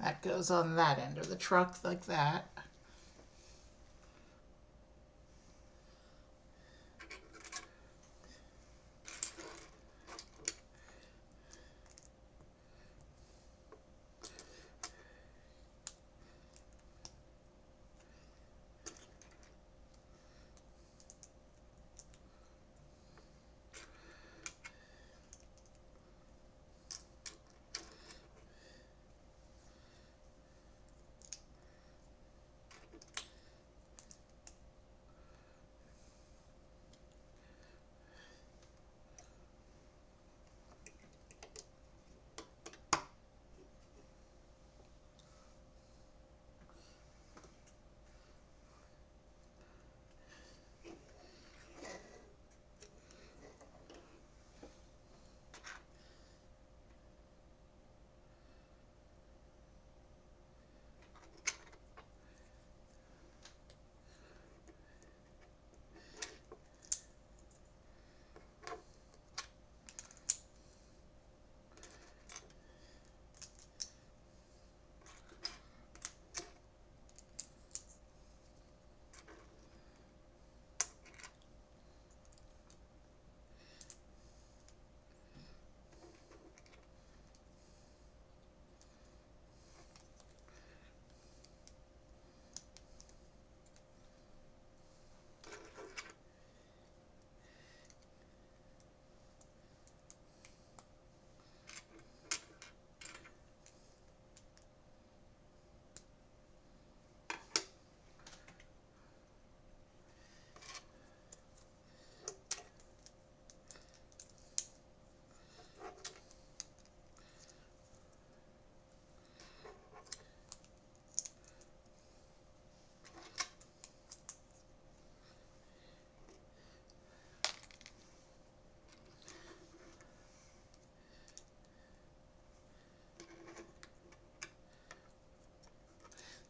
That goes on that end of the truck like that.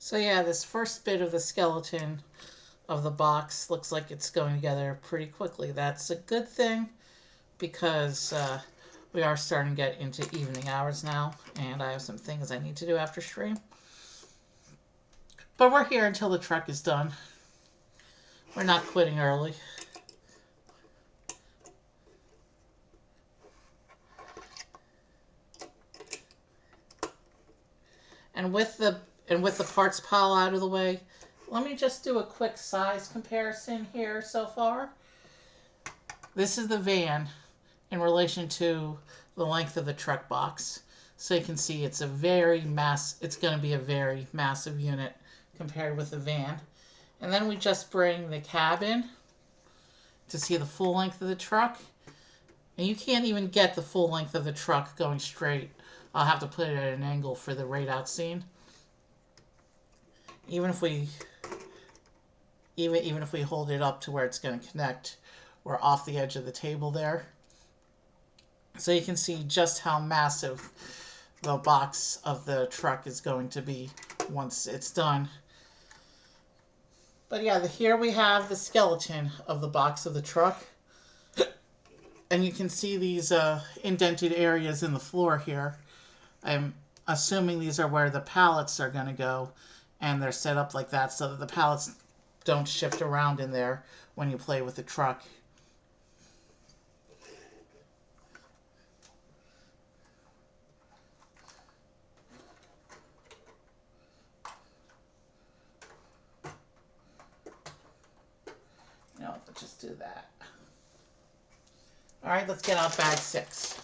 So yeah, this first bit of the skeleton of the box looks like it's going together pretty quickly. That's a good thing because we are starting to get into evening hours now, and I have some things I need to do after stream. But we're here until the truck is done. We're not quitting early. And with the parts pile out of the way, let me just do a quick size comparison here so far. This is the van in relation to the length of the truck box. So you can see it's going to be a very massive unit compared with the van. And then we just bring the cab in to see the full length of the truck. And you can't even get the full length of the truck going straight. I'll have to put it at an angle for the right out scene. Even if we hold it up to where it's going to connect, we're off the edge of the table there. So you can see just how massive the box of the truck is going to be once it's done. But yeah, here we have the skeleton of the box of the truck. And you can see these indented areas in the floor here. I'm assuming these are where the pallets are going to go. And they're set up like that so that the pallets don't shift around in there when you play with the truck. No, but just do that. All right, let's get out bag 6.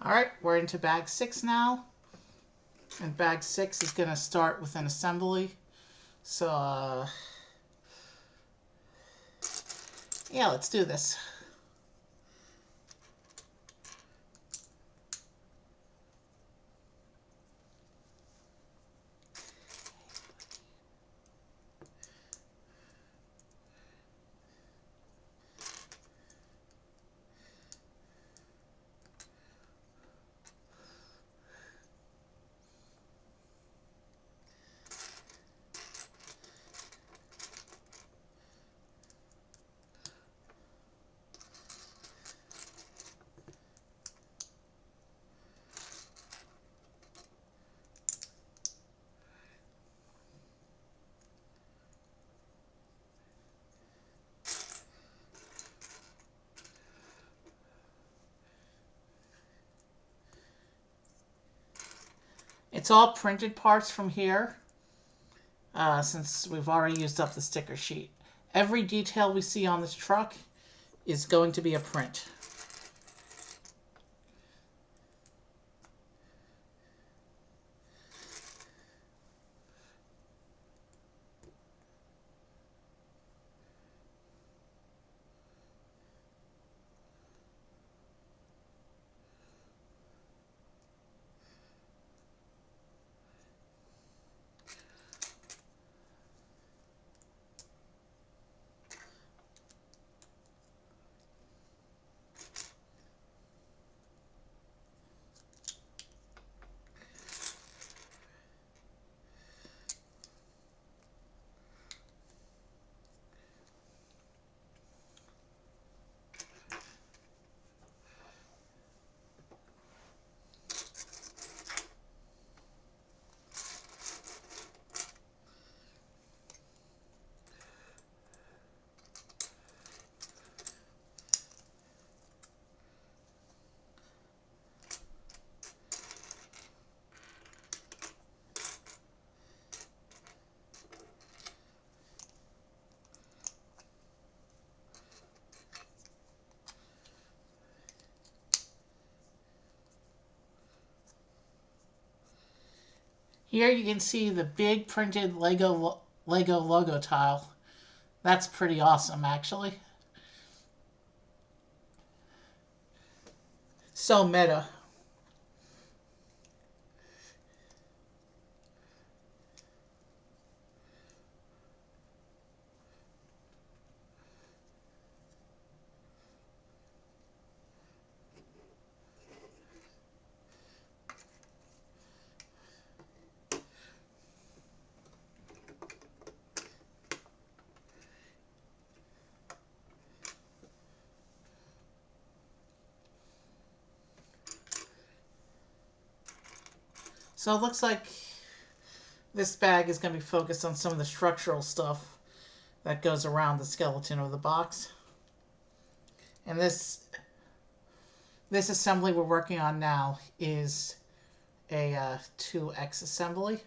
All right, we're into bag 6 now. And bag 6 is going to start with an assembly. So, yeah, let's do this. It's all printed parts from here, since we've already used up the sticker sheet. Every detail we see on this truck is going to be a print. Here you can see the big printed Lego logo tile. That's pretty awesome, actually. So meta. So it looks like this bag is going to be focused on some of the structural stuff that goes around the skeleton of the box. And this assembly we're working on now is a 2X assembly.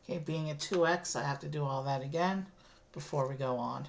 Okay, being a 2X, I have to do all that again before we go on.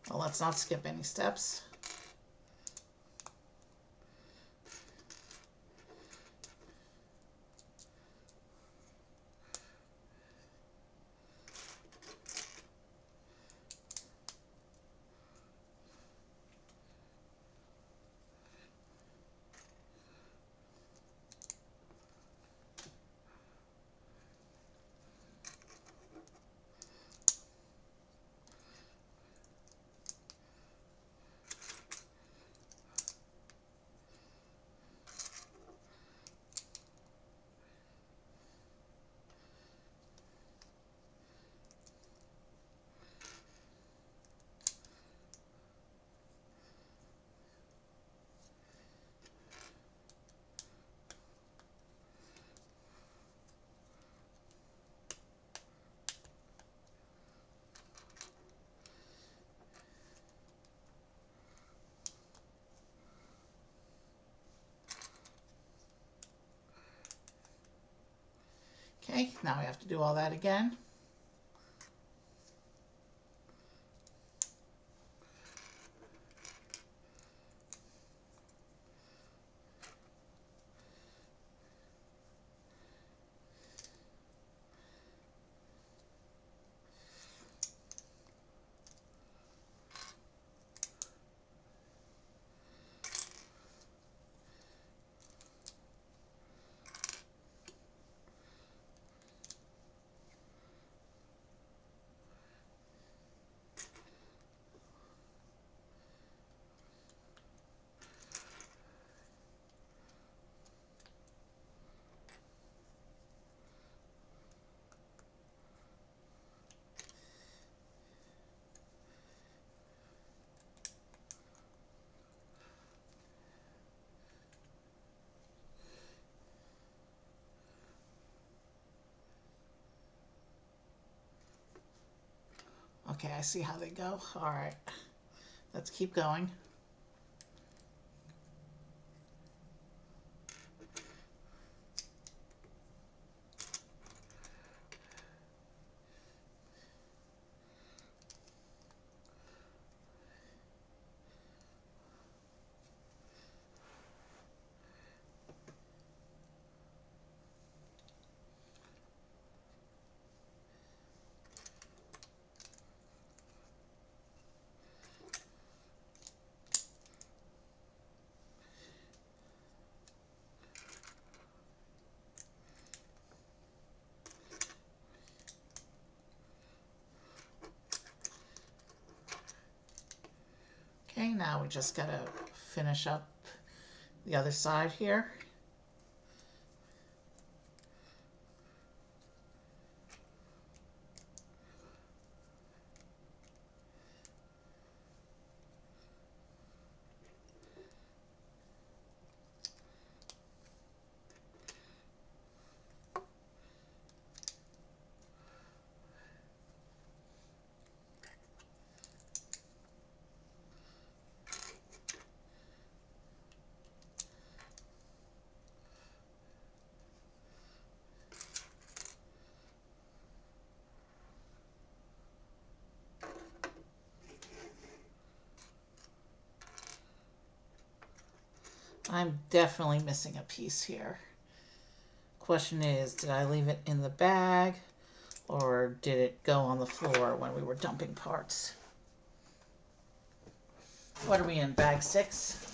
Well, let's not skip any steps. Okay, now we have to do all that again. Okay, I see how they go. All right, let's keep going. Okay, now we just gotta finish up the other side here. I'm definitely missing a piece here. Question is, did I leave it in the bag or did it go on the floor when we were dumping parts? What are we in, bag 6?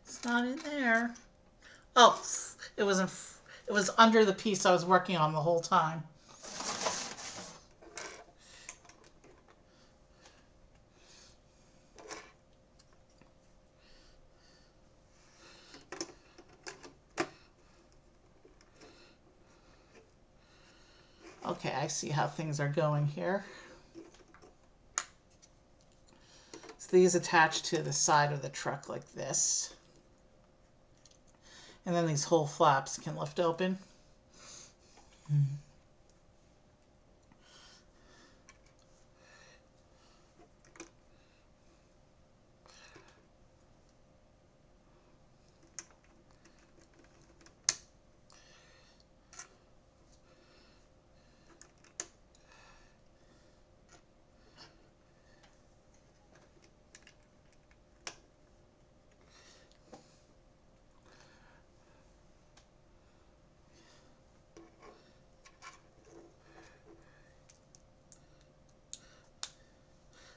It's not in there. Oh, it was it was under the piece I was working on the whole time. Okay, I see how things are going here. So these attach to the side of the truck like this. And then these whole flaps can lift open.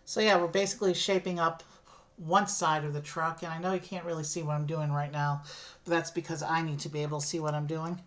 So yeah, we're basically shaping up one side of the truck, and I know you can't really see what I'm doing right now, but that's because I need to be able to see what I'm doing.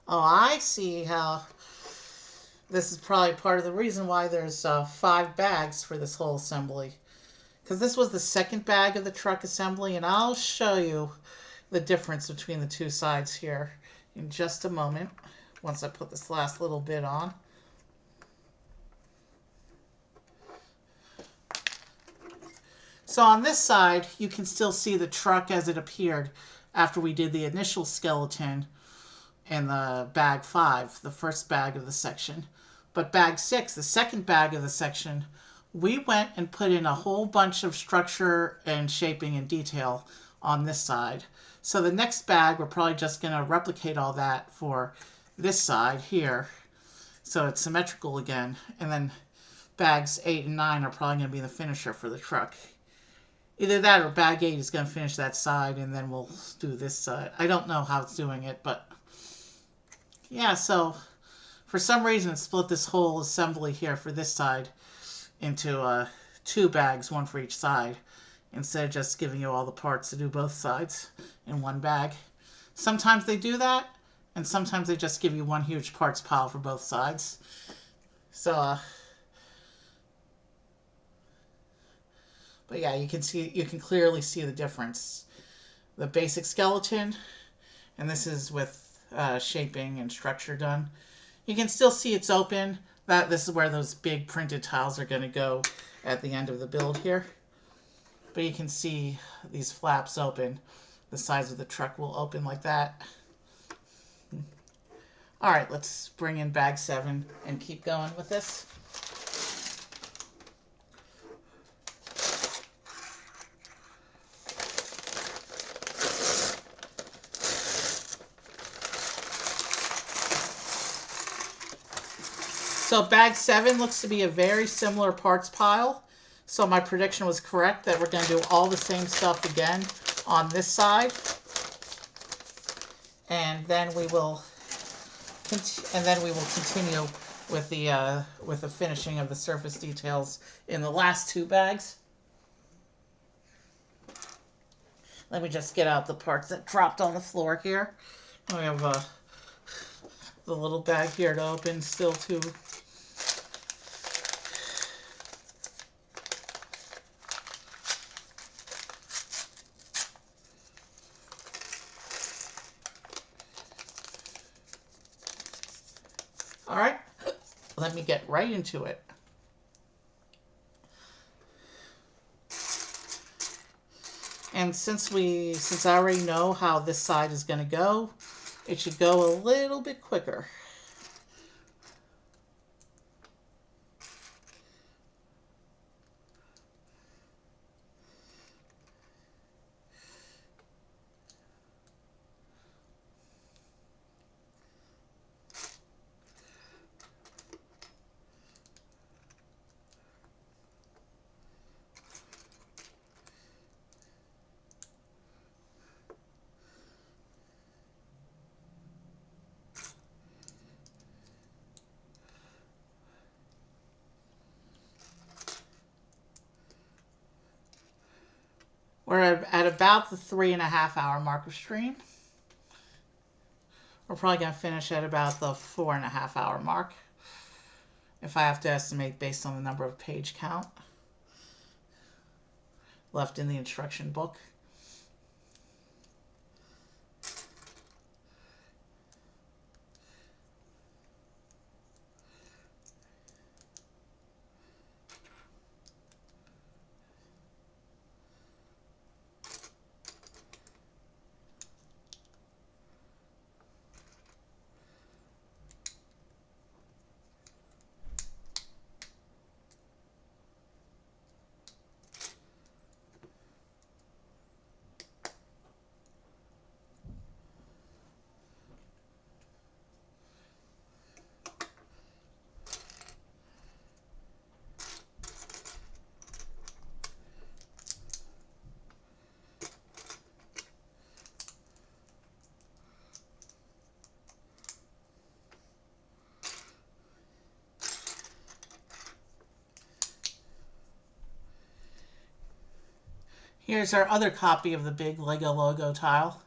Oh, I see how this is probably part of the reason why there's 5 bags for this whole assembly. Because this was the second bag of the truck assembly, and I'll show you the difference between the two sides here in just a moment, once I put this last little bit on. So on this side, you can still see the truck as it appeared after we did the initial skeleton in the bag 5, the first bag of the section. But bag 6, the second bag of the section, we went and put in a whole bunch of structure and shaping and detail on this side. So the next bag, we're probably just going to replicate all that for this side here, so it's symmetrical again. And then bags 8 and 9 are probably going to be the finisher for the truck. Either that or bag 8 is going to finish that side, and then we'll do this side. I don't know how it's doing it, but yeah, so for some reason it split this whole assembly here for this side into 2 bags, one for each side, instead of just giving you all the parts to do both sides in one bag. Sometimes they do that, and sometimes they just give you one huge parts pile for both sides. So, but yeah, you can clearly see the difference. The basic skeleton, and this is with shaping and structure done. You can still see it's open. This is where those big printed tiles are going to go at the end of the build here. But you can see these flaps open. The sides of the truck will open like that. All right, let's bring in bag 7 and keep going with this. So bag 7 looks to be a very similar parts pile. So my prediction was correct that we're going to do all the same stuff again on this side. And then we will continue with the finishing of the surface details in the last 2 bags. Let me just get out the parts that dropped on the floor here. We have the little bag here to open still too. All right, let me get right into it. And since I already know how this side is going to go, it should go a little bit quicker. We're at about the 3.5-hour mark of stream. We're probably going to finish at about the 4.5-hour mark, if I have to estimate based on the number of page count left in the instruction book. Here's our other copy of the big Lego logo tile.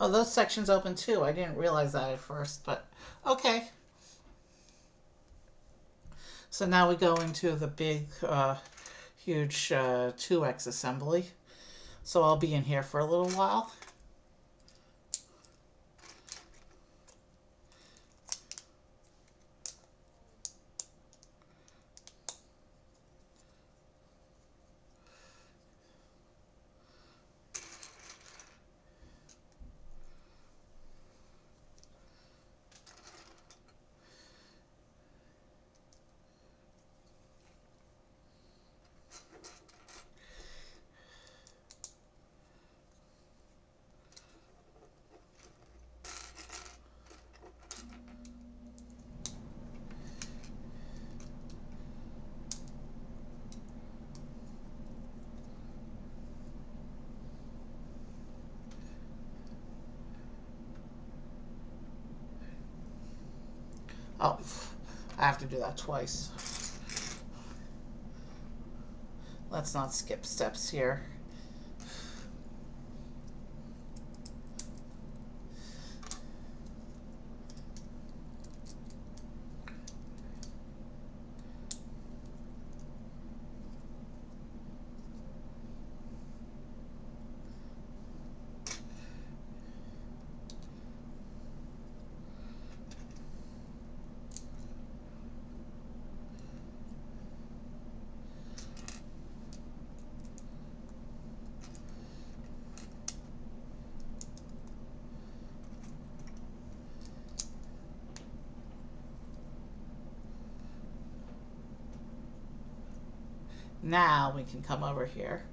Oh, those sections open too. I didn't realize that at first, but okay. So now we go into the big, huge 2X assembly. So I'll be in here for a little while. Oh, I have to do that twice. Let's not skip steps here. Now we can come over here.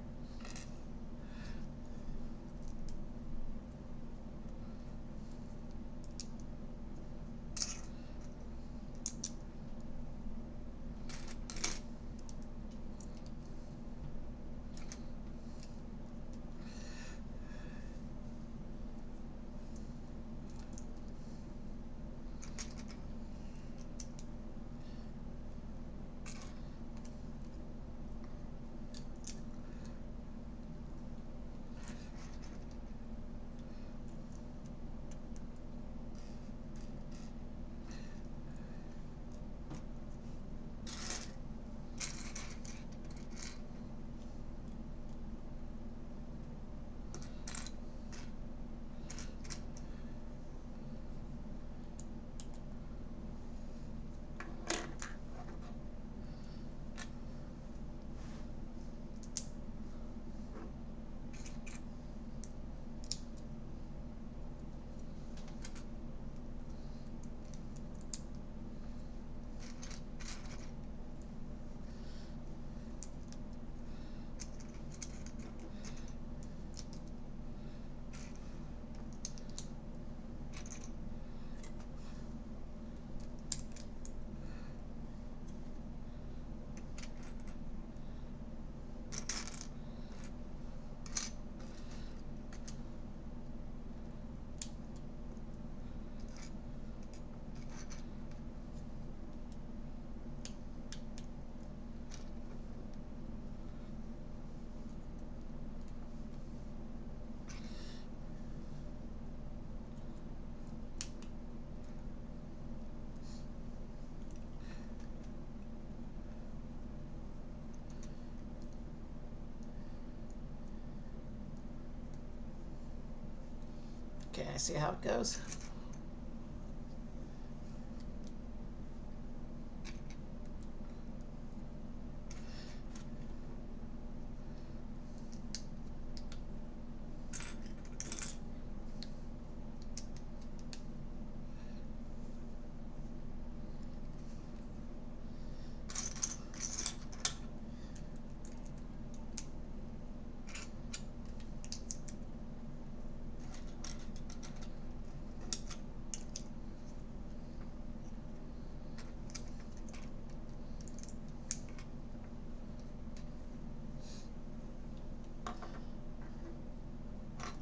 Okay, I see how it goes.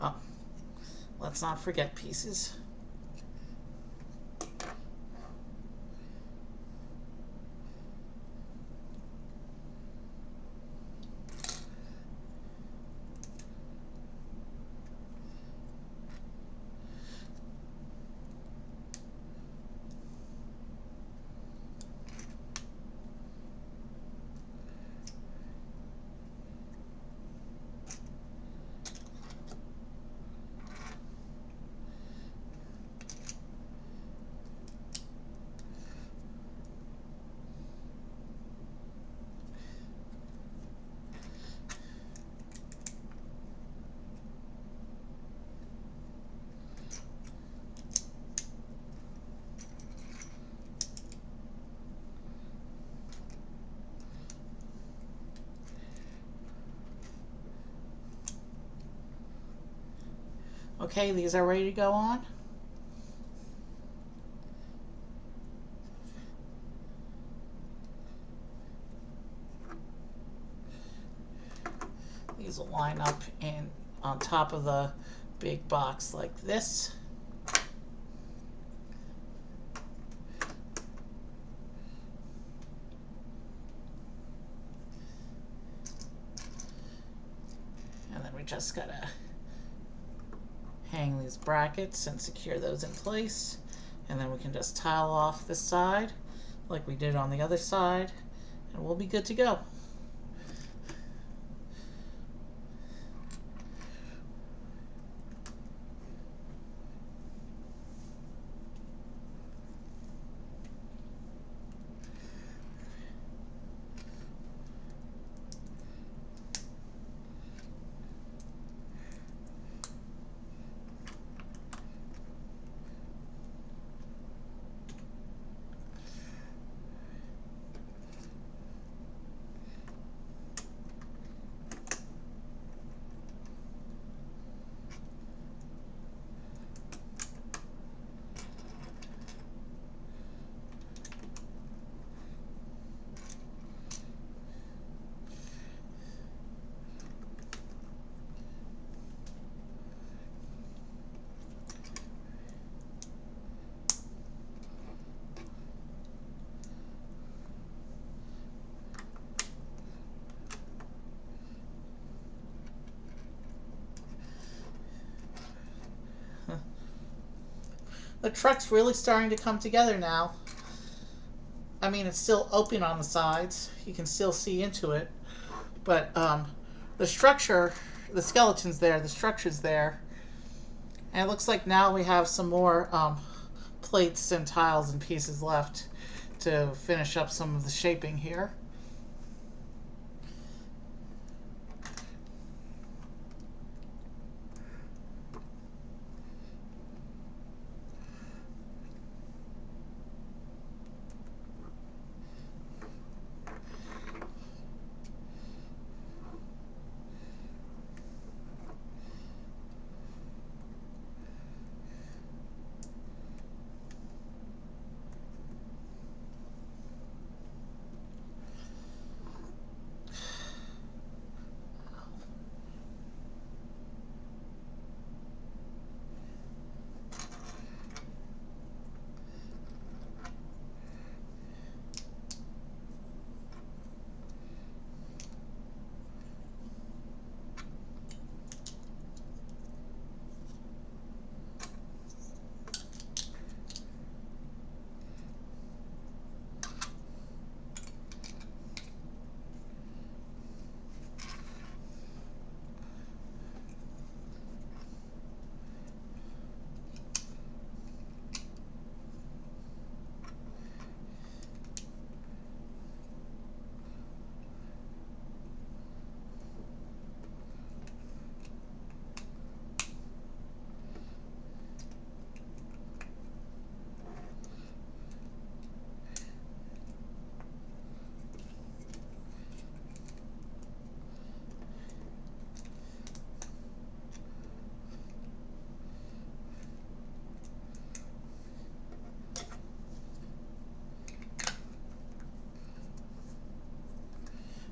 Oh, let's not forget pieces. Okay, these are ready to go on. These will line up in on top of the big box like this. we just gotta hang these brackets and secure those in place, and then we can just tile off this side like we did on the other side, and we'll be good to go. The truck's really starting to come together now. I mean, it's still open on the sides. You can still see into it. But the structure, the skeleton's there, the structure's there. And it looks like now we have some more plates and tiles and pieces left to finish up some of the shaping here.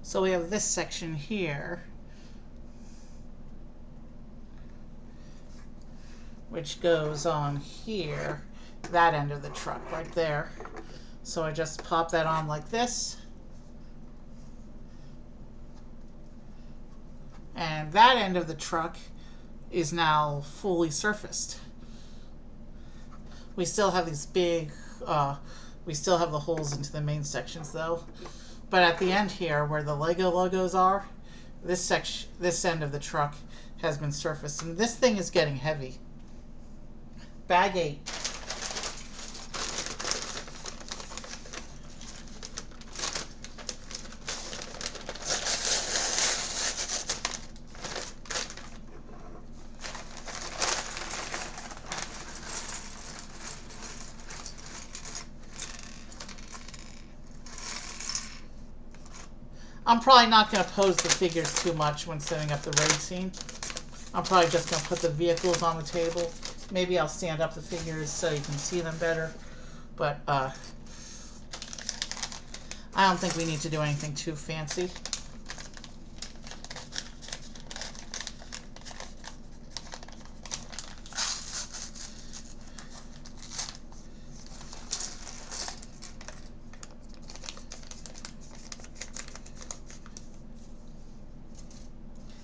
So we have this section here, which goes on here, that end of the truck right there. So I just pop that on like this. And that end of the truck is now fully surfaced. We still have these big, we still have the holes into the main sections though. But at the end here, where the Lego logos are, this end of the truck has been surfaced. And this thing is getting heavy. Bag 8. I'm probably not going to pose the figures too much when setting up the raid scene. I'm probably just going to put the vehicles on the table. Maybe I'll stand up the figures so you can see them better. But I don't think we need to do anything too fancy.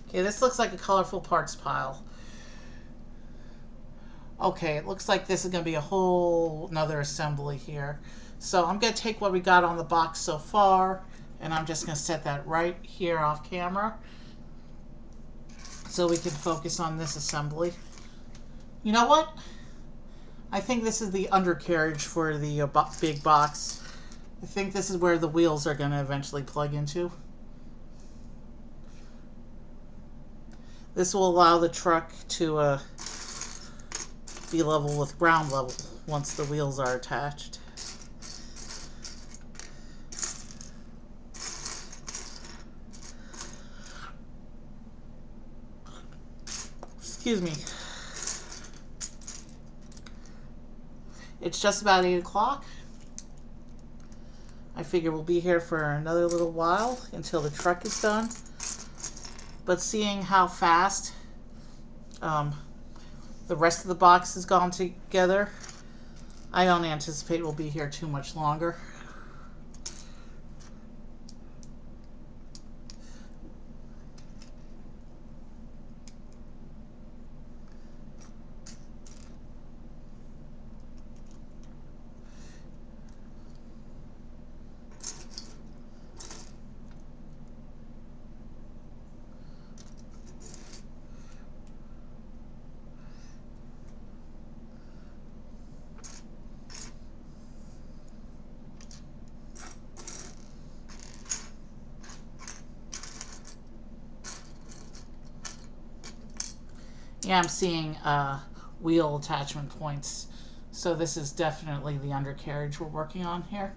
Okay, this looks like a colorful parts pile. Okay, it looks like this is going to be a whole another assembly here. So I'm going to take what we got on the box so far, and I'm just going to set that right here off camera so we can focus on this assembly. You know what? I think this is the undercarriage for the big box. I think this is where the wheels are going to eventually plug into. This will allow the truck to be level with ground level once the wheels are attached. Excuse me. It's just about 8 o'clock. I figure we'll be here for another little while until the truck is done. But seeing how fast the rest of the box has gone together, I don't anticipate we'll be here too much longer. Yeah, I'm seeing wheel attachment points. So this is definitely the undercarriage we're working on here.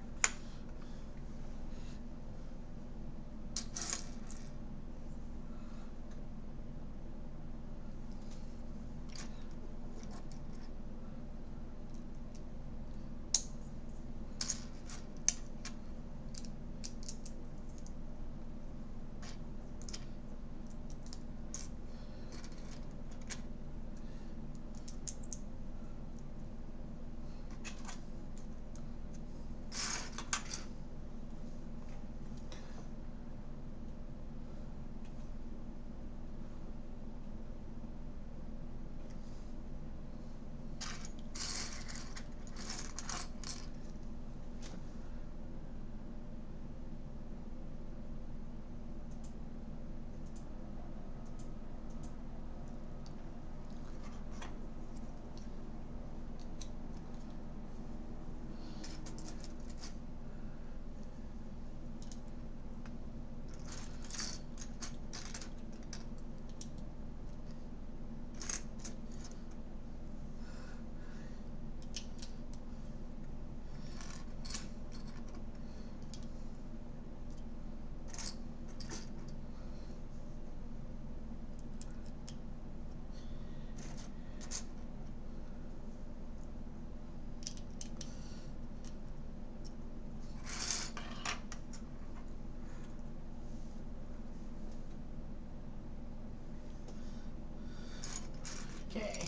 Okay,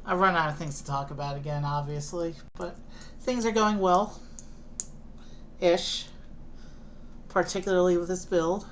I've run out of things to talk about again, obviously, but things are going well-ish, particularly with this build.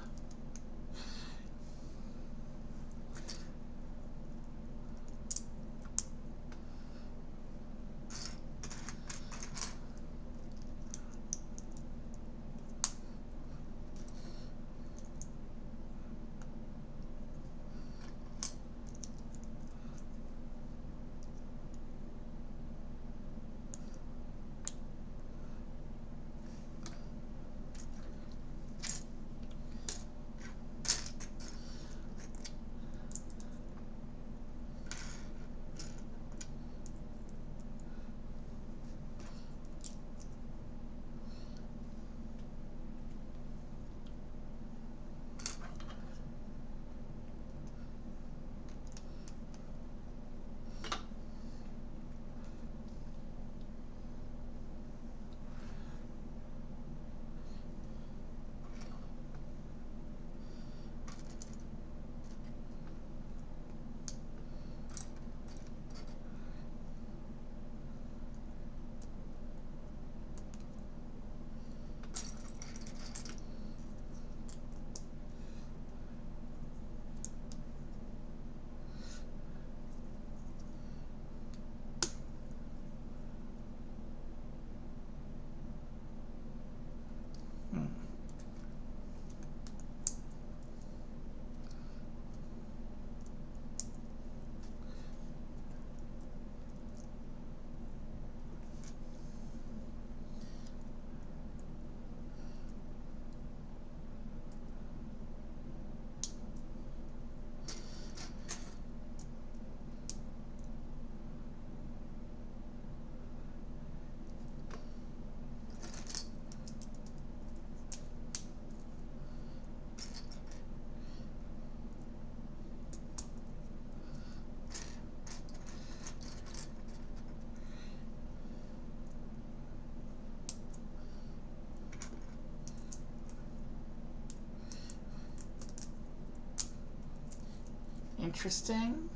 interesting.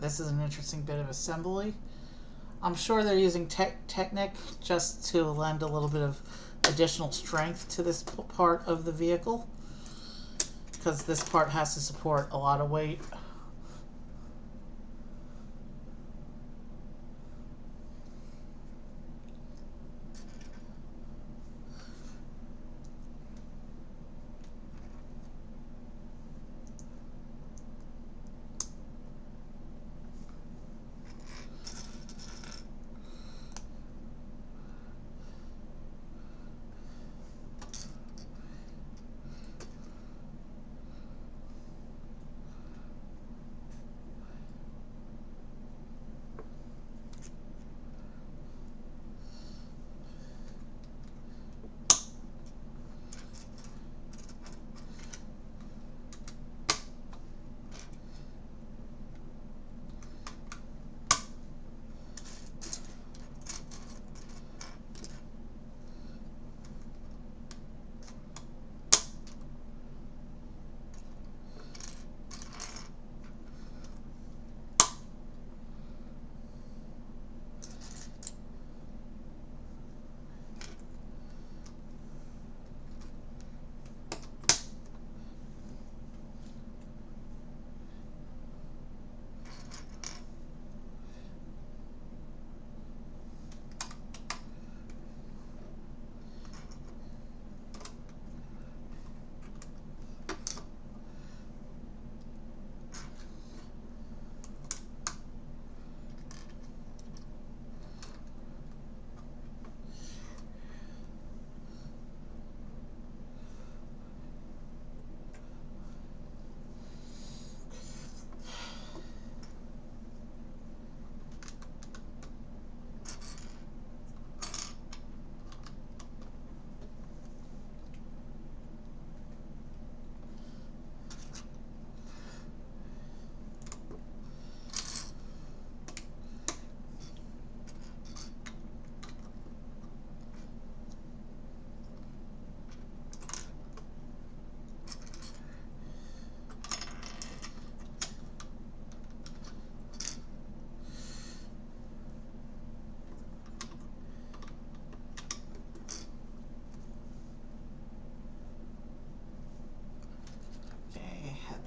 This is an interesting bit of assembly. I'm sure they're using Technic just to lend a little bit of additional strength to this part of the vehicle, because this part has to support a lot of weight.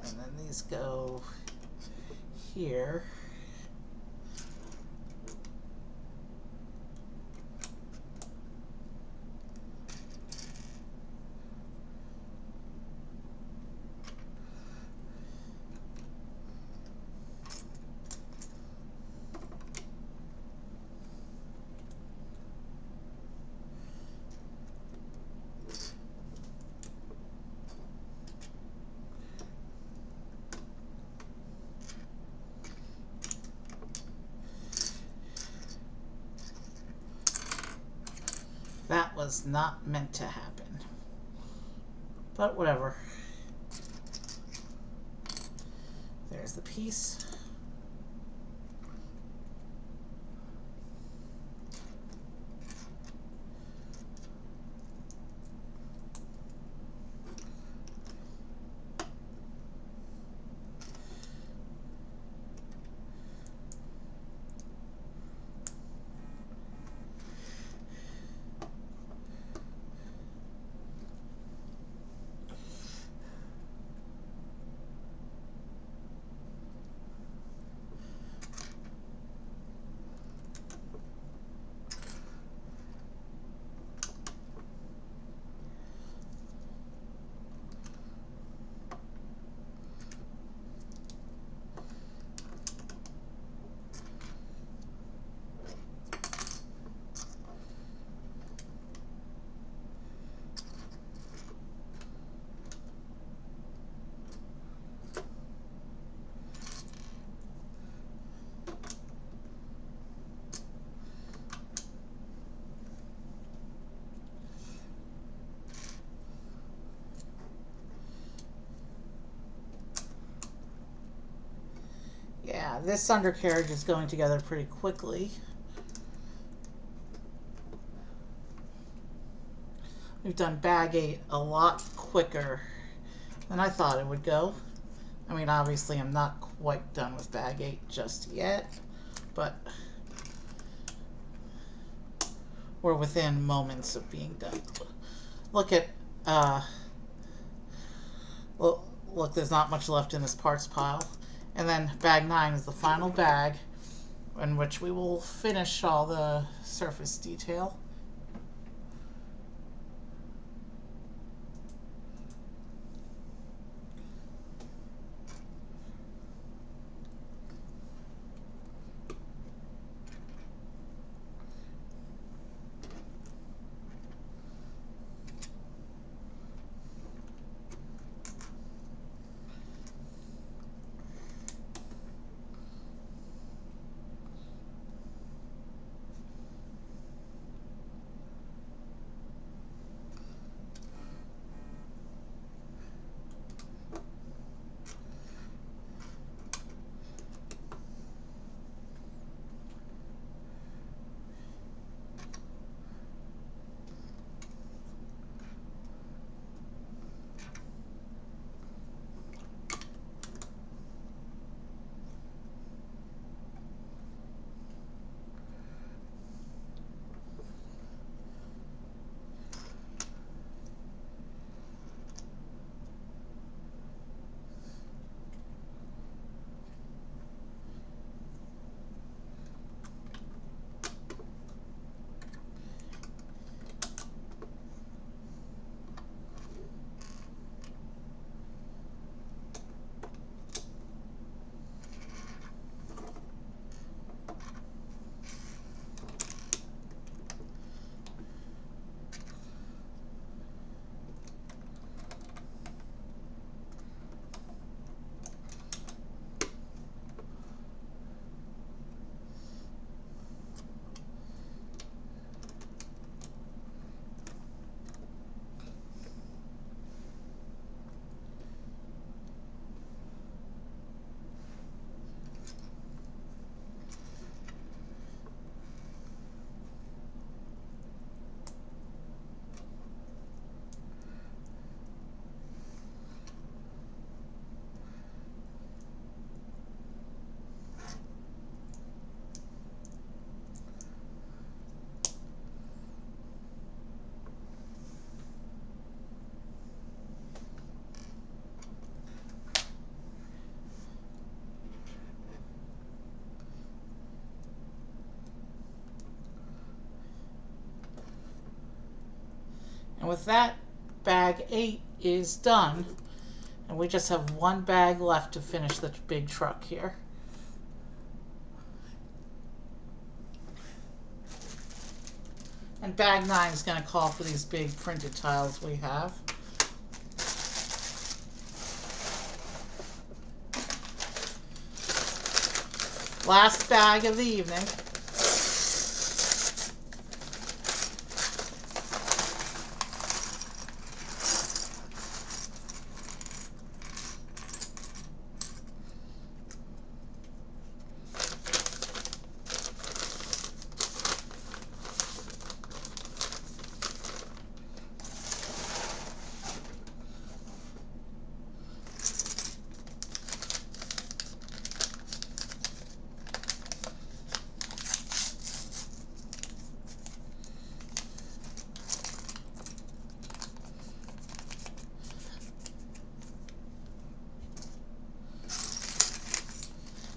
And then these go here. That was not meant to happen. But whatever. There's the piece. Yeah, this undercarriage is going together pretty quickly. We've done bag 8 a lot quicker than I thought it would go. I mean, obviously I'm not quite done with bag 8 just yet, but we're within moments of being done. Look at, look, there's not much left in this parts pile. And then bag 9 is the final bag in which we will finish all the surface detail. And with that, bag 8 is done. And we just have one bag left to finish the big truck here. And bag 9 is going to call for these big printed tiles we have. Last bag of the evening.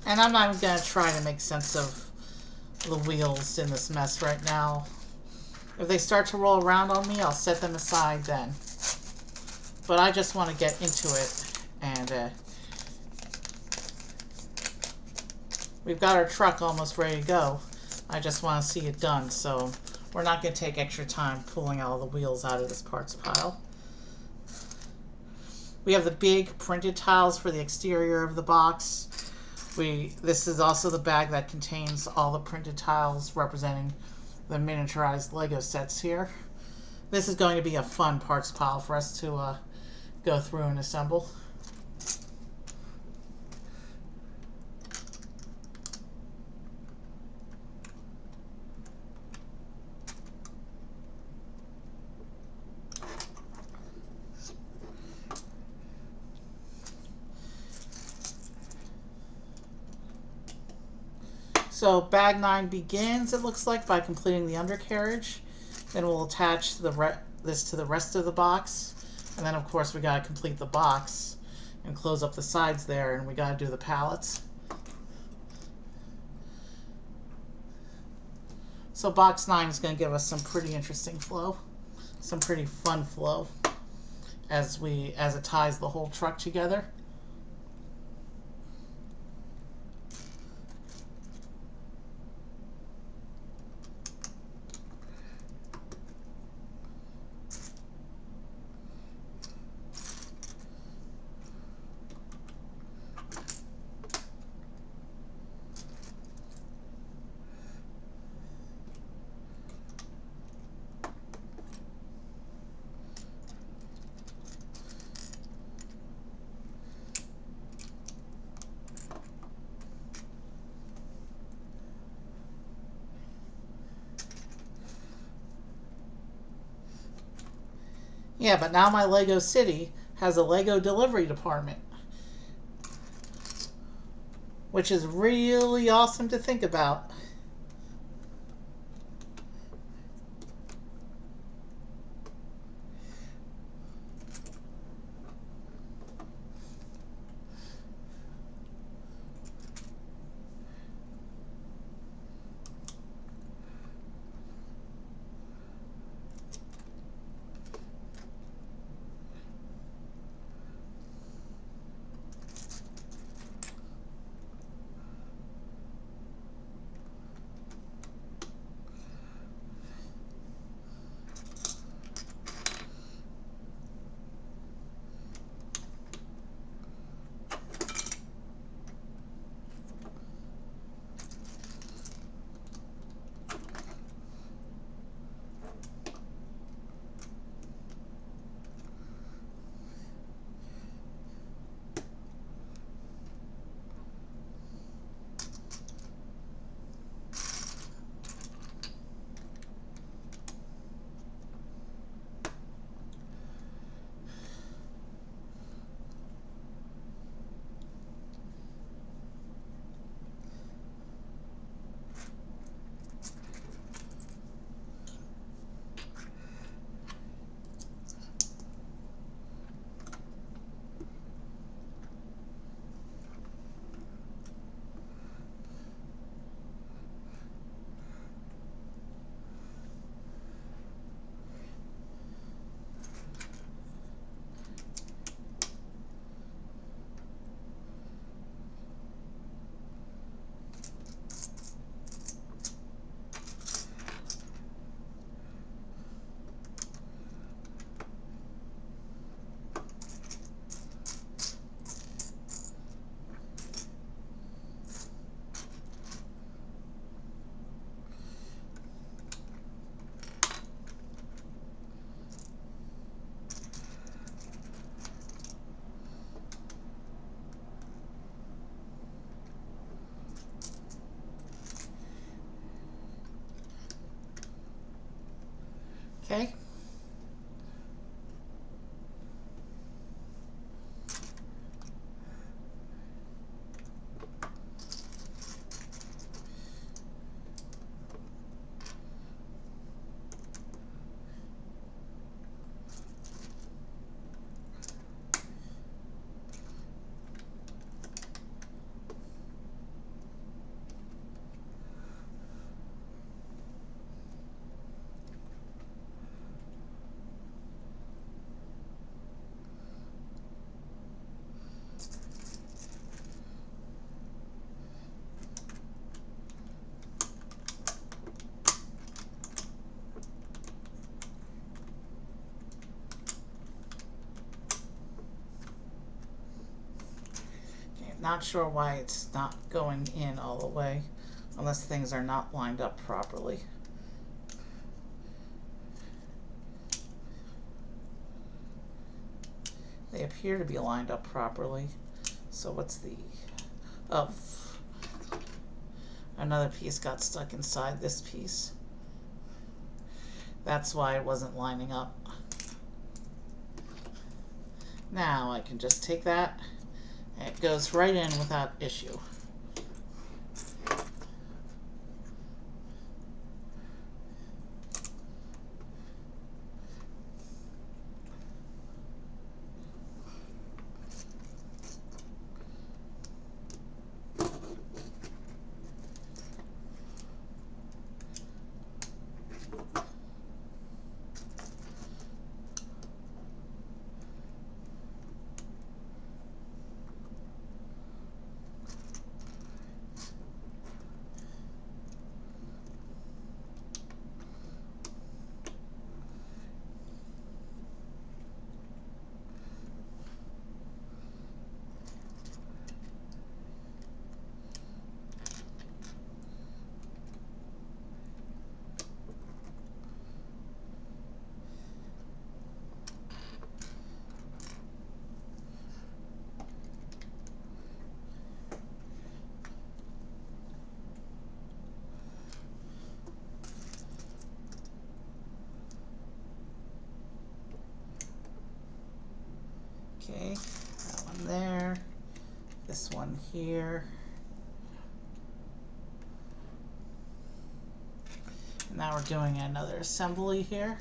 And I'm not even going to try to make sense of the wheels in this mess right now. If they start to roll around on me, I'll set them aside then. But I just want to get into it. And we've got our truck almost ready to go. I just want to see it done. So we're not going to take extra time pulling all the wheels out of this parts pile. We have the big printed tiles for the exterior of the box. This is also the bag that contains all the printed tiles representing the miniaturized Lego sets here. This is going to be a fun parts pile for us to go through and assemble. So bag 9 begins, it looks like, by completing the undercarriage. Then we'll attach this to the rest of the box. And then, of course, we got to complete the box and close up the sides there, and we got to do the pallets. So box 9 is going to give us some pretty interesting flow, some pretty fun flow as it ties the whole truck together. Yeah, but now my Lego City has a Lego delivery department, which is really awesome to think about. Okay. Not sure why it's not going in all the way, unless things are not lined up properly. They appear to be lined up properly. So what's the... Oh, another piece got stuck inside this piece. That's why it wasn't lining up. Now I can just take that, and it goes right in without issue. Okay, that one there, this one here. Now we're doing another assembly here.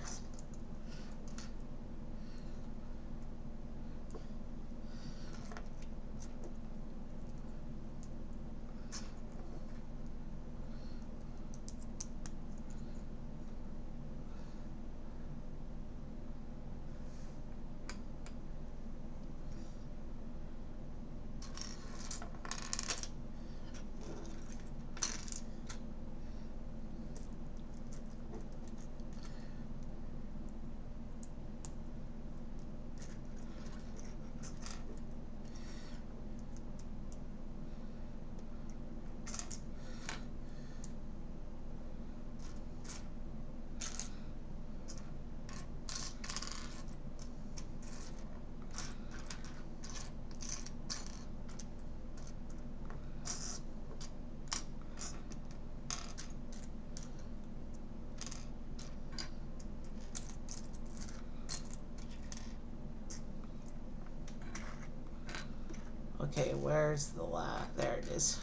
Okay, where's the there it is.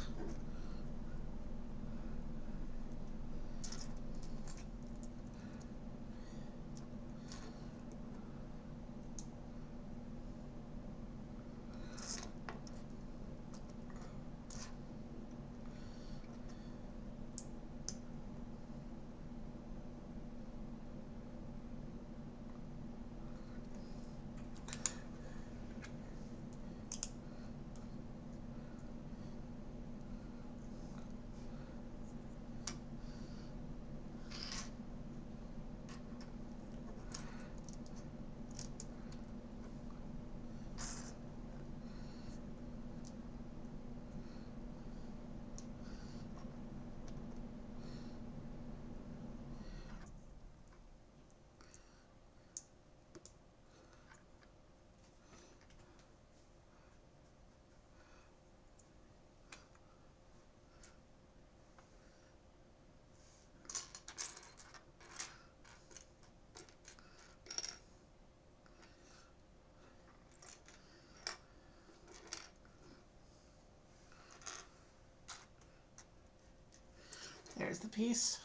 There's the piece.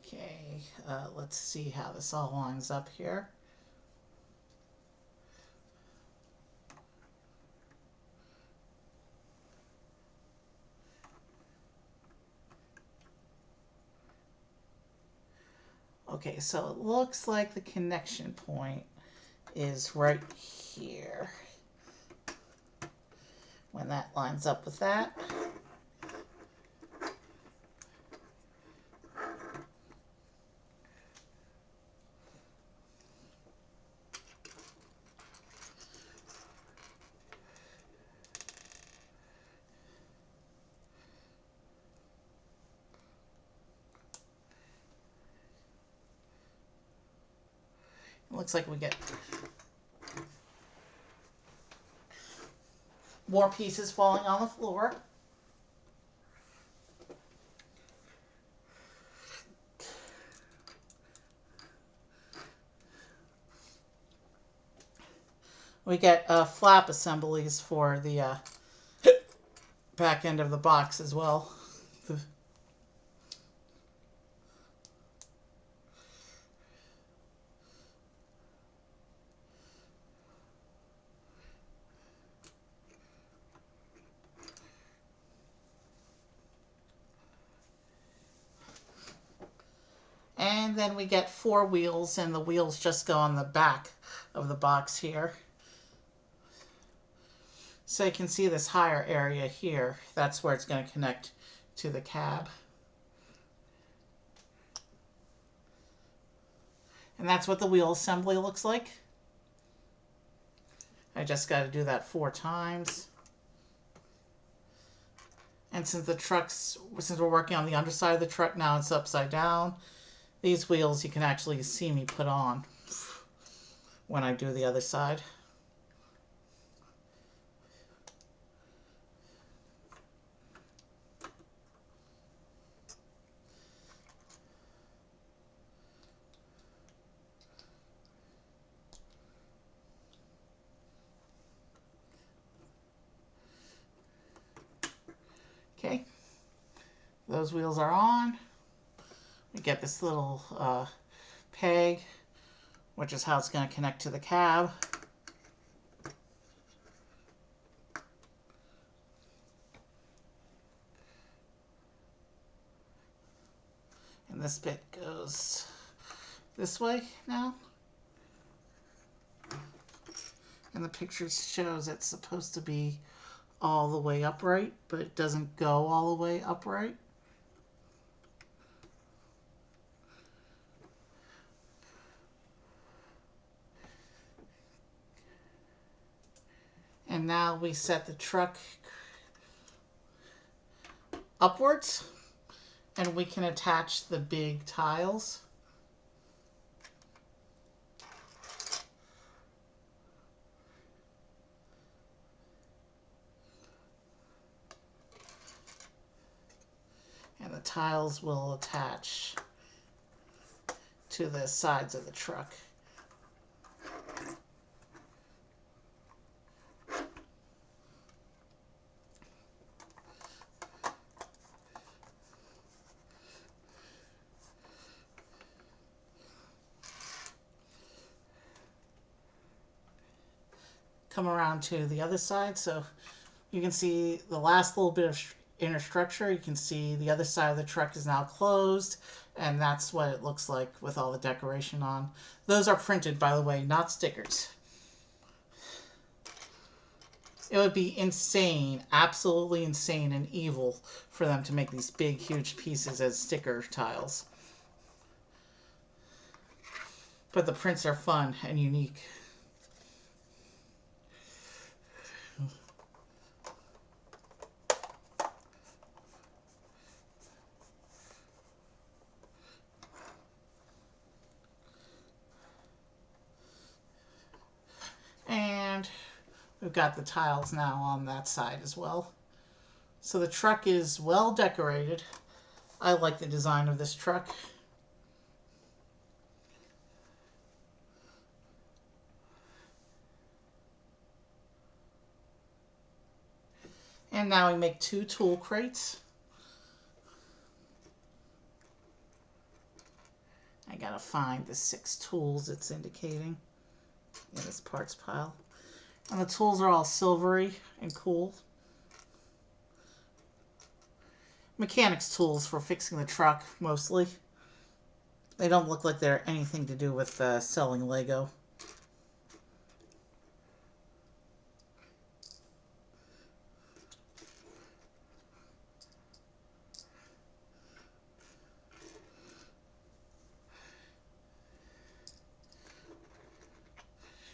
Okay, let's see how this all lines up here. Okay, so it looks like the connection point is right here. When that lines up with that. It looks like we get more pieces falling on the floor. We get flap assemblies for the back end of the box as well. And then we get 4 wheels, and the wheels just go on the back of the box here. So you can see this higher area here. That's where it's going to connect to the cab. And that's what the wheel assembly looks like. I just got to do that 4 times. And since we're working on the underside of the truck now, it's upside down. These wheels you can actually see me put on when I do the other side. Okay, those wheels are on. We get this little peg, which is how it's going to connect to the cab. And this bit goes this way now. And the picture shows it's supposed to be all the way upright, but it doesn't go all the way upright. And now we set the truck upwards, and we can attach the big tiles. And the tiles will attach to the sides of the truck. Come around to the other side, so you can see the last little bit of inner structure. You can see the other side of the truck is now closed, and that's what it looks like with all the decoration on. Those are printed, by the way, not stickers. It would be insane, absolutely insane and evil for them to make these big, huge pieces as sticker tiles. But the prints are fun and unique. And we've got the tiles now on that side as well. So the truck is well decorated. I like the design of this truck. And now we make 2 tool crates. I gotta find the 6 tools it's indicating in this parts pile. And the tools are all silvery and cool. Mechanics tools for fixing the truck, mostly. They don't look like they're anything to do with selling Lego.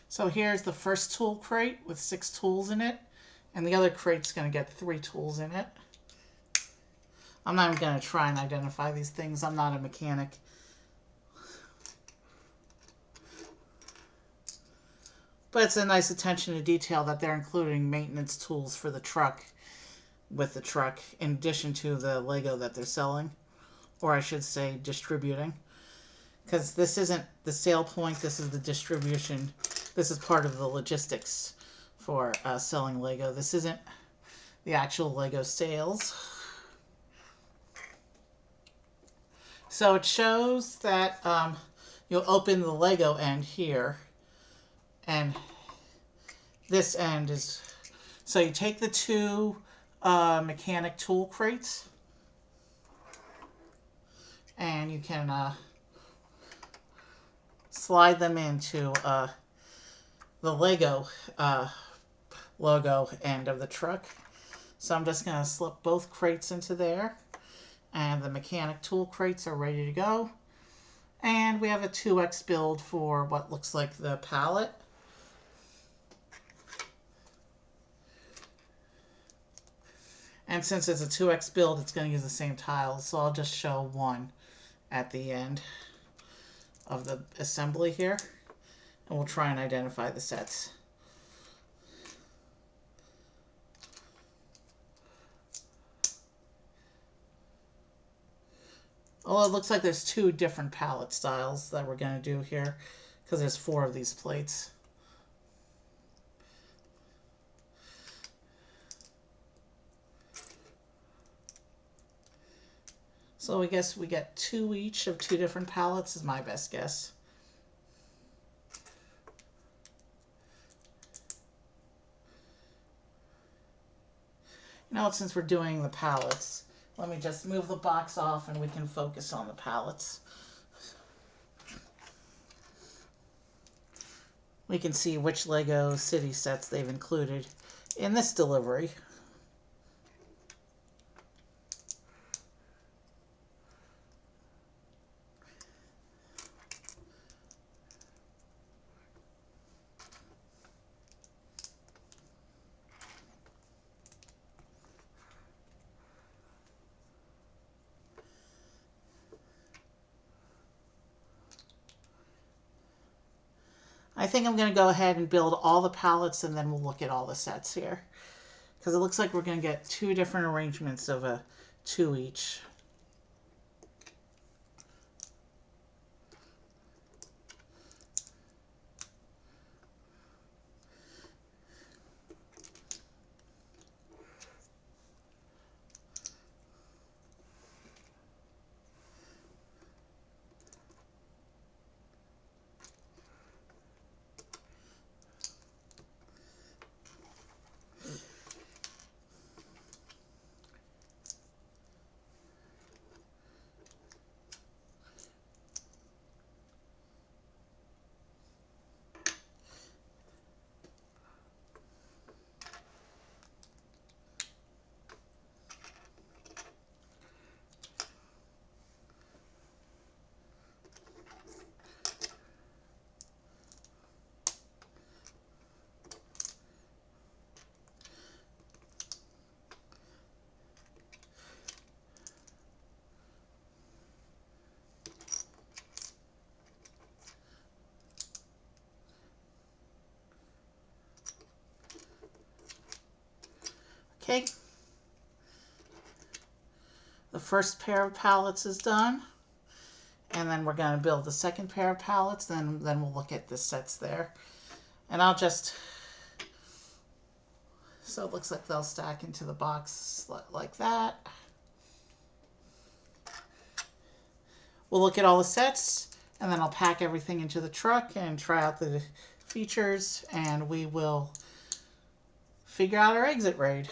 So here's the first tool crate with 6 tools in it, and the other crate's going to get 3 tools in it. I'm not even going to try and identify these things. I'm not a mechanic. But it's a nice attention to detail that they're including maintenance tools for the truck with the truck, in addition to the Lego that they're selling, or I should say distributing. Because this isn't the sale point, this is the distribution. This is part of the logistics for selling Lego. This isn't the actual Lego sales. So it shows that you'll open the Lego end here, and this end is... So you take the 2 mechanic tool crates, and you can slide them into the Lego logo end of the truck. So I'm just going to slip both crates into there. And the mechanic tool crates are ready to go. And we have a 2x build for what looks like the pallet. And since it's a 2x build, it's going to use the same tiles. So I'll just show one at the end of the assembly here. And we'll try and identify the sets. Well, it looks like there's 2 different pallet styles that we're going to do here because there's 4 of these plates. So I guess we get 2 each of 2 different pallets is my best guess. You know, since we're doing the pallets, let me just move the box off and we can focus on the pallets. We can see which Lego City sets they've included in this delivery. I think I'm going to go ahead and build all the pallets and then we'll look at all the sets here. Because it looks like we're going to get 2 different arrangements of a 2 each. Okay. The first pair of pallets is done. And then we're going to build the second pair of pallets. Then we'll look at the sets there. And I'll just... So it looks like they'll stack into the box like that. We'll look at all the sets. And then I'll pack everything into the truck and try out the features. And we will figure out our exit raid.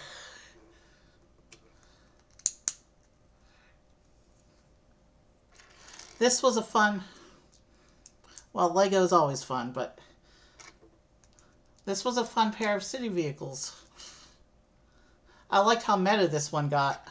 This was a fun, well, Lego's always fun, but this was a fun pair of city vehicles. I liked how meta this one got.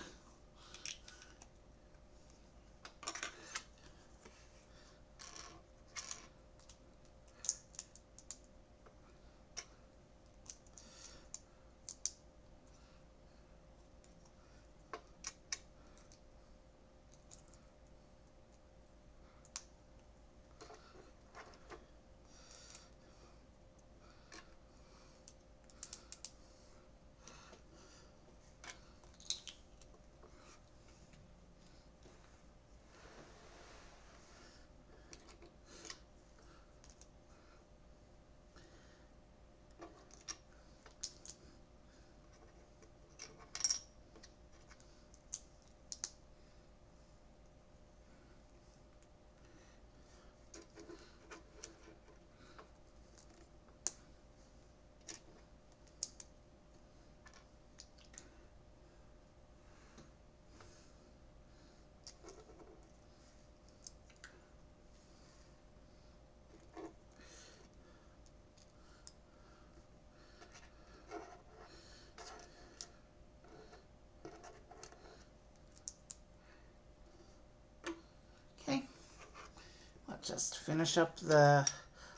just finish up the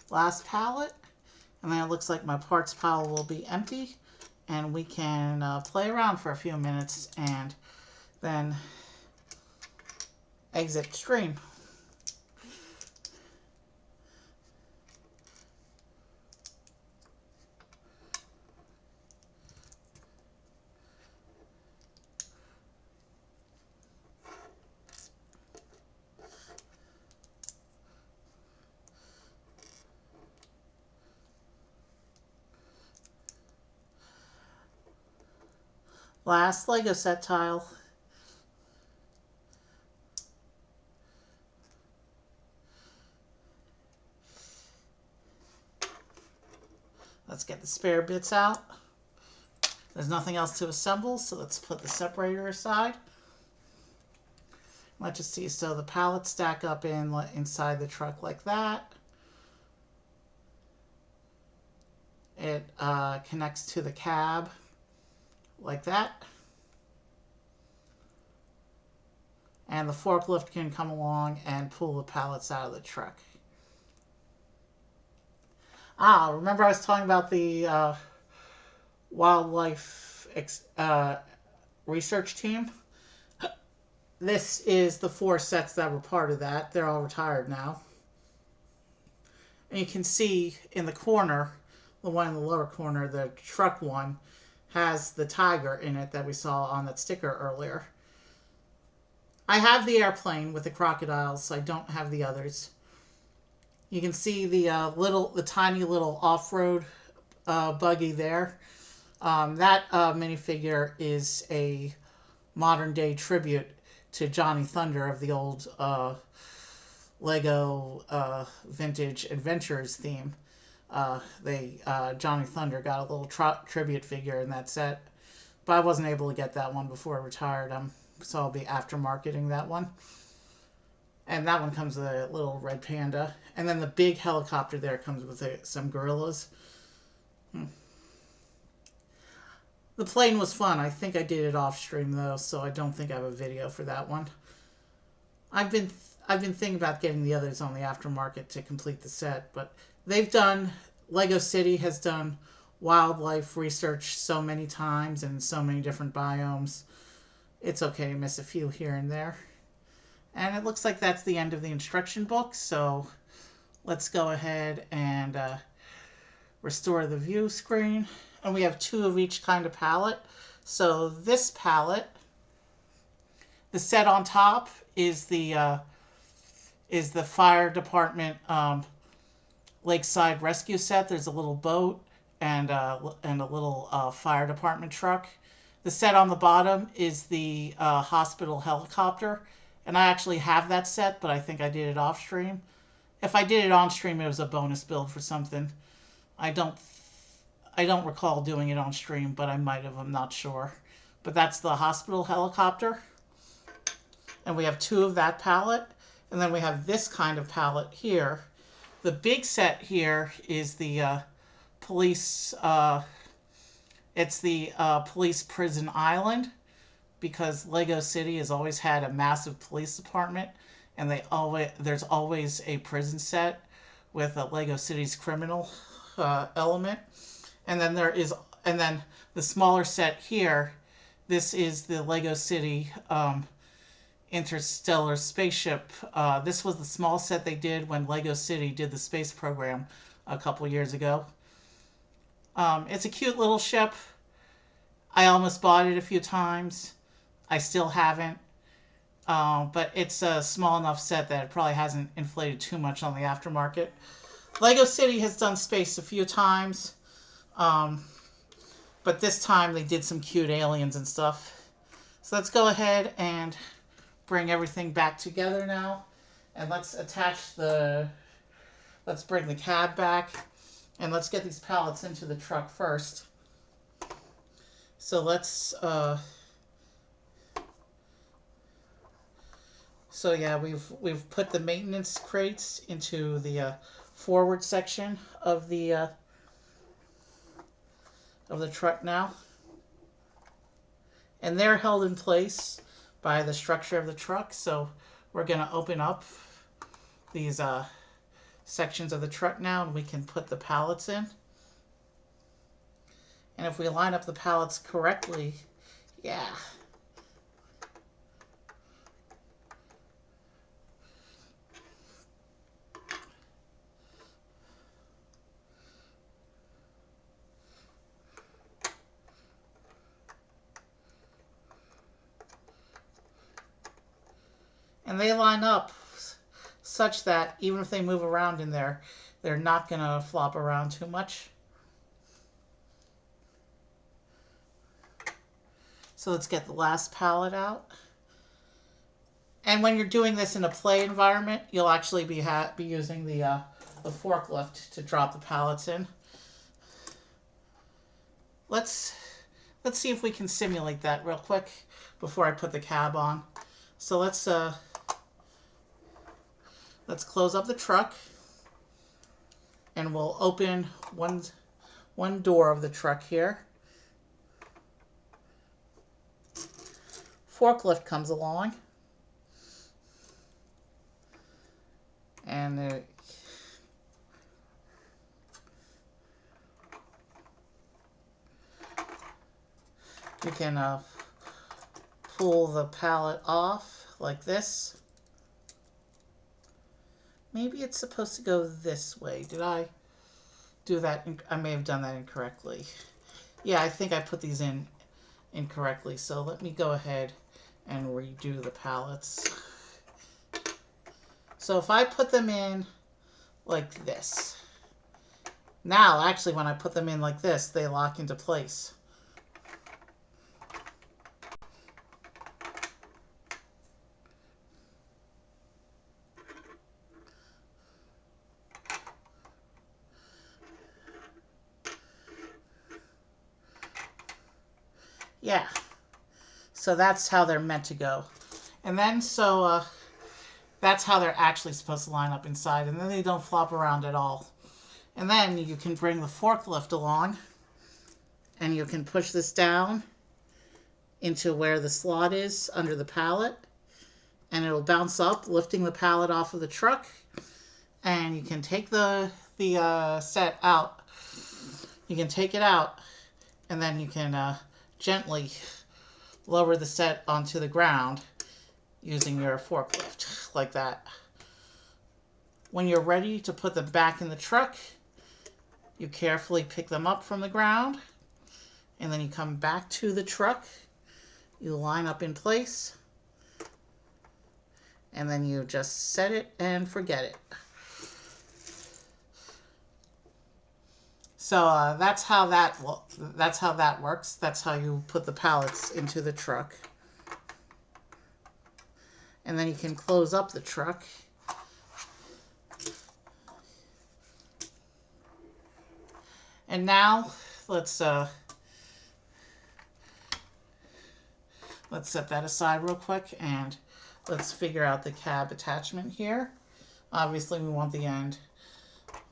last pallet, and then it looks like my parts pile will be empty, and we can play around for a few minutes and then exit stream. Last Lego set tile. Let's get the spare bits out. There's nothing else to assemble, so let's put the separator aside. Let's just see, so the pallets stack up inside the truck like that. It connects to the cab like that. And the forklift can come along and pull the pallets out of the truck. Remember I was talking about the wildlife research team? This is the 4 sets that were part of that. They're all retired now. And you can see in the corner, the one in the lower corner, the truck one, has the tiger in it that we saw on that sticker earlier. I have the airplane with the crocodiles. I don't have the others. You can see the tiny little off-road buggy there. That minifigure is a modern-day tribute to Johnny Thunder of the old Lego Vintage Adventures theme. Johnny Thunder got a little tribute figure in that set, but I wasn't able to get that one before I retired. So I'll be aftermarketing that one. And that one comes with a little red panda. And then the big helicopter there comes with some gorillas. The plane was fun. I think I did it off stream though, so I don't think I have a video for that one. I've been thinking about getting the others on the aftermarket to complete the set, but Lego City has done wildlife research so many times and so many different biomes. It's okay to miss a few here and there. And it looks like that's the end of the instruction book, so let's go ahead and restore the view screen. And we have 2 of each kind of pallet. So this pallet, the set on top is the fire department lakeside rescue set. There's a little boat and a little fire department truck. The set on the bottom is the hospital helicopter. And I actually have that set, but I think I did it off stream. If I did it on stream, it was a bonus build for something. I don't recall doing it on stream, but I might have. I'm not sure. But that's the hospital helicopter. And we have 2 of that pallet. And then we have this kind of pallet here. The big set here is the police. It's the police prison island, because Lego City has always had a massive police department, and there's always a prison set with a Lego City's criminal element. And then the smaller set here, this is the Lego City interstellar spaceship. This was the small set they did when Lego City did the space program a couple years ago. It's a cute little ship. I almost bought it a few times. I still haven't. But it's a small enough set that it probably hasn't inflated too much on the aftermarket. Lego City has done space a few times. But this time they did some cute aliens and stuff. So let's go ahead and bring everything back together now. And let's bring the cab back. And let's get these pallets into the truck first. So let's... So yeah, we've put the maintenance crates into the forward section of the truck now, and they're held in place by the structure of the truck. So we're gonna open up these sections of the truck now, and we can put the pallets in. And if we line up the pallets correctly, yeah. And they line up such that even if they move around in there, they're not going to flop around too much. So let's get the last pallet out. And when you're doing this in a play environment, you'll actually be using the forklift to drop the pallets in. Let's see if we can simulate that real quick before I put the cab on. So let's close up the truck, and we'll open one door of the truck here. Forklift comes along, and you can pull the pallet off like this. Maybe it's supposed to go this way. Did I do that? I may have done that incorrectly. Yeah, I think I put these in incorrectly. So let me go ahead and redo the pallets. So if I put them in like this, now actually when I put them in like this, they lock into place. Yeah, so that's how they're meant to go. And then that's how they're actually supposed to line up inside, and then they don't flop around at all. And then you can bring the forklift along, and you can push this down into where the slot is under the pallet, and it'll bounce up, lifting the pallet off of the truck. And you can take the set out. You can take it out, and then you can gently lower the set onto the ground using your forklift like that. When you're ready to put them back in the truck, you carefully pick them up from the ground, and then you come back to the truck, you line up in place, and then you just set it and forget it. So that's how that works. That's how you put the pallets into the truck. And then you can close up the truck. And now let's set that aside real quick, and let's figure out the cab attachment here. Obviously we want the end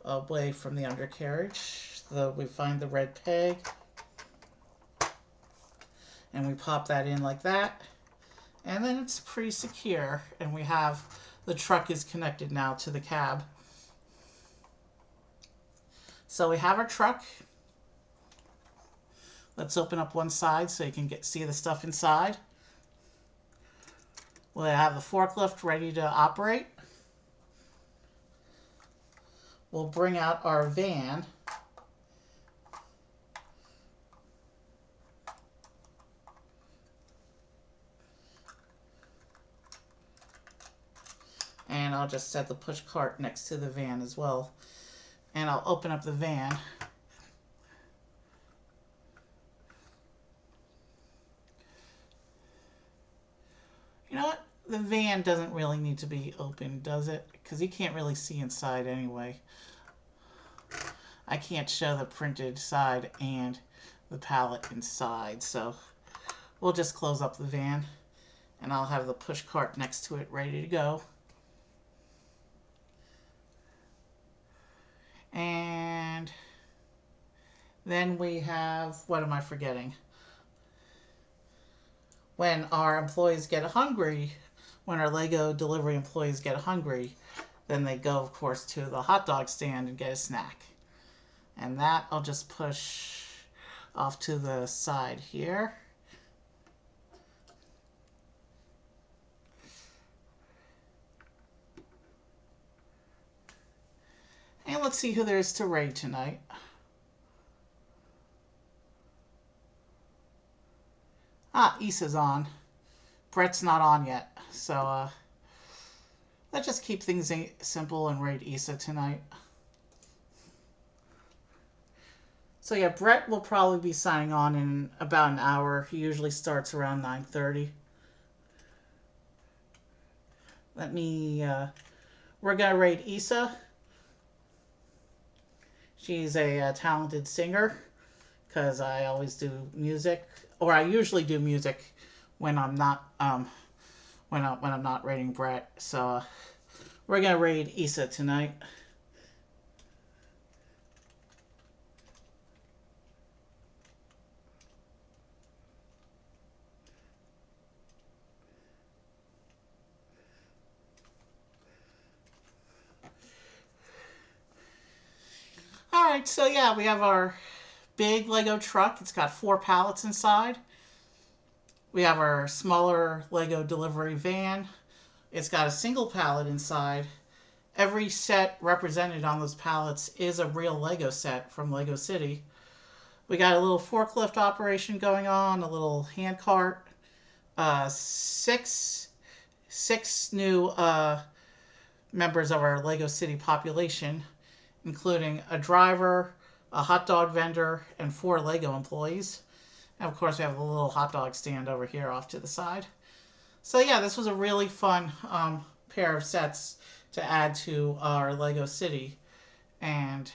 away from the undercarriage. So we find the red peg, and we pop that in like that, and then it's pretty secure, and we have the truck is connected now to the cab. So we have our truck. Let's open up one side so you can see the stuff inside. We'll have the forklift ready to operate. We'll bring out our van. And I'll just set the push cart next to the van as well. And I'll open up the van. You know what? The van doesn't really need to be open, does it? Because you can't really see inside anyway. I can't show the printed side and the pallet inside. So we'll just close up the van, and I'll have the push cart next to it ready to go. And then we have, what am I forgetting? When our employees get hungry, when our Lego delivery employees get hungry, Then they go, of course, to the hot dog stand and get a snack. And that I'll just push off to the side here. And let's see who there is to raid tonight. Ah, Issa's on. Brett's not on yet. So, let's just keep things simple and raid Issa tonight. So yeah, Brett will probably be signing on in about an hour. He usually starts around 9:30. Let me, we're going to raid Issa. She's a talented singer because I always do music, or I usually do music when I'm not when I'm not raiding Brett. So we're gonna raid Issa tonight. All right, so yeah, we have our big Lego truck. It's got 4 pallets inside. We have our smaller Lego delivery van. It's got a single pallet inside. Every set represented on those pallets is a real Lego set from Lego City. We got a little forklift operation going on, a little hand cart, six new members of our Lego City population, including a driver, a hot dog vendor, and 4 Lego employees. And of course, we have a little hot dog stand over here off to the side. So yeah, this was a really fun pair of sets to add to our Lego City. And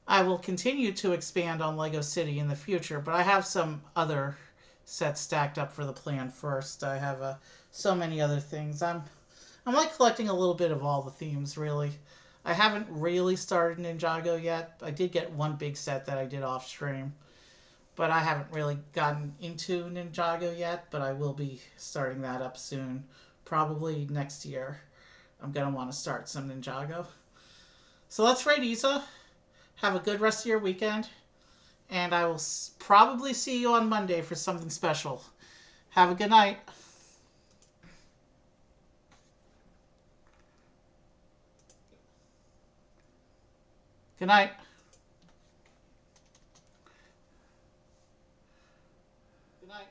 I will continue to expand on Lego City in the future, but I have some other sets stacked up for the plan first. I have so many other things. I'm like collecting a little bit of all the themes, really. I haven't really started Ninjago yet. I did get one big set that I did off stream, but I haven't really gotten into Ninjago yet, but I will be starting that up soon. Probably next year. I'm going to want to start some Ninjago. So let's raid Issa. Have a good rest of your weekend. And I will probably see you on Monday for something special. Have a good night. Good night. Good night.